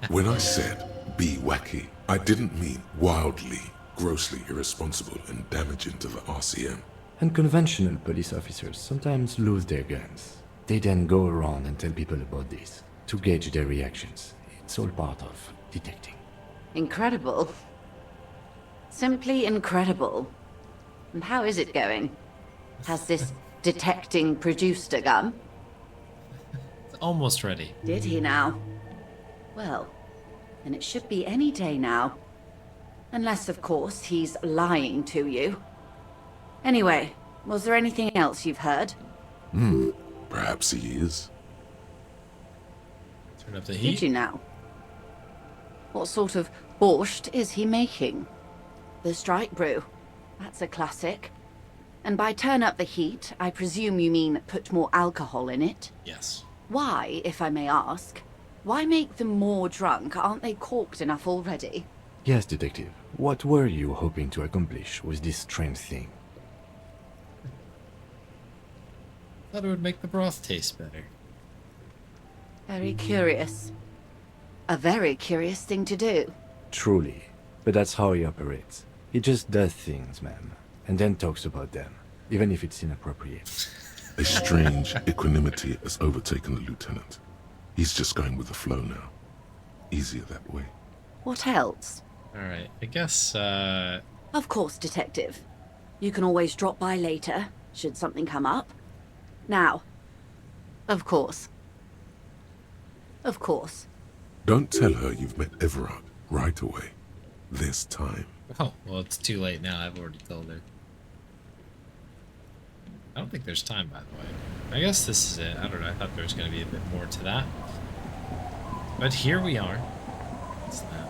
S3: When I said, be wacky, I didn't mean wildly, grossly irresponsible and damaging to the RCM.
S5: Unconventional police officers sometimes lose their guns. They then go around and tell people about this, to gauge their reactions. It's all part of detecting.
S4: Incredible. Simply incredible. And how is it going? Has this detecting produced a gun?
S1: It's almost ready.
S4: Did he now? Well, then it should be any day now. Unless, of course, he's lying to you. Anyway, was there anything else you've heard?
S3: Perhaps he is.
S1: Turn up the heat.
S4: Did you now? What sort of borscht is he making? The strike brew. That's a classic. And by turn up the heat, I presume you mean put more alcohol in it?
S1: Yes.
S4: Why, if I may ask? Why make them more drunk? Aren't they corked enough already?
S5: Yes, Detective. What were you hoping to accomplish with this strange thing?
S1: Thought it would make the broth taste better.
S4: Very curious. A very curious thing to do.
S5: Truly. But that's how he operates. He just does things, ma'am, and then talks about them. even if it's inappropriate.
S3: A strange equanimity has overtaken the lieutenant. He's just going with the flow now. Easier that way.
S4: What else?
S1: Alright, I guess,
S18: Of course, Detective. You can always drop by later, should something come up. Now. Of course. Of course.
S3: Don't tell her you've met Everard right away. There's time.
S1: Oh, well, it's too late now. I've already told her. I don't think there's time, by the way. I guess this is it. I don't know. I thought there was going to be a bit more to that. But here we are. What's that?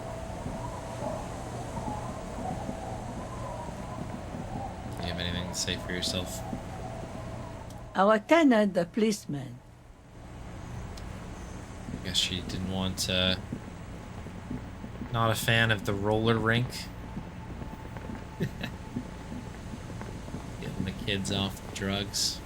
S1: Do you have anything to say for yourself?
S19: Our tenant, the policeman.
S1: I guess she didn't want, not a fan of the roller rink. Getting the kids off the drugs.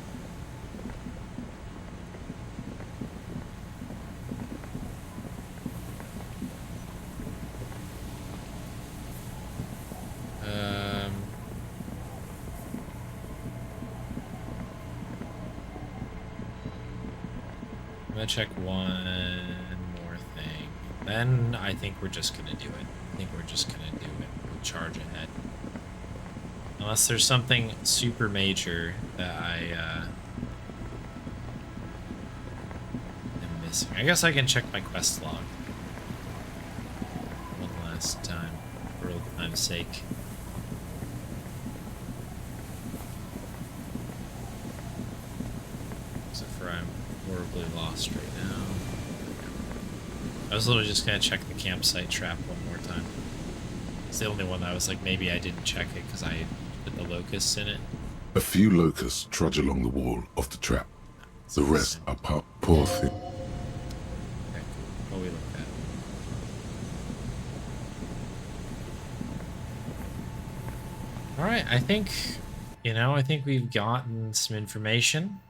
S1: I'm gonna check one more thing. Then I think we're just gonna do it. I think we're just gonna do it. We'll charge ahead. Unless there's something super major that I am missing. I guess I can check my quest log one last time, for old time's sake. Except for I'm horribly lost right now. I was literally just gonna check the campsite trap one more time. It's the only one that I was like, maybe I didn't check it because I put the locusts in it.
S3: A few locusts trudge along the wall of the trap. The rest are poor thing.
S1: Okay, cool. What we looked at. Alright, I think, I think we've gotten some information.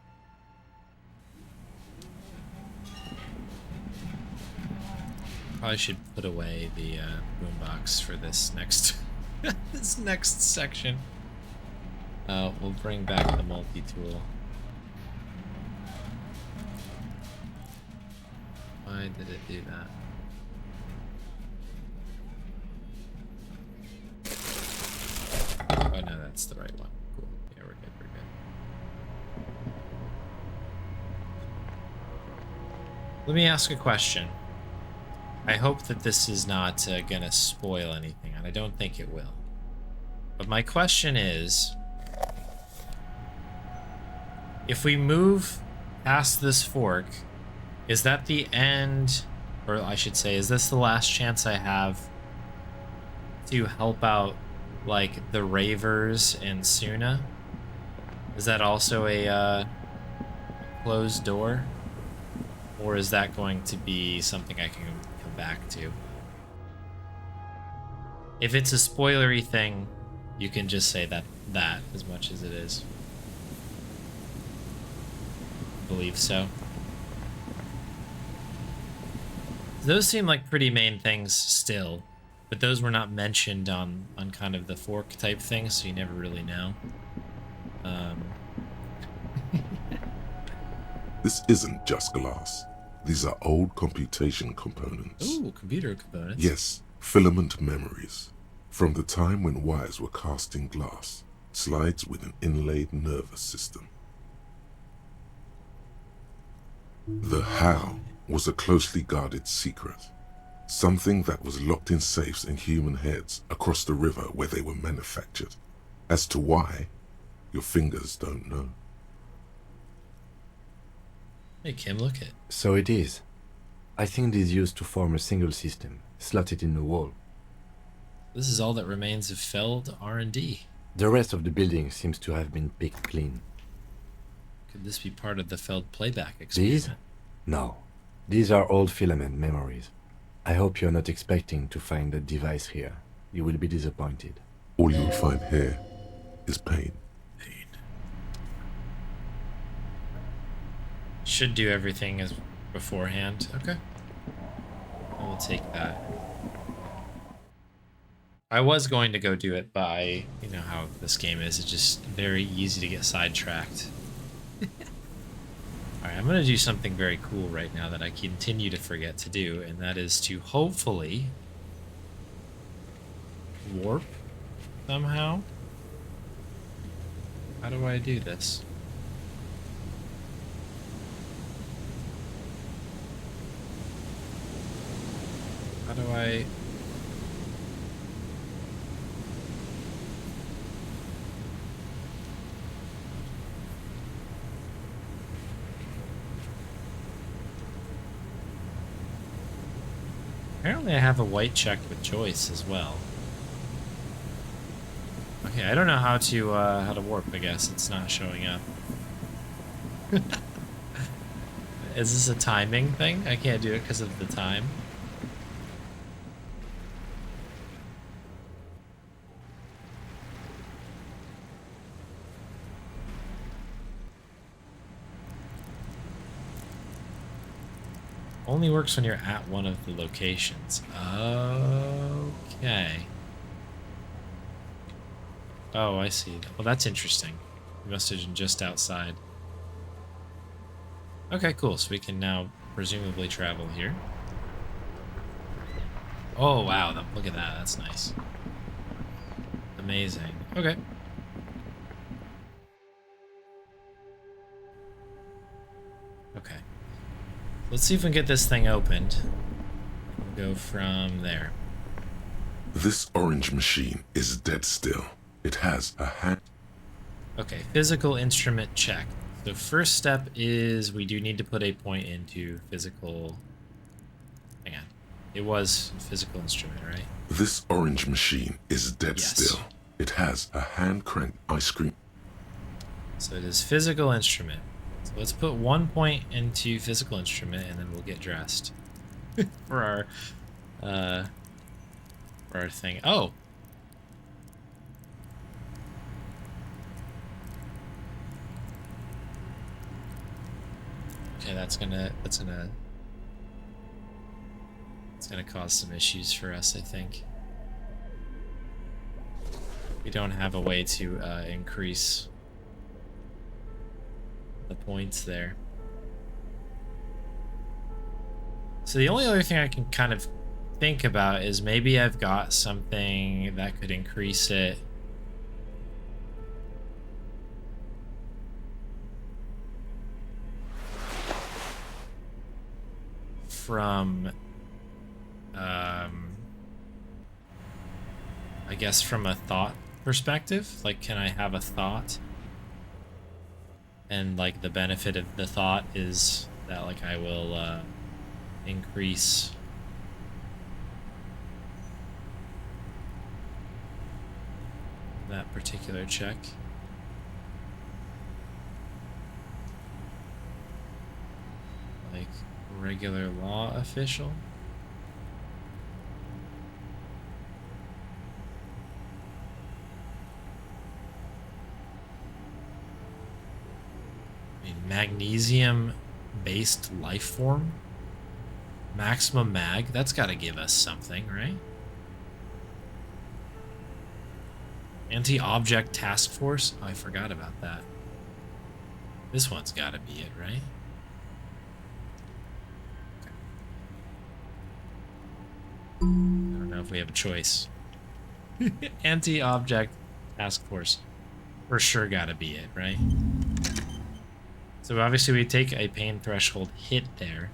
S1: Probably should put away the boombox for this next this next section. We'll bring back the multi-tool. Why did it do that? Oh no, that's the right one. Cool. Yeah, we're good, we're good. Let me ask a question. I hope that this is not gonna spoil anything, and I don't think it will. But my question is, if we move past this fork, is that the end, or I should say, is this the last chance I have to help out, like, the Ravers and Suna? Is that also a closed door? Or is that going to be something I can come back to? If it's a spoilery thing, you can just say that as much as it is. I believe so. Those seem like pretty main things still, but those were not mentioned on kind of the fork type thing, so you never really know.
S3: This isn't just glass. These are old computation components.
S1: Ooh, computer components.
S3: Yes, filament memories. From the time when wires were cast in glass, slides with an inlaid nervous system. The how was a closely guarded secret. Something that was locked in safes in human heads across the river where they were manufactured. As to why, your fingers don't know.
S1: Hey Kim, look it.
S5: So it is. I think it is used to form a single system, slotted in the wall.
S1: This is all that remains of failed R&D.
S5: The rest of the building seems to have been picked clean.
S1: Could this be part of the failed playback experiment?
S5: These? No. These are old filament memories. I hope you're not expecting to find a device here. You will be disappointed.
S3: All you'll find here is pain.
S1: Should do everything as beforehand. Okay. I will take that. I was going to go do it, but you know how this game is. It's just very easy to get sidetracked. Alright, I'm going to do something very cool right now that I continue to forget to do, and that is to hopefully warp somehow. How do I do this? How do I... Apparently I have a white check with Joyce as well. Okay, I don't know how to warp, I guess. It's not showing up. Is this a timing thing? I can't do it because of the time. Only works when you're at one of the locations. Okay. Oh, I see. Well, that's interesting. We must have been just outside. Okay, cool. So we can now presumably travel here. Oh, wow. Look at that. That's nice. Amazing. Okay. Okay. Let's see if we can get this thing opened. We'll go from there.
S3: This orange machine is dead still. It has a hand.
S1: Okay, physical instrument check. The first step is we do need to put a point into physical... Hang on. It was physical instrument, right?
S3: This orange machine is dead still. It has a hand crank ice cream.
S1: So it is physical instrument. So let's put 1 point into physical instrument and then we'll get dressed for our thing. Oh. Okay, that's gonna cause some issues for us, I think. We don't have a way to increase the points there. So the only other thing I can kind of think about is maybe I've got something that could increase it. From, I guess from a thought perspective. Like, can I have a thought? And like the benefit of the thought is that like I will increase that particular check. Like regular law official. Magnesium-based life form? Maximum mag? That's got to give us something, right? Anti-object task force? Oh, I forgot about that. This one's got to be it, right? Okay. I don't know if we have a choice. Anti-object task force. For sure got to be it, right? So obviously we take a pain threshold hit there.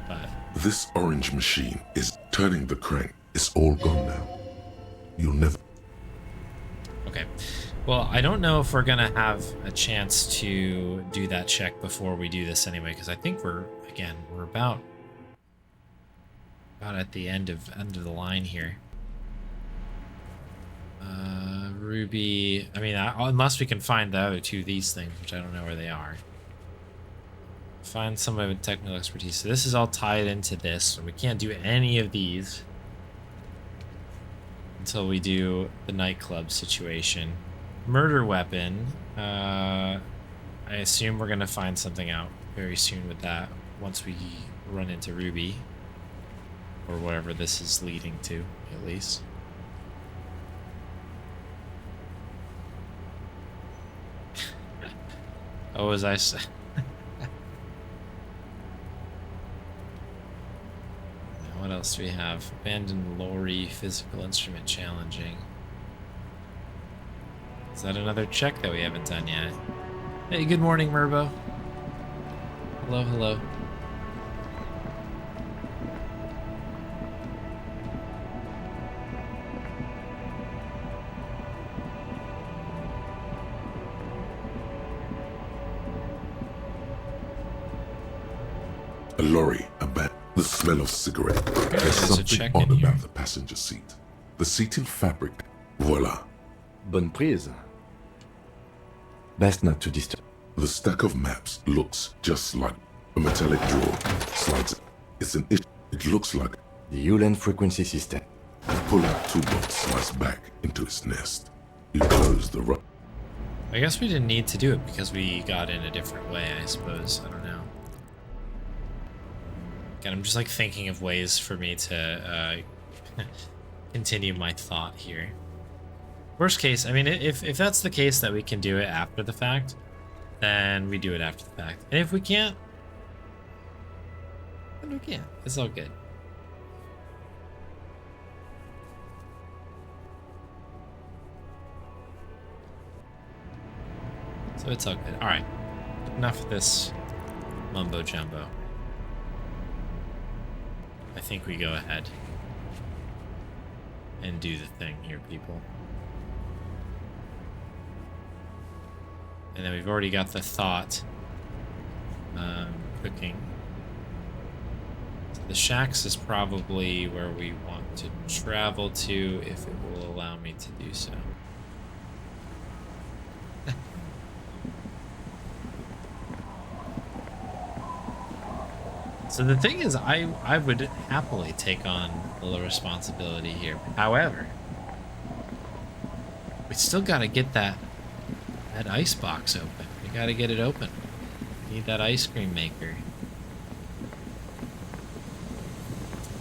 S1: But
S3: this orange machine is turning the crank. It's all gone now. You'll never...
S1: Okay. Well, I don't know if we're gonna have a chance to do that check before we do this anyway, because I think we're about at the end of the line here. Ruby, I mean, unless we can find the other two of these things, which I don't know where they are. Find somebody with technical expertise. So this is all tied into this, so we can't do any of these until we do the nightclub situation. Murder weapon. I assume we're gonna find something out very soon with that once we run into Ruby. Or whatever this is leading to, at least. Oh, as I said. What else do we have? Abandoned lorry, physical instrument challenging. Is that another check that we haven't done yet? Hey, good morning, Merbo. Hello, hello.
S3: A lorry, the smell of cigarette. There's something odd about the passenger seat. The seating fabric. Voila.
S5: Bonne prise. Best not to disturb.
S3: The stack of maps looks just like a metallic drawer. Slides. It's an issue. It looks like
S5: the Ulan frequency system.
S3: You pull out toolbox, slice back into its nest. You close the rut.
S1: I guess we didn't need to do it because we got in a different way, I suppose. I don't know. Again, I'm just like thinking of ways for me to continue my thought here. Worst case, I mean, if that's the case that we can do it after the fact, then we do it after the fact. And if we can't, then we can't. It's all good. So it's all good. Alright. Enough of this mumbo jumbo. I think we go ahead and do the thing here, people. And then we've already got the thought cooking. So the shacks is probably where we want to travel to if it will allow me to do so. So the thing is, I would happily take on a little responsibility here. However, we still got to get that ice box open. We got to get it open. We need that ice cream maker.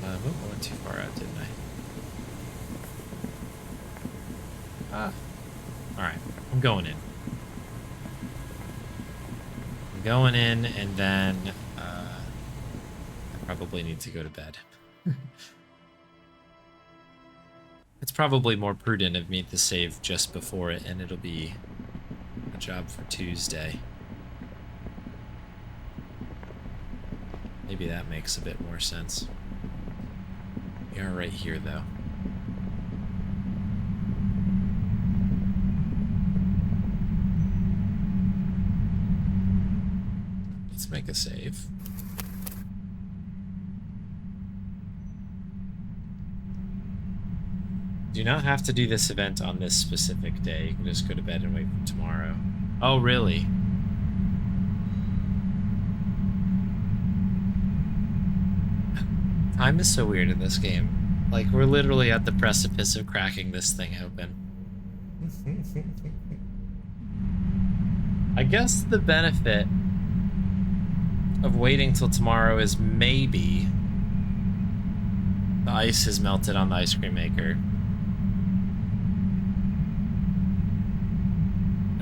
S1: I went too far out, didn't I? Alright, I'm going in. I'm going in, and then I probably need to go to bed. It's probably more prudent of me to save just before it, and it'll be a job for Tuesday. Maybe that makes a bit more sense. We are right here, though. Let's make a save. Do not have to do this event on this specific day. You can just go to bed and wait for tomorrow. Oh, really? Time is so weird in this game. Like, we're literally at the precipice of cracking this thing open. I guess the benefit of waiting till tomorrow is maybe the ice has melted on the ice cream maker.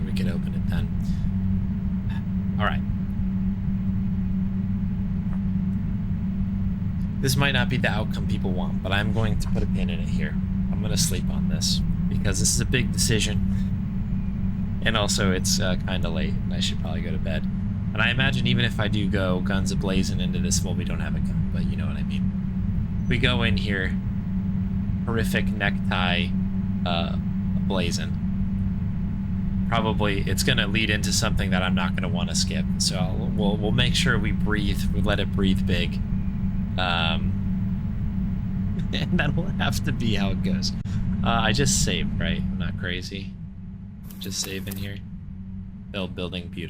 S1: We could open it then. Alright. This might not be the outcome people want, but I'm going to put a pin in it here. I'm going to sleep on this, because this is a big decision. And also, it's kind of late, and I should probably go to bed. And I imagine even if I do go guns a-blazing into this, well, we don't have a gun, but you know what I mean. We go in here, horrific necktie blazing. Probably it's going to lead into something that I'm not going to want to skip. So we'll make sure we breathe. We let it breathe big. And that'll have to be how it goes. I just saved, right? I'm not crazy. Just save in here. Building beautiful.